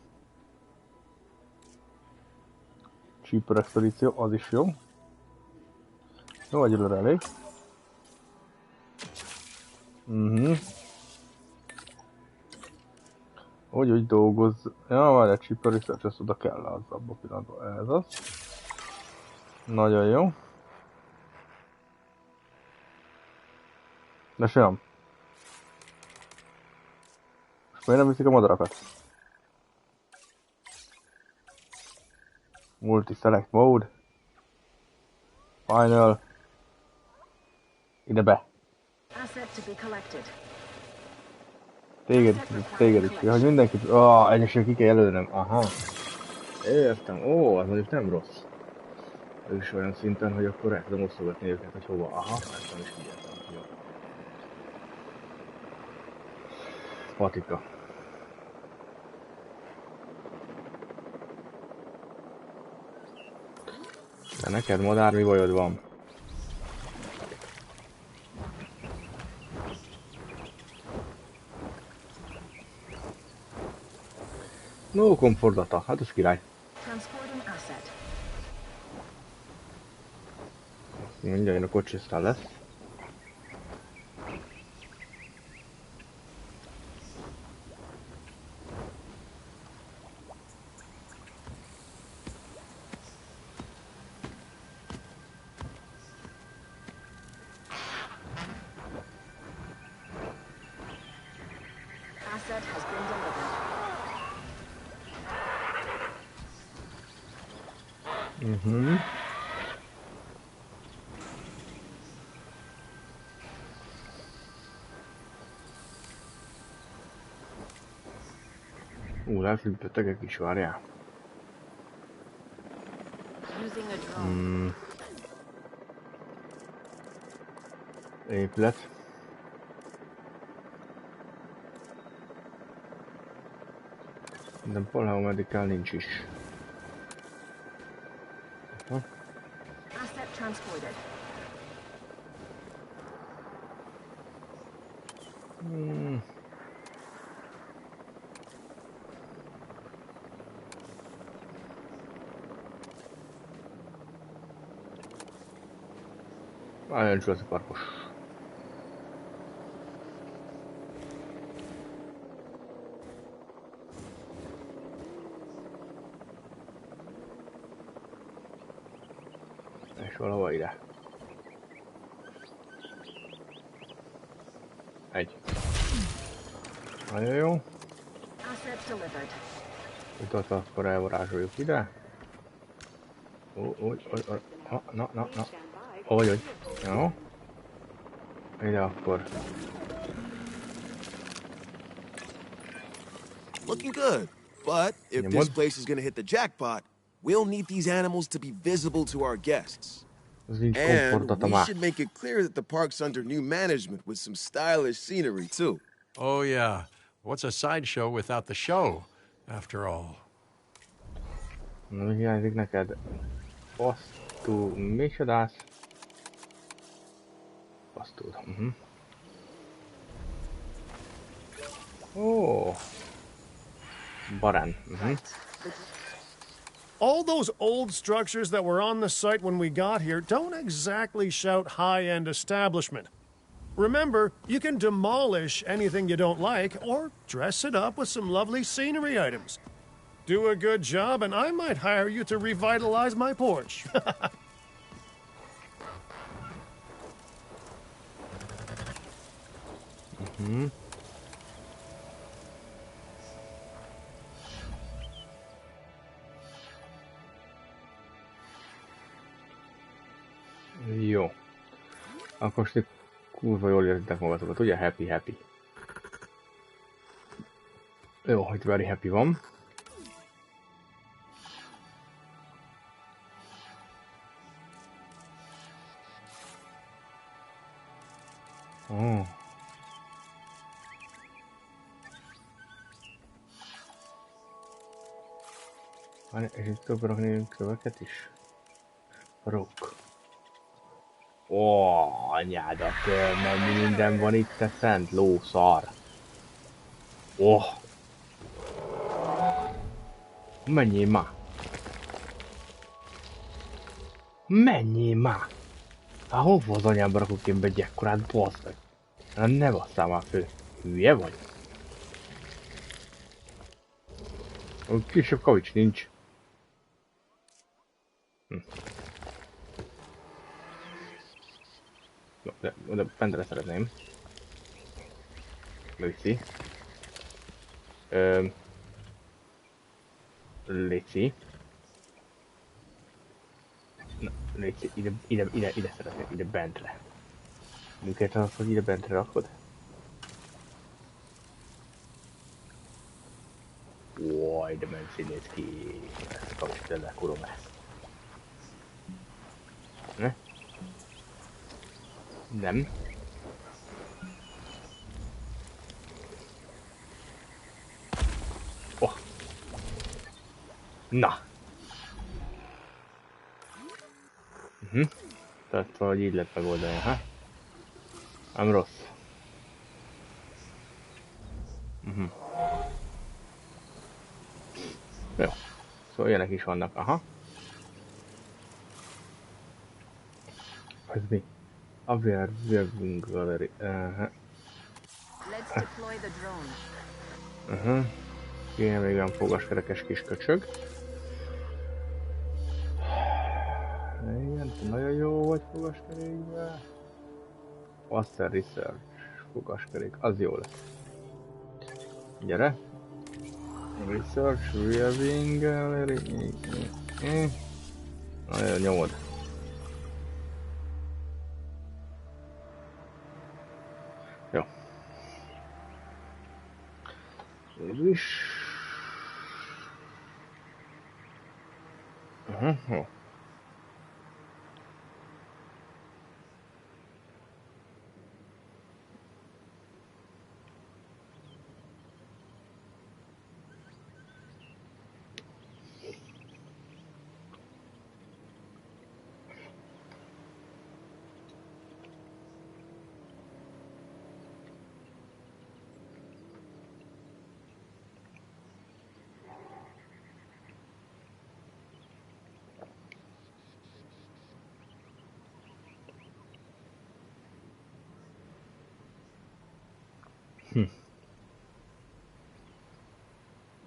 Cheaper Expedíció, az is jó. Jó, egyelőre elég. Úgy dolgoz... Ja, várj, egy Cheaper Research, ezt oda kell az abban a pillanatban. Ez az. Nagyon jó. De sem. Most miért nem viszik a madarakat? Multi-select mode. Final. Ide be. Téged is. Ja, hogy mindenki... egyesül ki kell jelölnem. Aha. Értem. Az mondjuk nem rossz. Ez is olyan szinten, hogy akkor el tudom osztogatni őket, hogy hova. Aha, ezt nem is figyeltem. Jó. Patika. De neked, madár, mi bajod van? No comfort data, hát az király. Mindjárt jön a kocsi, aztán lesz. Elfűtöttek is, várjál. Épület. De valahol medical nincs is. Asset transported. Jön Jurassic Parkos. És valahol ide. Egy. Nagyon jó. Utat akkor elvarázsoljuk ide. Na. Hogy. Jó. Ide akkor. Looking good. But if this place is gonna hit the jackpot, we'll need these animals to be visible to our guests. And we should make it clear that the park's under new management with some stylish scenery too. Oh yeah. What's a sideshow without the show, after all? Na, hiányzik neked. Basztú, mi csodász? Basztúd. Barán. All those old structures that were on the site when we got here don't exactly shout high-end establishment. Remember, you can demolish anything you don't like or dress it up with some lovely scenery items. Do a good job and I might hire you to revitalize my porch. Jó. Akkor most kurva jól érzitek magatokat, ugye? Happy. Jó, hogy very happy van. És itt tudok rakni köveket is. Rók. Anyádat, mennyi minden van itt, te szent lószar. Menjél már! Hát hova az anyámba rakok én be egy ekkorát, baszd meg? Ne basszál már fő. Hülye vagy? Kisebb kavics nincs. De fentre szeretném. Léci. Léci. Ide szeretnék, ide bentre. Miket az, hogy ide bentre rakod? Oj, de mensz néz ki. Ezt kapcsolod le, kurom ezt. Ne? Nem. Oh. Na. Tehát valahogy így lehet megoldani, ha? Nem rossz. Jó. Szóval ilyenek is vannak, aha. Ez mi? Aviar Viewing Gallery. Let's deploy the drone. Kéne még olyan fogaskerekes kis köcsög. Igen, nagyon jó vagy fogaskerékben. Master Research fogaskerék, az jó lesz. Gyere! Research, Viewing Gallery. Nagyon nyomod. Jó. Végülis. Jó.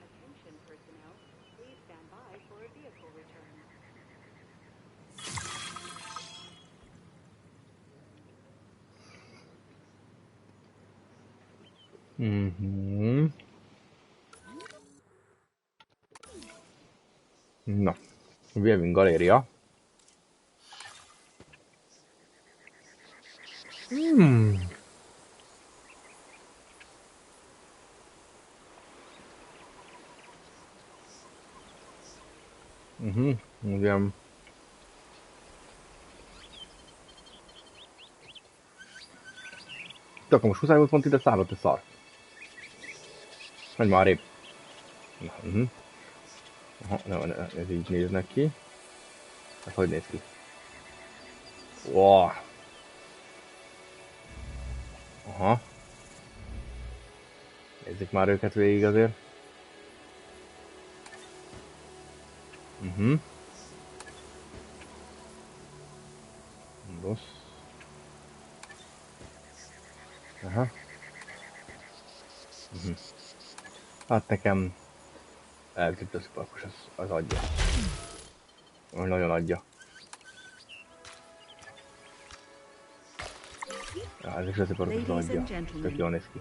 Attention personnel, please stand by for a vehicle return. Na, Viewing Galéria. Igen. De akkor most 20 volt pont ide szállott a szar. Menj már rébb. Aha, ez így néznek ki. Ez hogy néz ki? Wow. Aha. Nézzük már őket végig azért. Rossz. Aha. Hát nekem elküldte a sziparkos, az adja. Nagyon adja. Ja, ez is a sziparkos az adja. Tök jól néz ki.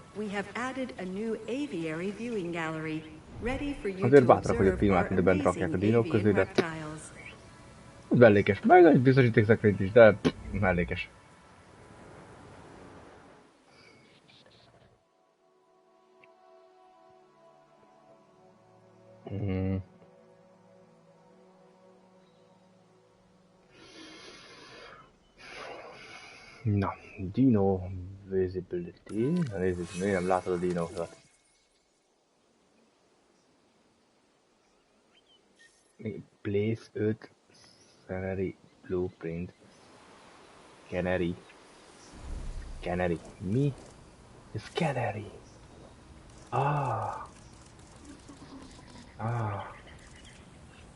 Azért bátrak, hogy a filmát ide bent rakják a dinók közé, de az mellékes. Meg egy biztosítékszekrényt is, de mellékes. Na, Dino Visibility. Na nézzük, miért nem látod a dinókat? Place 5 Scenery Blueprint Canary. Canary. Mi? Ez Canary. Ha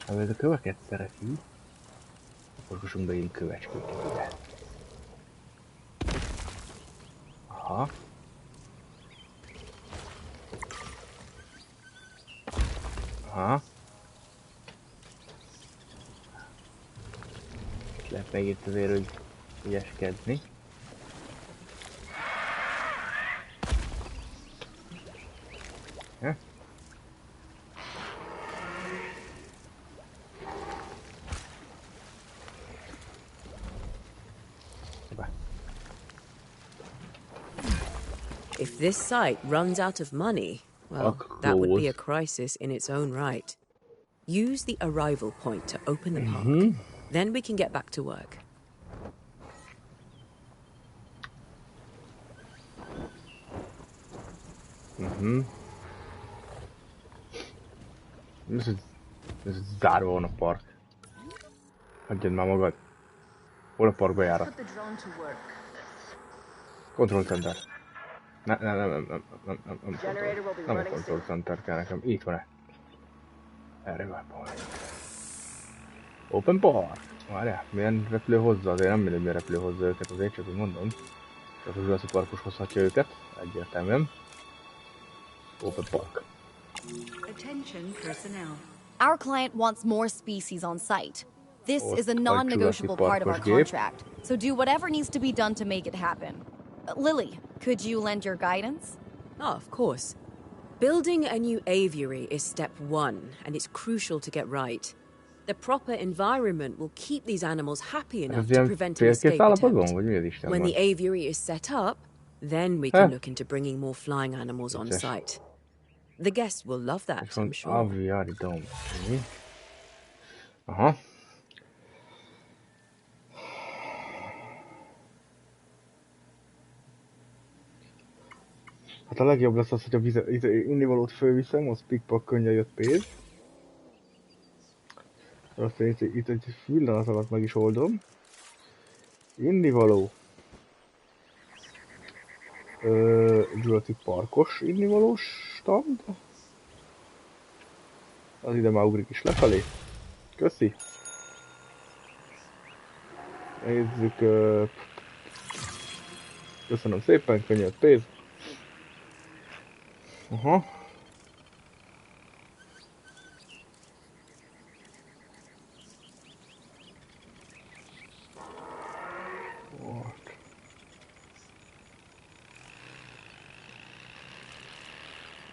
ez a köveket szereti, akkor kossunk be ilyen kövecskéket ide. Aha. Aha. Lehet meg itt azért, hogy ügyeskedni. Ja? be. If this site runs out of money, well, that would be a crisis in its own right. Use the arrival point to open the park. Then we can get back to work. Ez zárva van a park. Hagyjad már magad. Hol a park bejárat? Control Center. Nem a Control Center kell nekem. Itt van-e? Erre van. Open Park. Várjál, milyen repülő hozza? Azért nem mindegy, milyen repülő hozza őket, azért csak úgy mondom. Csak a Jurassic Parkos hozhatja őket. Egyértelműen. Open Park. Attention personnel. Our client wants more species on site. This is a non-negotiable part of our contract, so do whatever needs to be done to make it happen. Lily, could you lend your guidance? Oh, of course. Building a new aviary is step one, and it's crucial to get right. The proper environment will keep these animals happy enough to prevent an escape attempt. When the aviary is set up, then we can look into bringing more flying animals on site. The guests will love that, I'm sure. Aviary dome. Aha. Hát a legjobb lesz az, hogy a innivalót fölviszem, az pikpak könnyen jött pénz. Aztán itt egy pillanat alatt meg is oldom. Innivaló. Jurassic Parkos innivalós stand. Az ide már ugrik is lefelé. Köszi. Nézzük. Köszönöm szépen, könnyed pénz. Aha.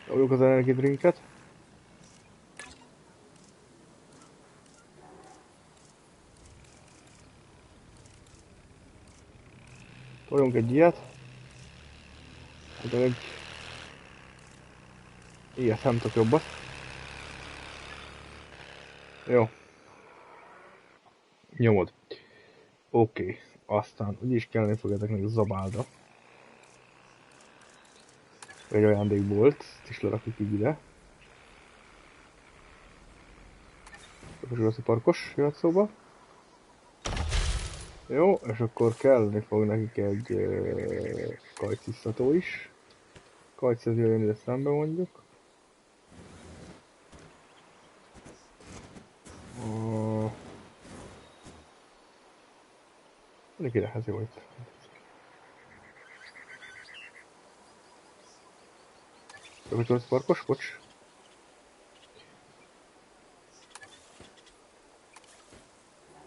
Adjuk az energiadrinket. Toljunk egy ilyet. De egy ilyet nem tudok jobbat. Jó. Nyomod. Oké. Aztán úgyis kellene fog ezeknek zabálda. Egy ajándékbolt, ezt is lerakjuk így ide. A Jurassic Parkos jöhet szóba. Jó, és akkor kellene fog nekik egy kajcisztató is. Kajc az jöjjön ide szembe mondjuk. Mindig idehez jó itt. Jurassic Parkos, bocs.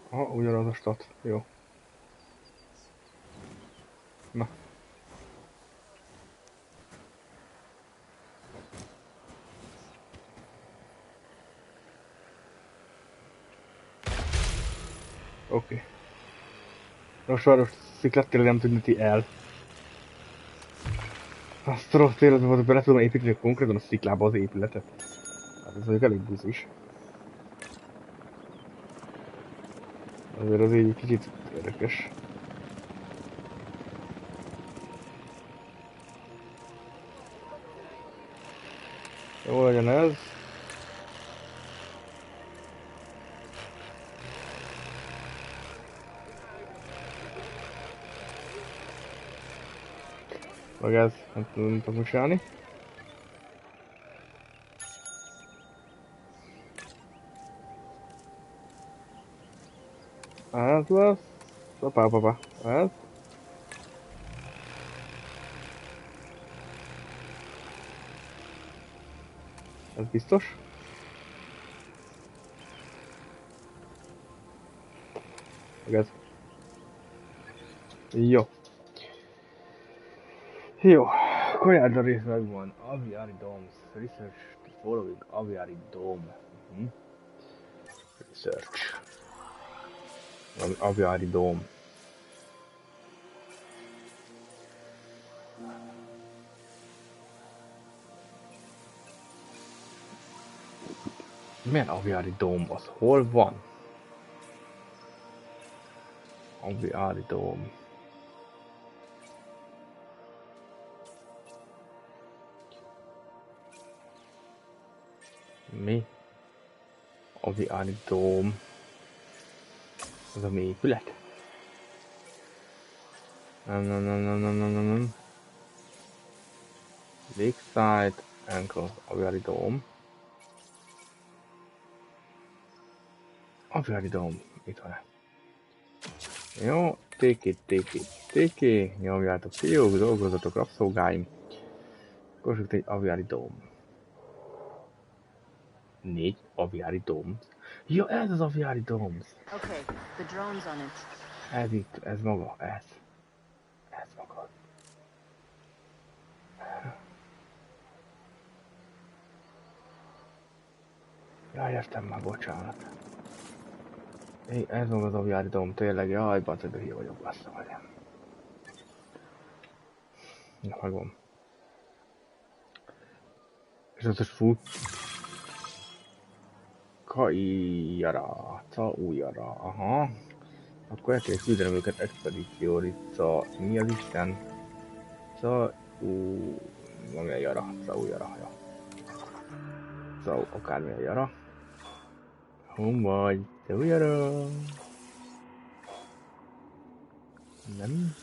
Aha, ugyanaz a stat. Jó. Na. Oké. Most város sziklát tényleg nem tűnti el. Azt a rossz életben volt, bele tudom építeni konkrétan a sziklába az épületet. Hát ez mondjuk elég buzis. Azért az így kicsit érdekes. Jó legyen ez. Meg ez, nem tudok mit csinálni. Ez lesz. Papá. Ez. Ez biztos. Meg ez. Jó. Jó, akkor a rész megvan. Aviary Domes. Research the following Aviary Dome. Research. Aviary Dome. Milyen aviári dóm az? Hol van? Aviári dóm. Mi? Aviári dóm. Az a mi épület? Nem. Lakeside Ankle aviári dóm. Aviári dóm. Itt van-e? Jó, téki, nyomjátok, fiúk, dolgozatok, rabszolgáim. Kossuk egy aviári dóm. 4 aviári dóm. Ja, ez az aviári dóm. Okay, the drone's on it. Ez itt, ez maga, ez. Ez maga. Jaj, értem már, bocsánat. Ez maga az aviári dóm, tényleg, jaj, bacsa, de hülye vagyok, bassza vagy. Na, megvan. És az is fut. Caújara, aha. Akkor el kell küldeni őket expedíciórica. Mi az Isten? Valami a jara, Caújara, ja. Akármi a jara. Hon vagy? Caújara. Nem.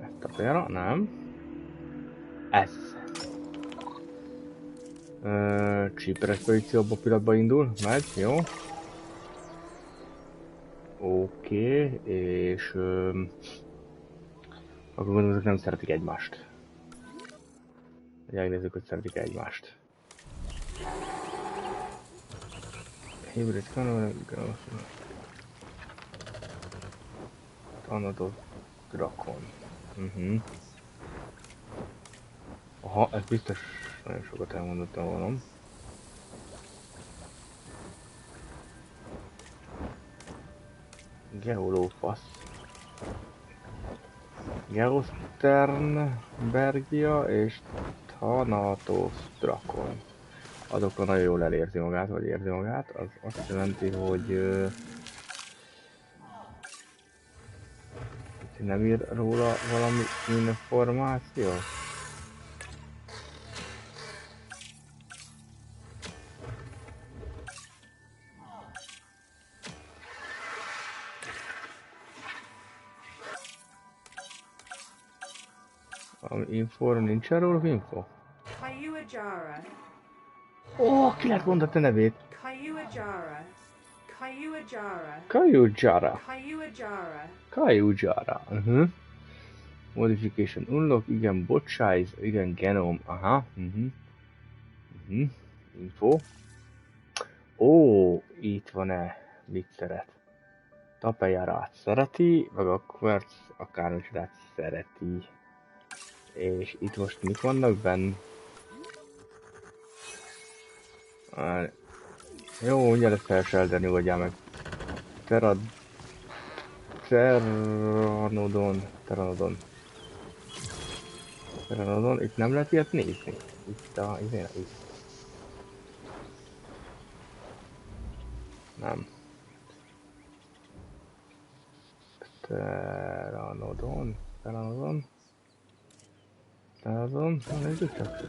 Ezt a jara? Nem. Ez. Cheaper expedíció abban a pillanatban indul, megy, jó. Oké, és akkor gondolom, hogy nem szeretik egymást. Megnézzük, hogy szeretik egymást. Hibrid Thanatos Drakon. Aha, ez biztos nagyon sokat elmondottam volna. Geolófasz. Geosternbergia és Thanatos Drakon. Azokon nagyon jól elérzi magát, vagy érzi magát. Az azt jelenti, hogy nem ír róla valami információ? Info, nincs erről info? Ó, ki lehet mondani a nevét? Kayujara. Modification unlock, igen, bot size, igen, genome, aha. Info. Ó, itt van-e, mit szeret? Tapejárát szereti, meg a Quartz akármicsodát szereti. És itt most mik vannak benn? Jó, ugye lesz felselteni, oldjál meg. Pteranodon. Itt nem lehet ilyet nézni. Itt a... itt. Nem. Pteranodon. Nézzük csak.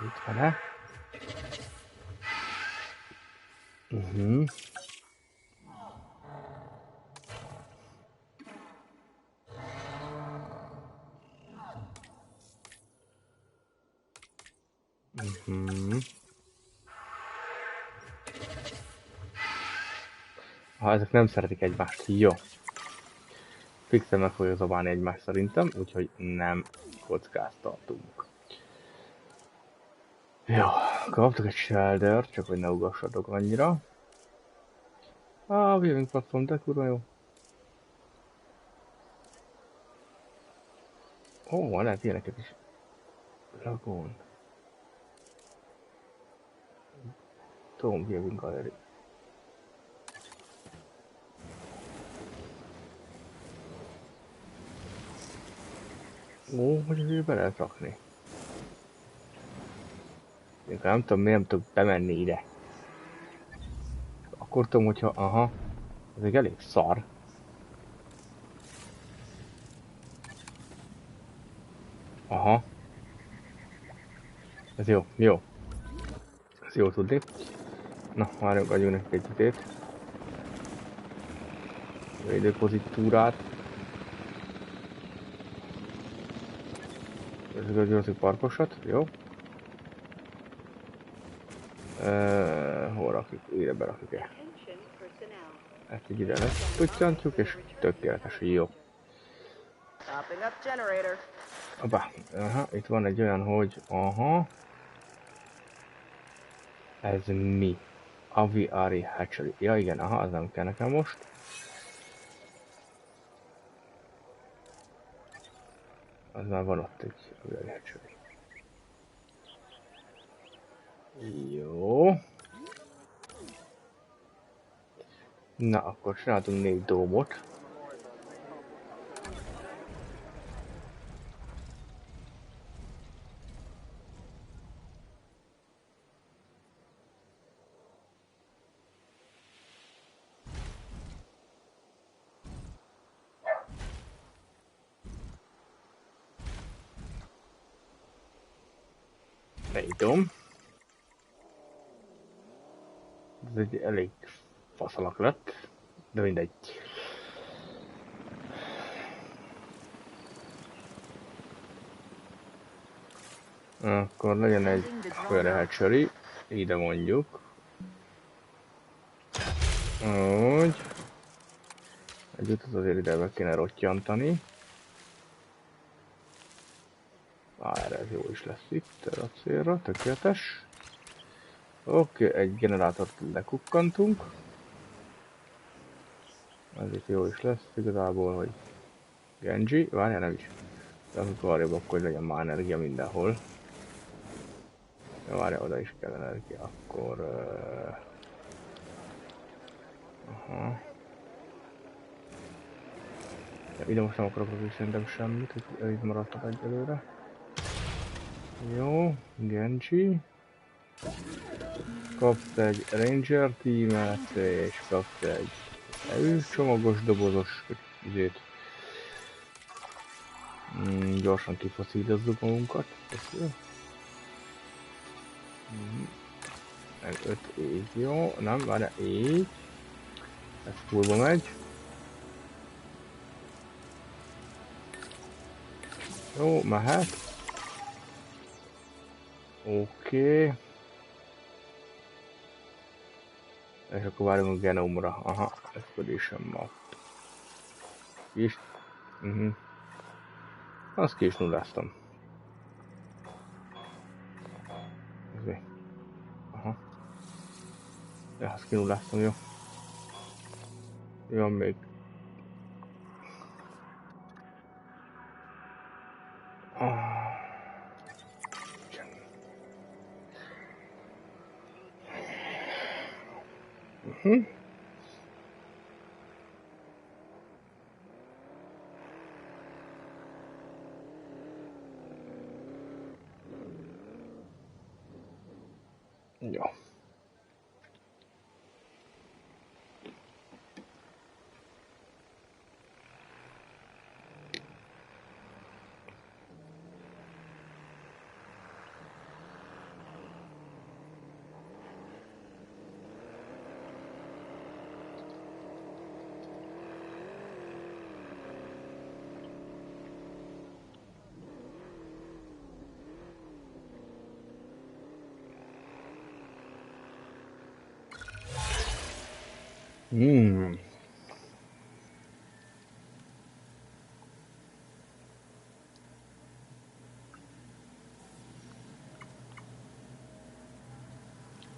Itt van-e? Ha ezek nem szeretik egymást, jó. Fixen meg fogja zabálni egymást szerintem, úgyhogy nem kockáztatunk. Jó, kaptuk egy shelter, csak hogy ne ugassatok annyira. A viewing platform, de kurva jó. Ó, lehet ilyeneket is. Lagoon. Tom viewing gallery. Ó, hogy azért be lehet rakni. Én nem tudom, miért nem tudok bemenni ide. Akkor tudom, hogyha... Aha. Ez még elég szar. Aha. Ez jó, jó. Ez jó tudni. Na, várjunk, adjunk neki egy ütét. Védőpozitúrát. Ez a Jurassic parkosat, jó. Hol rakjuk? Ide berakjuk-e? Ezt így ide letudjantjuk, és tökéletes, jó. Abba, aha, itt van egy olyan, hogy aha. Ez mi? Aviary hatchery. Ja igen, aha, az nem kell nekem most. Az már van ott egy aviary hatchery. Jó. Na, akkor csináltunk 4 dómot. Dóm. Ez egy elég faszalak lett, de mindegy. Akkor legyen egy hatchery, ide mondjuk. Úgy. Együtt azért ide be kéne rottyantani. Erre ez jó is lesz itt, a célra, tökéletes. Oké, egy generátort lekukkantunk. Ez itt jó is lesz igazából, hogy Genji, várjál nem is. De amikor arrébb, akkor hogy legyen már energia mindenhol. Ja, várjál, oda is kell energia, akkor... Aha. Ja, ide most nem akarok rakni szerintem semmit, hogy itt maradtak egyelőre. Jó, Genji. Kapsz egy Ranger tímet, és kapsz egy csomagos dobozos izét. Gyorsan kifaszítozzuk magunkat. Meg 5 így, jó, nem, várjál, így. Ez fullba megy. Jó, mehet. Oké. És akkor várjunk a genomra. Aha, expedition map. Kis. Azt ki is nulláztam. Ez mi? Aha. Ja, azt ki nulláztam, jó. Jó, még. Jó.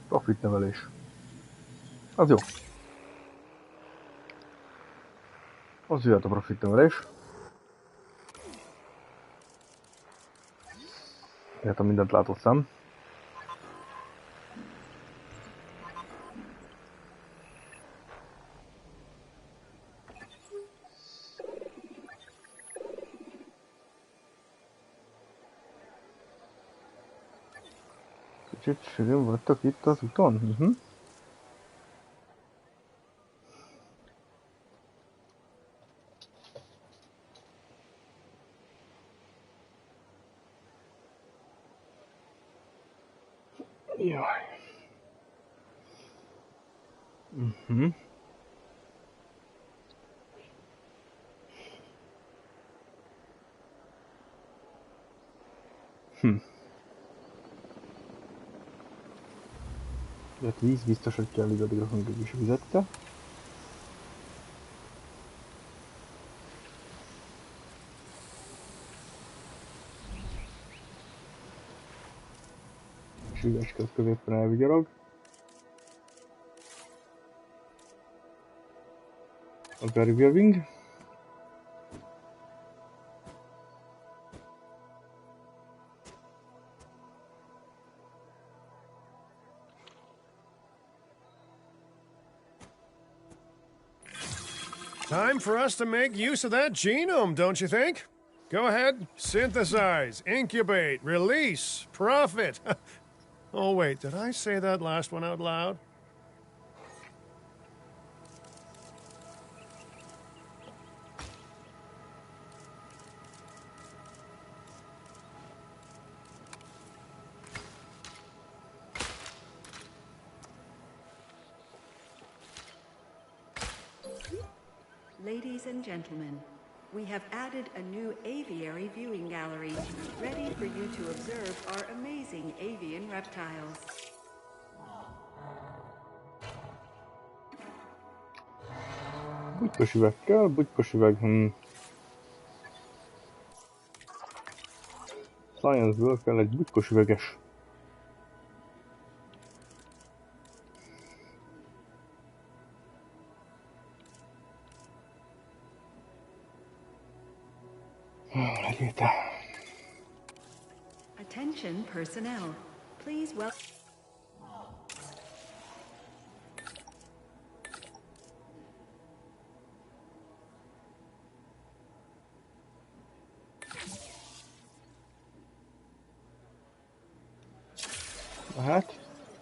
Profitnevelés. Az jó. Az jöhet a profitnevelés. Jöhet a mindent látó szem. Kicsit sűrűn voltak itt az úton? Jaj. Tehát víz biztos, hogy kell addig a hangig is vizette. És üveske az középen elvigyarog. A bergöving. Time for us to make use of that genome, don't you think? Go ahead, synthesize, incubate, release, profit. Oh wait, did I say that last one out loud? Ladies and gentlemen, we have added a new aviary viewing gallery, ready for you to observe our amazing avian reptiles. Bugykos üveg kell, bugykos üveg. Science-ből kell egy bugykos üveges. Attention personnel, please welcome.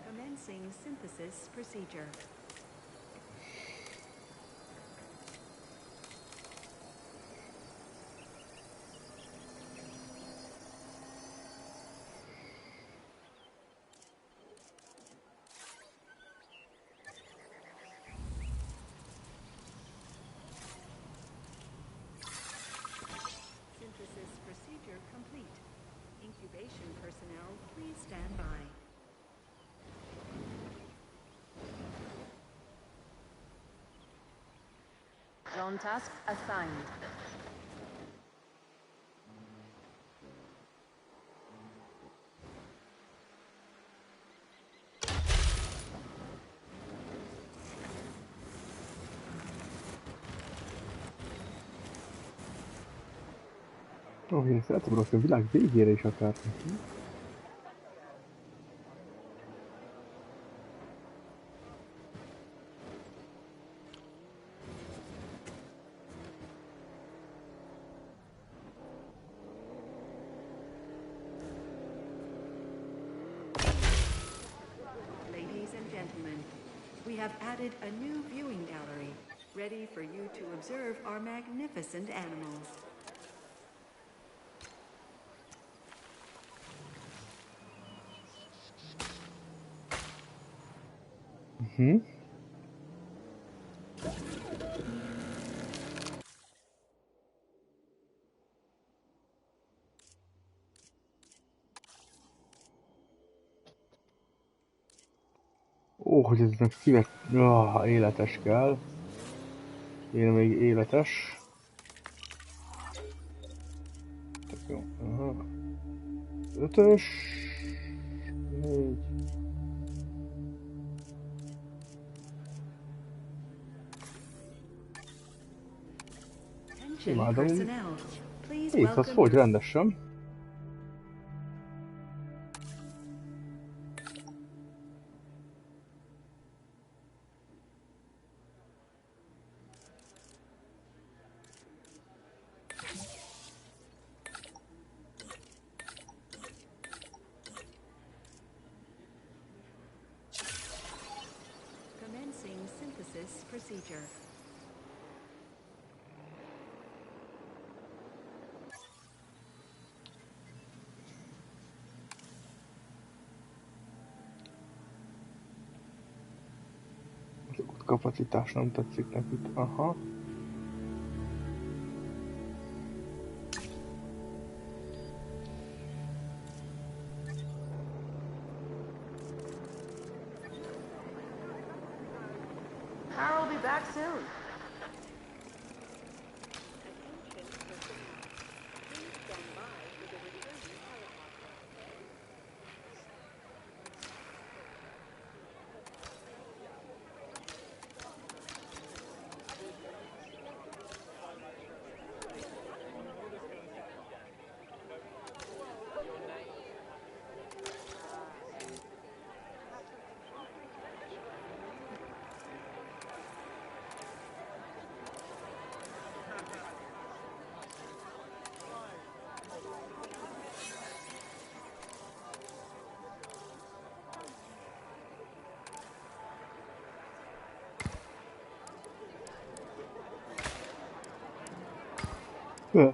Commencing synthesis procedure. Incubation personnel, please stand by. Drone task assigned. Én szeretem rossz, a világ végére is akár. Ladies and gentlemen, we have added a new viewing gallery, ready for you to observe our magnificent animals. Ó, hogy ez meg szíves... életes kell. Én még életes. Tök jó. Aha. 5-ös. 4. Imádom. Itt az fogy rendesen. procedure. Az kapacitás nem tetszik nekik. Aha. I'll be back soon. Yeah.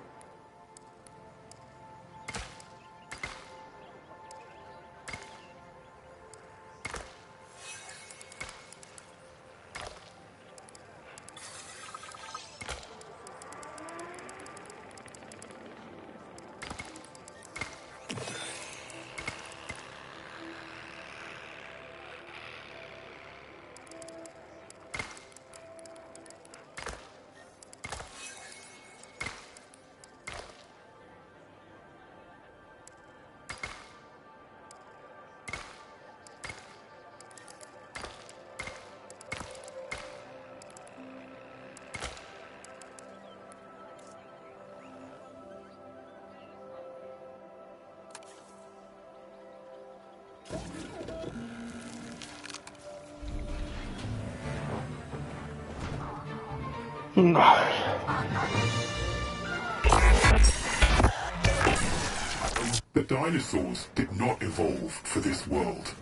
The dinosaurs did not evolve for this world.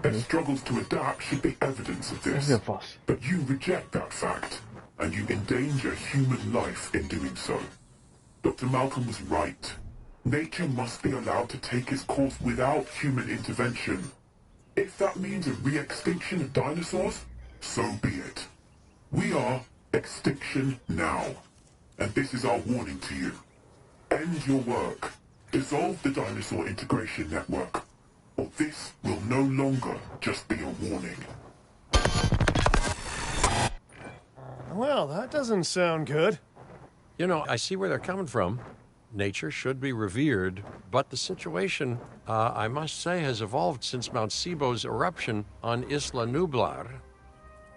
Their struggles to adapt should be evidence of this. But you reject that fact, and you endanger human life in doing so. Dr. Malcolm was right. Nature must be allowed to take its course without human intervention. If that means a re-extinction of dinosaurs, so be it. We are extinction now. And this is our warning to you. End your work. Dissolve the dinosaur integration network. Or this will no longer just be a warning. Well, that doesn't sound good. You know, I see where they're coming from. Nature should be revered, but the situation, I must say, has evolved since Mount Sibo's eruption on Isla Nublar.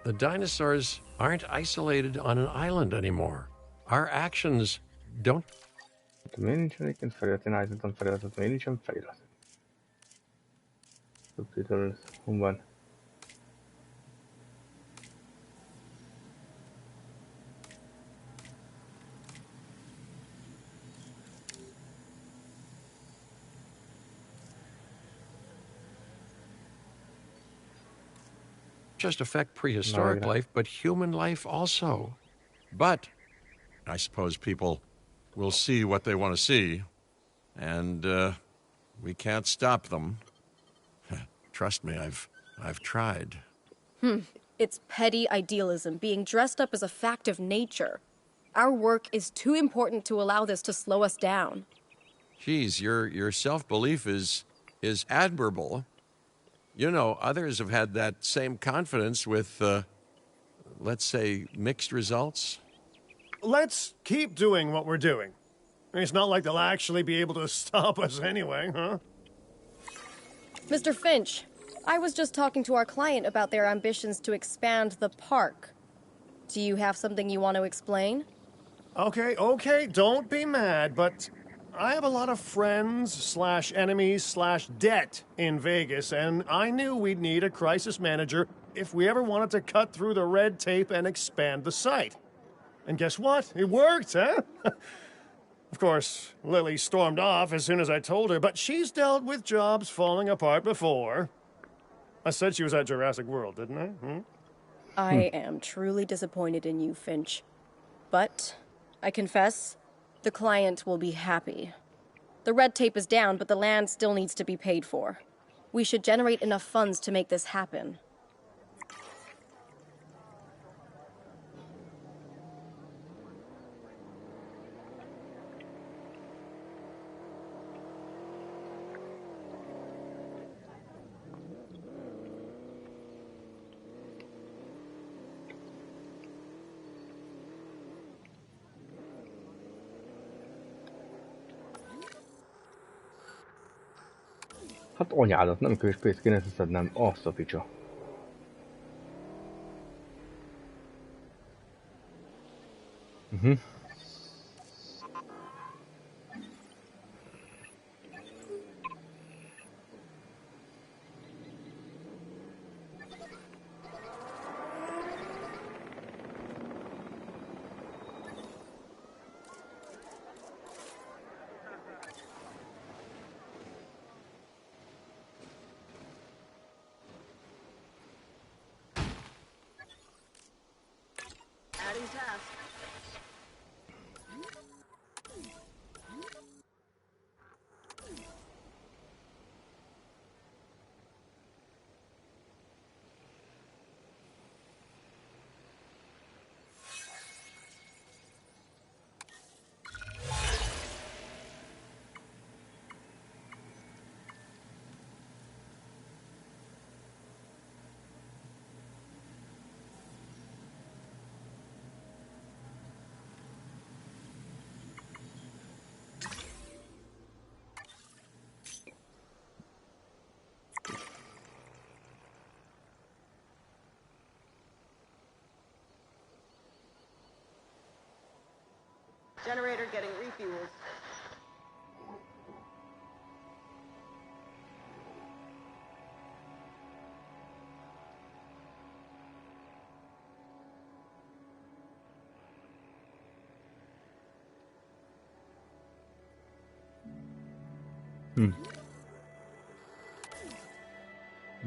The dinosaurs aren't isolated on an island anymore. Our actions don't... Miért nincsen egyébként feliraton, állítottam feliratot, miért nincsen felirat? Subtitles, van. Just affect prehistoric life, but human life also. But I suppose people will see what they want to see, and we can't stop them. Trust me, I've tried. It's petty idealism being dressed up as a fact of nature. Our work is too important to allow this to slow us down. Geez, your self-belief is admirable. You know, others have had that same confidence with, let's say, mixed results. Let's keep doing what we're doing. It's not like they'll actually be able to stop us anyway, huh? Mr. Finch, I was just talking to our client about their ambitions to expand the park. Do you have something you want to explain? Okay, don't be mad, but I have a lot of friends/enemies/debt in Vegas, and I knew we'd need a crisis manager if we ever wanted to cut through the red tape and expand the site. And guess what? It worked, huh? Of course, Lily stormed off as soon as I told her, but she's dealt with jobs falling apart before. I said she was at Jurassic World, didn't I? I am truly disappointed in you, Finch. But, I confess, the client will be happy. The red tape is down, but the land still needs to be paid for. We should generate enough funds to make this happen. Hát anyádat, nem kövés pénzt kéne összeszednem, azt a picsa. Adding task. Generator getting refueled.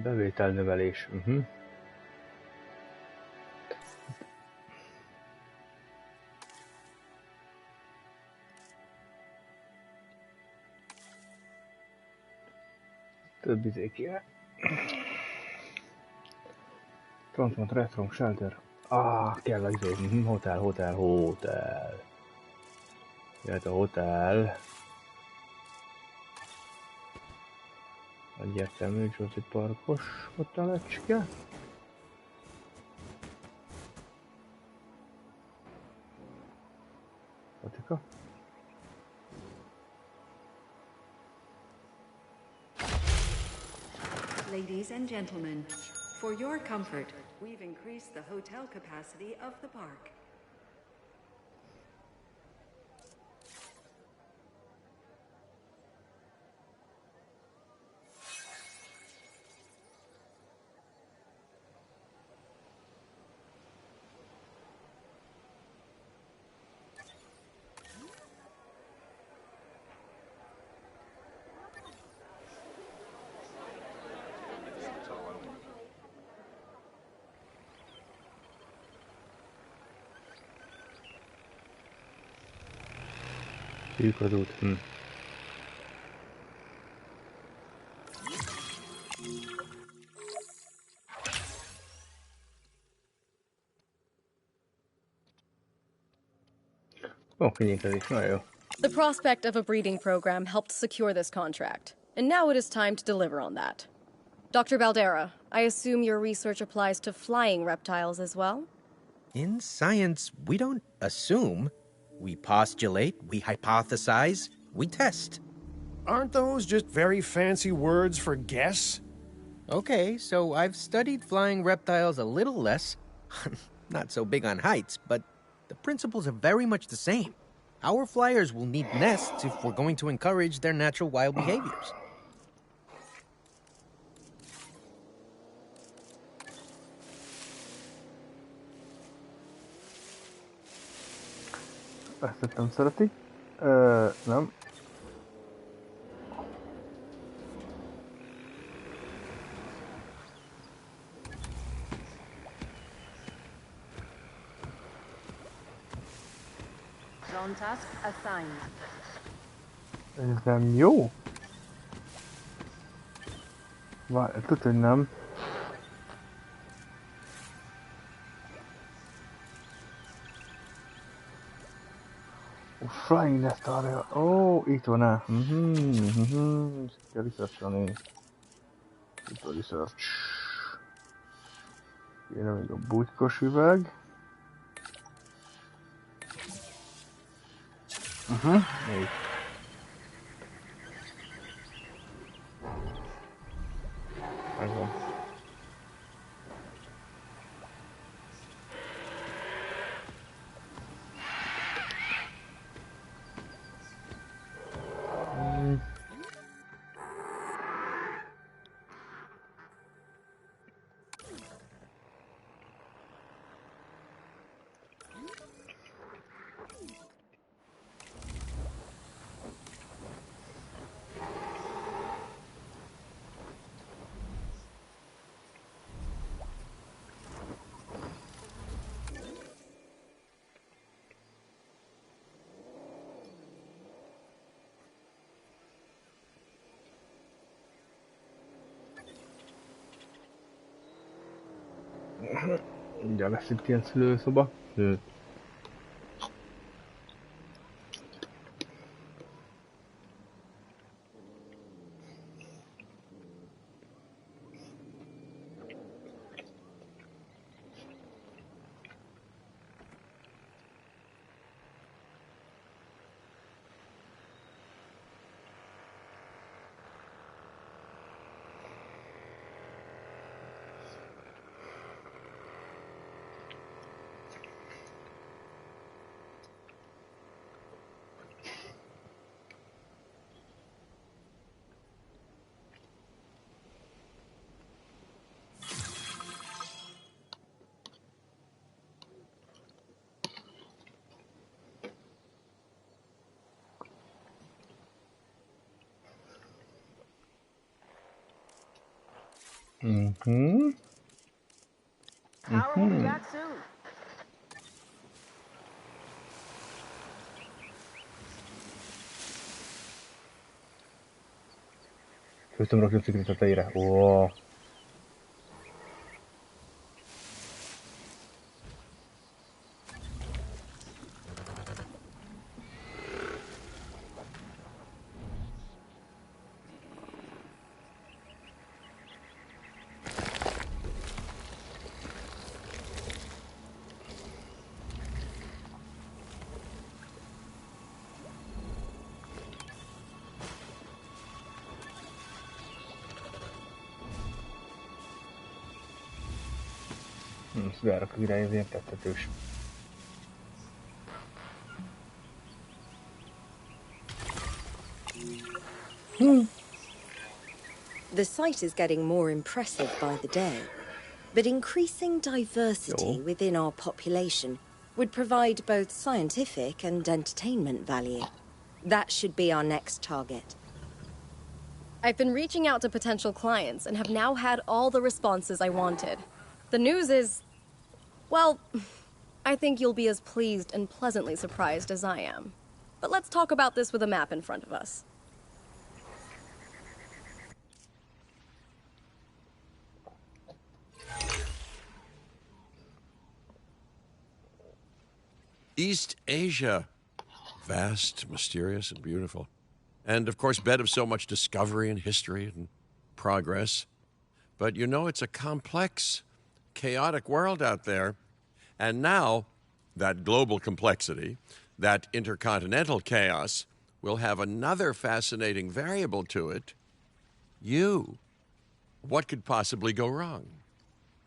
Bevételnövelés. Több izé kéne. Tartalmat, restaurant, shelter. Kell az izé. Hotel. Jöhet a hotel. Egyértelmű, és az egy parkos hotelecske. Patika. Ladies and gentlemen, for your comfort, we've increased the hotel capacity of the park. Szűk az út. Kinyitkodik, nagyon jó. The prospect of a breeding program helped secure this contract, and now it is time to deliver on that. Dr. Baldera, I assume your research applies to flying reptiles as well? In science, we don't assume. We postulate, we hypothesize, we test. Aren't those just very fancy words for guess? Okay, so I've studied flying reptiles a little less. Not so big on heights, but the principles are very much the same. Our flyers will need nests if we're going to encourage their natural wild behaviors. Ezt nem szereti. Nem. Drone task assigned. Ez nem jó? Várj, tudod, hogy nem. Flying Nest area. Ó, itt van-e? Kell research-olni. Itt a research. Kéne még a bugykos üveg. Így. Megvan. Mindjárt lesz itt ilyen szülőszoba. Power will be back soon. Főztem rakni a cikrit a tetejére. Ó. Beárak az irány, az ilyen tettetős. The site is getting more impressive by the day, but increasing diversity within our population would provide both scientific and entertainment value. That should be our next target. I've been reaching out to potential clients and have now had all the responses I wanted. The news is, well, I think you'll be as pleased and pleasantly surprised as I am. But let's talk about this with a map in front of us. East Asia. Vast, mysterious, and beautiful. And, of course, bed of so much discovery and history and progress. But you know, it's a complex, chaotic world out there. And now, that global complexity, that intercontinental chaos, will have another fascinating variable to it. You. What could possibly go wrong?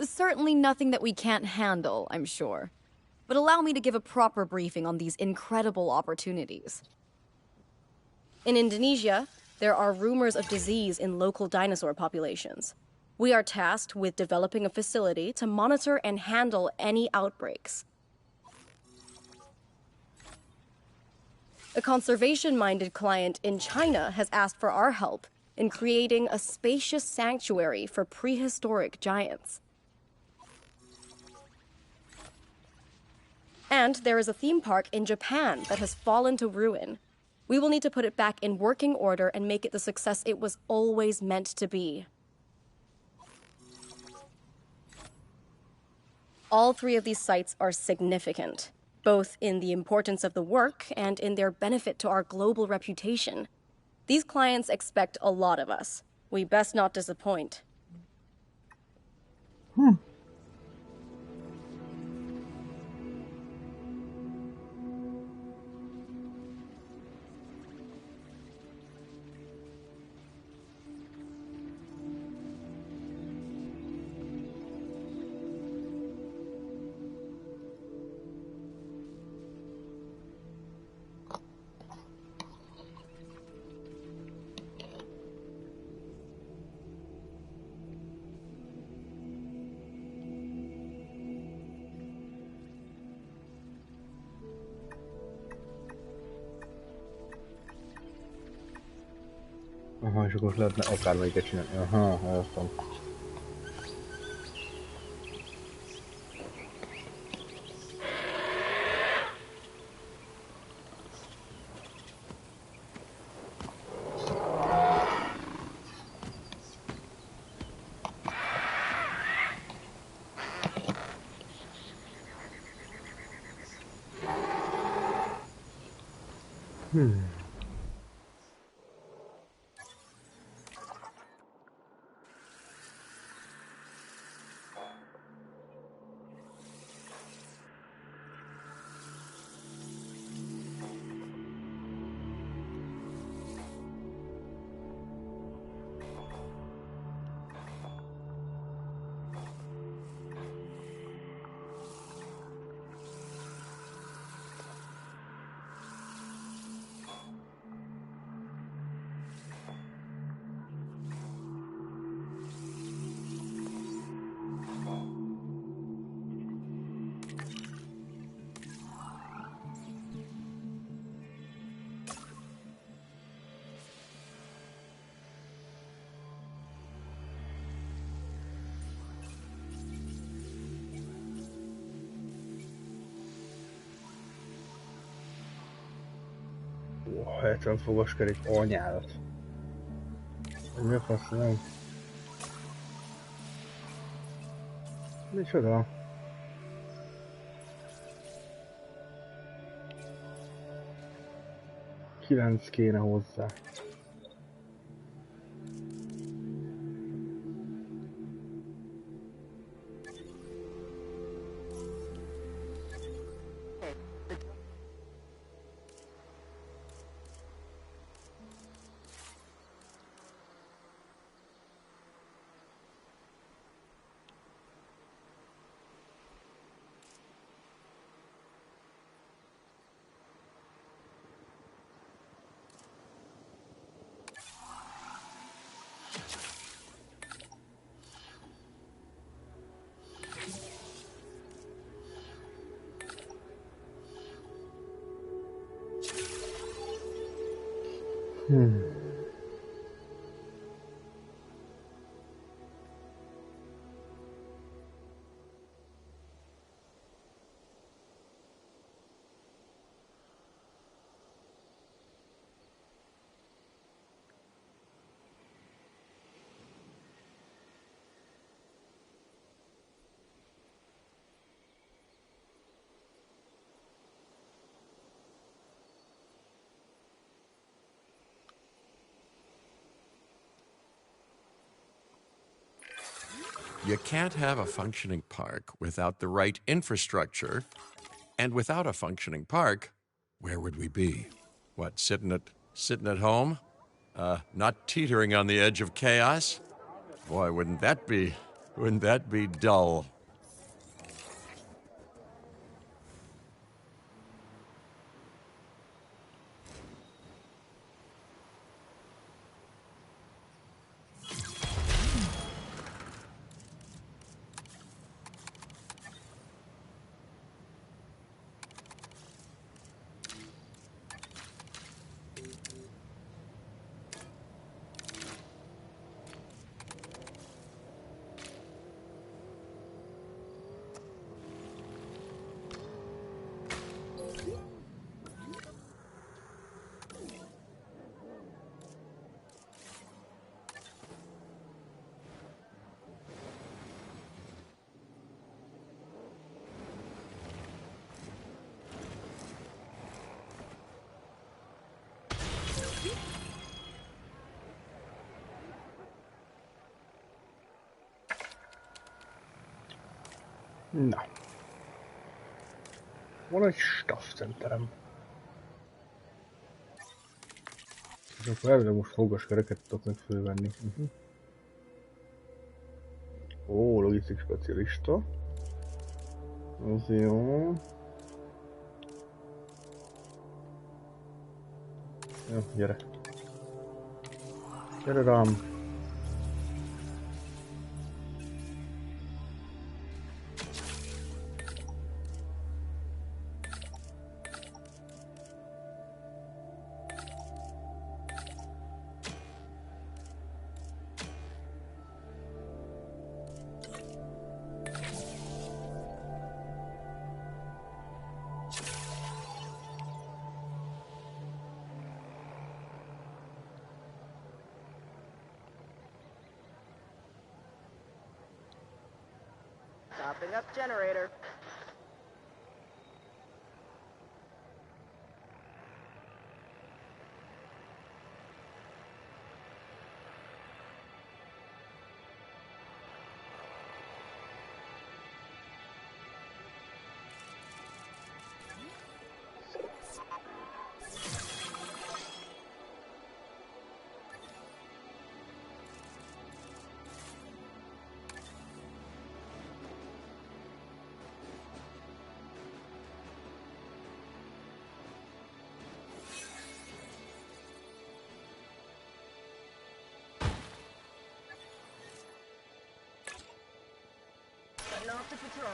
Certainly nothing that we can't handle, I'm sure. But allow me to give a proper briefing on these incredible opportunities. In Indonesia, there are rumors of disease in local dinosaur populations. We are tasked with developing a facility to monitor and handle any outbreaks. A conservation-minded client in China has asked for our help in creating a spacious sanctuary for prehistoric giants. And there is a theme park in Japan that has fallen to ruin. We will need to put it back in working order and make it the success it was always meant to be. All three of these sites are significant, both in the importance of the work and in their benefit to our global reputation. These clients expect a lot of us. We best not disappoint. Aha, és akkor lehetne akármelyiket csinálni. Aha, elfam. Ó, 70 fogos kerék anyálat. Mi a fasz, nem? Micsoda? Kilenc kéne hozzá. You can't have a functioning park without the right infrastructure. And without a functioning park, where would we be? What, sitting at home? Not teetering on the edge of chaos? Boy, wouldn't that be dull? Na. Van egy staffcenterem. És akkor elvileg most fogaskereket tudok meg fölvenni. Ó, logisztik specialista. Ez jó. Jó, gyere. Gyere rám. Topping up generator. Off to patrol.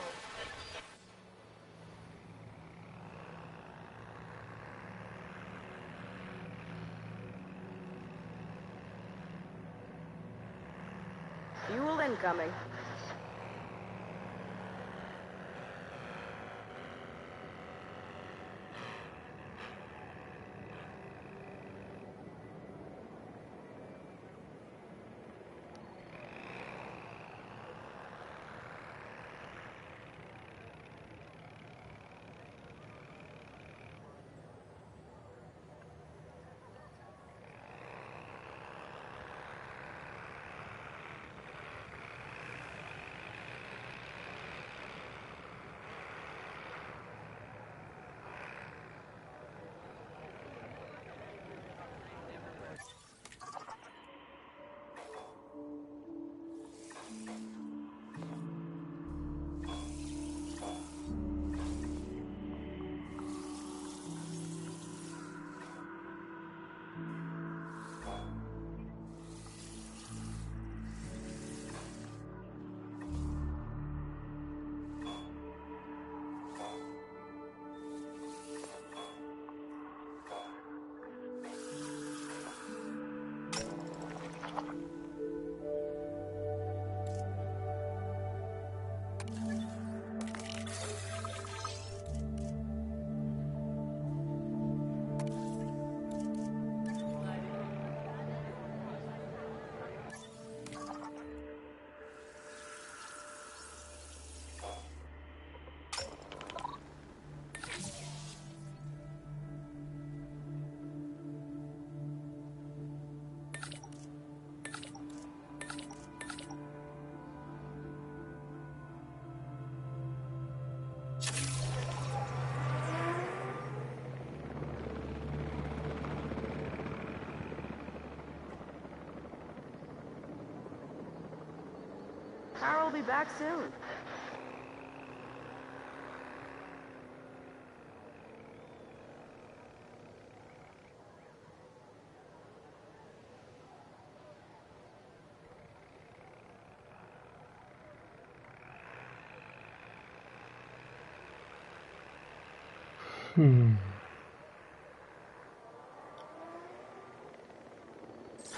Fuel incoming. Power will be back soon.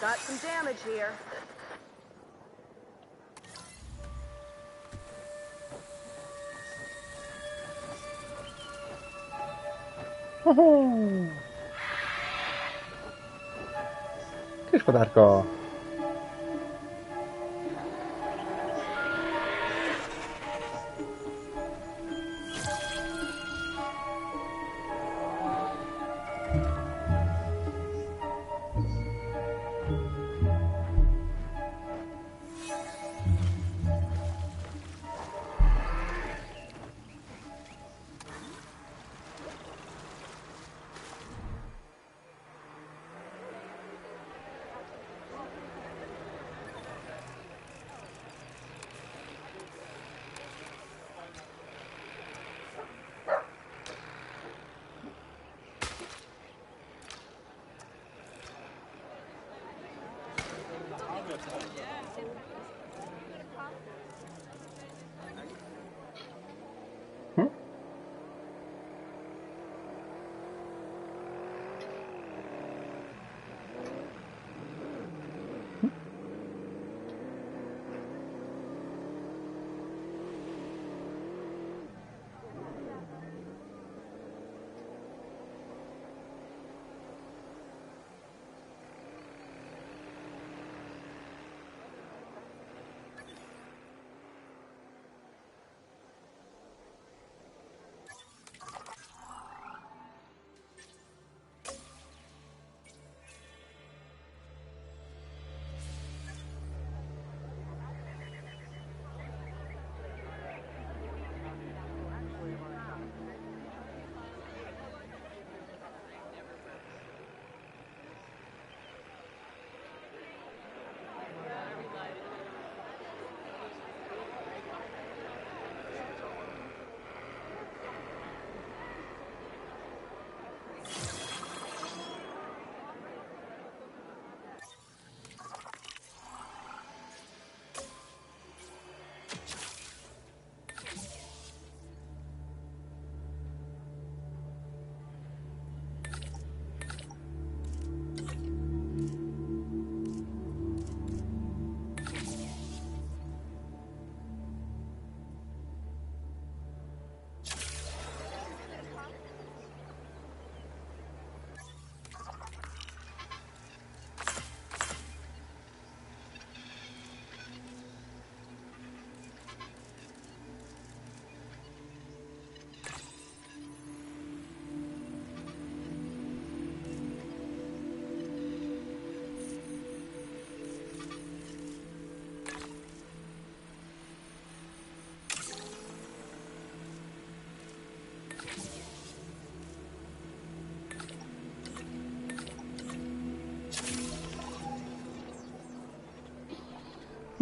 Got some damage here. Kis madárka!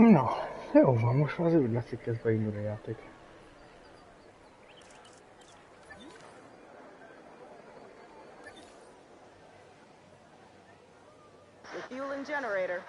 Na, jó van, most már az úgy leszik kezdve indul a játék. Refueling generator.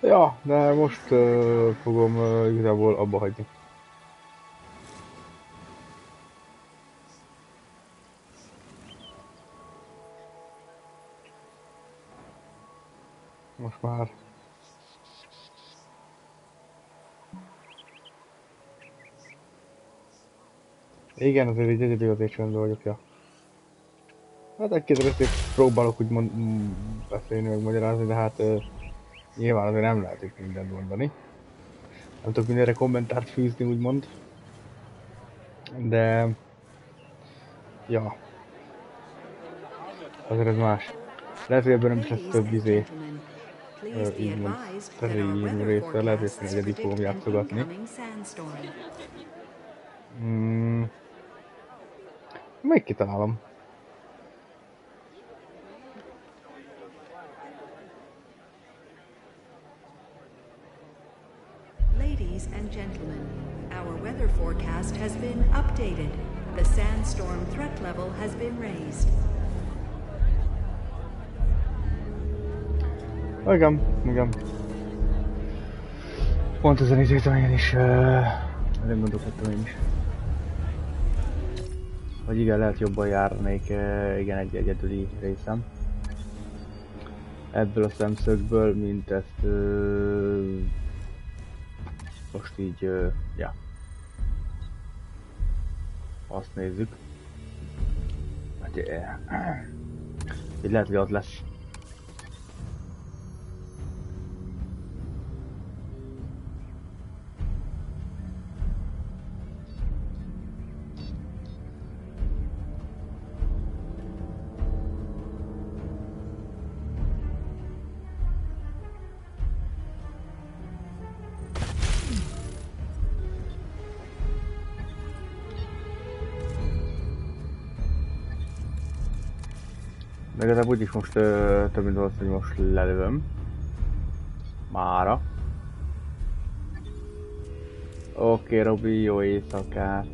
Ja, de most fogom igazából abba hagyni. Most már. Igen, azért így egyedül azért csöndben vagyok, ja. Hát egy-két részét próbálok úgymond beszélni, meg magyarázni, de hát nyilván azért nem lehet itt mindent mondani. Nem tudok mindenre kommentárt fűzni, úgymond. De... ja. Azért ez más. Lehet, hogy ebben nem is lesz több izé. Úgymond stream része, lehet, hogy ezt egyedül fogom játszogatni. Még kitalálom. Ladies and gentlemen, our weather forecast has been updated. The sandstorm threat level has been raised. Igen. Pont ezen izéltem én is, ezen gondolkodtam én is. Vagy igen, lehet jobban járnék, igen, egy egyedüli részem. Ebből a szemszögből, mint ezt most így, ja. Azt nézzük. Hát, így lehet, hogy az lesz. De igazából úgyis most több mint valószínű, hogy most lelövöm. Mára. Oké, Robi, jó éjszakát.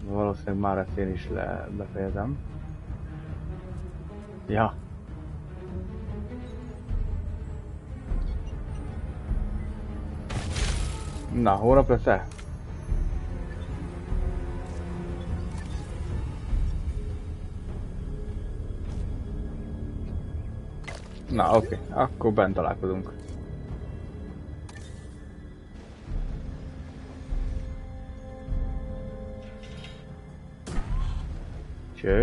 Valószínűleg már ezt én is befejezem. Ja. Na, hónap lesz-e? Na oké, akkor bent találkozunk.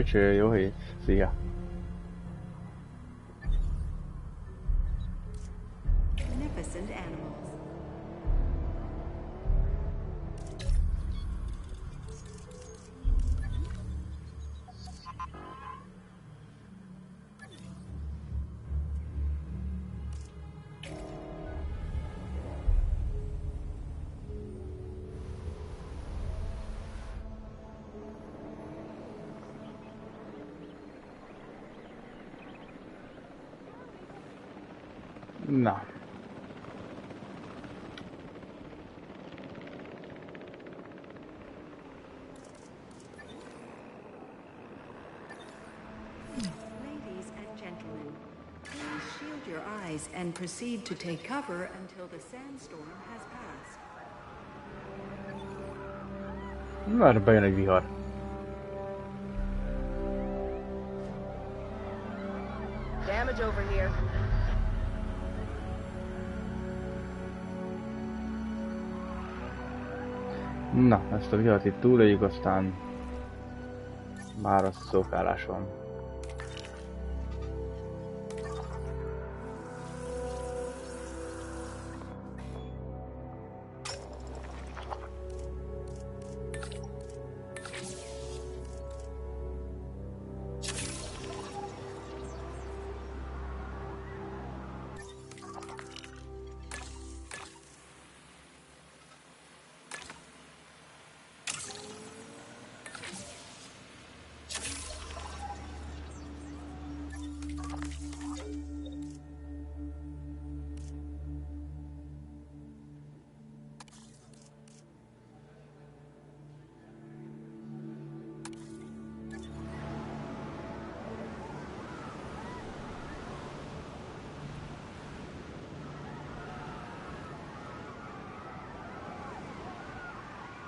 Cső, jó hét, szia! Magnificent animals. Na. Ladies and gentlemen, please shield your eyes and proceed to take cover until the sandstorm has passed. Na, erre bejön egy vihar. Damage over here. Na, ezt a vihart itt túléljük, aztán már az szolgálás van.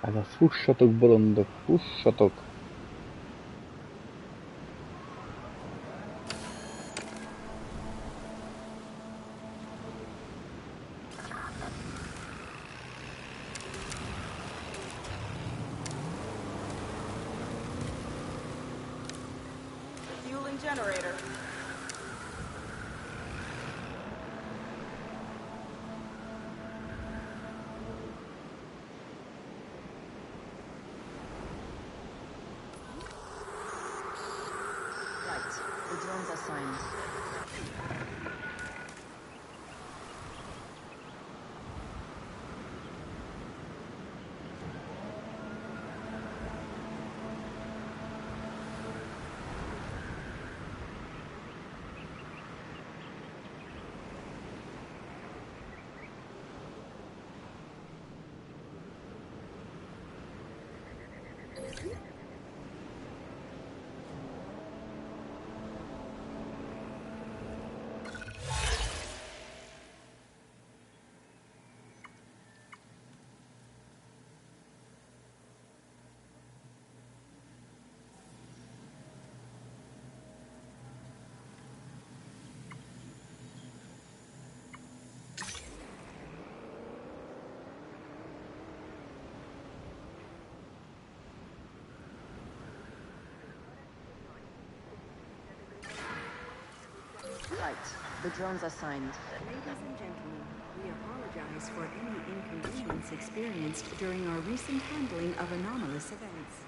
Ez az, fussatok bolondok, fussatok! Fueling generator. The drones are signed. Right. The drones are signed. Ladies and gentlemen, we apologize for any inconvenience experienced during our recent handling of anomalous events.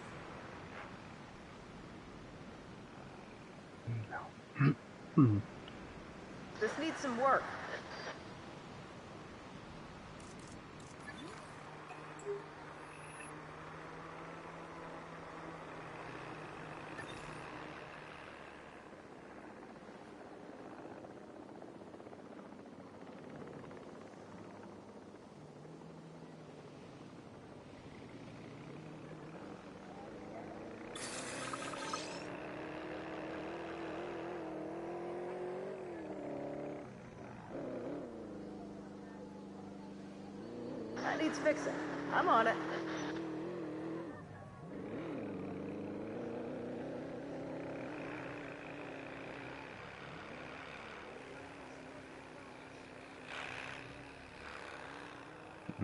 This needs some work. That needs fixing. I'm on it.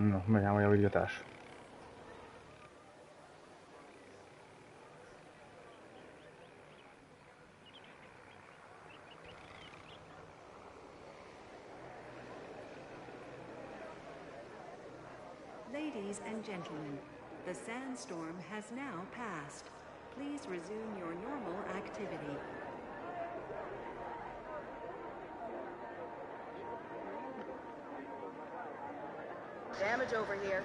Na, megy ám a javítgatás. Ladies and gentlemen, the sandstorm has now passed. Please resume your normal activity. Damage over here.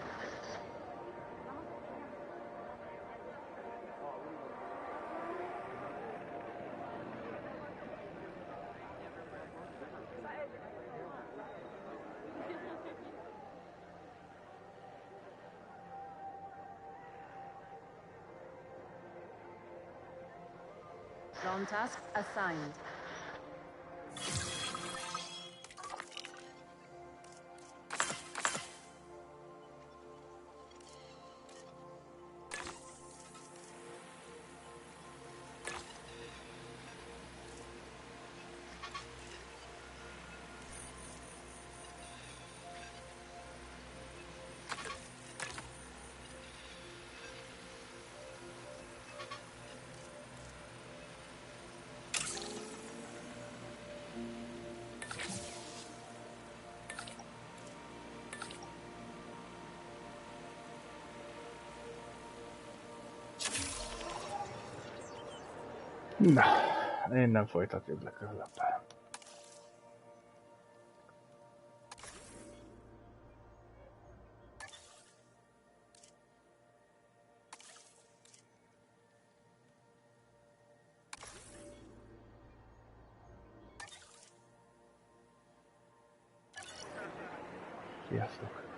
Drone task assigned. Na, én nem folytatjuk legközelebb. Sziasztok!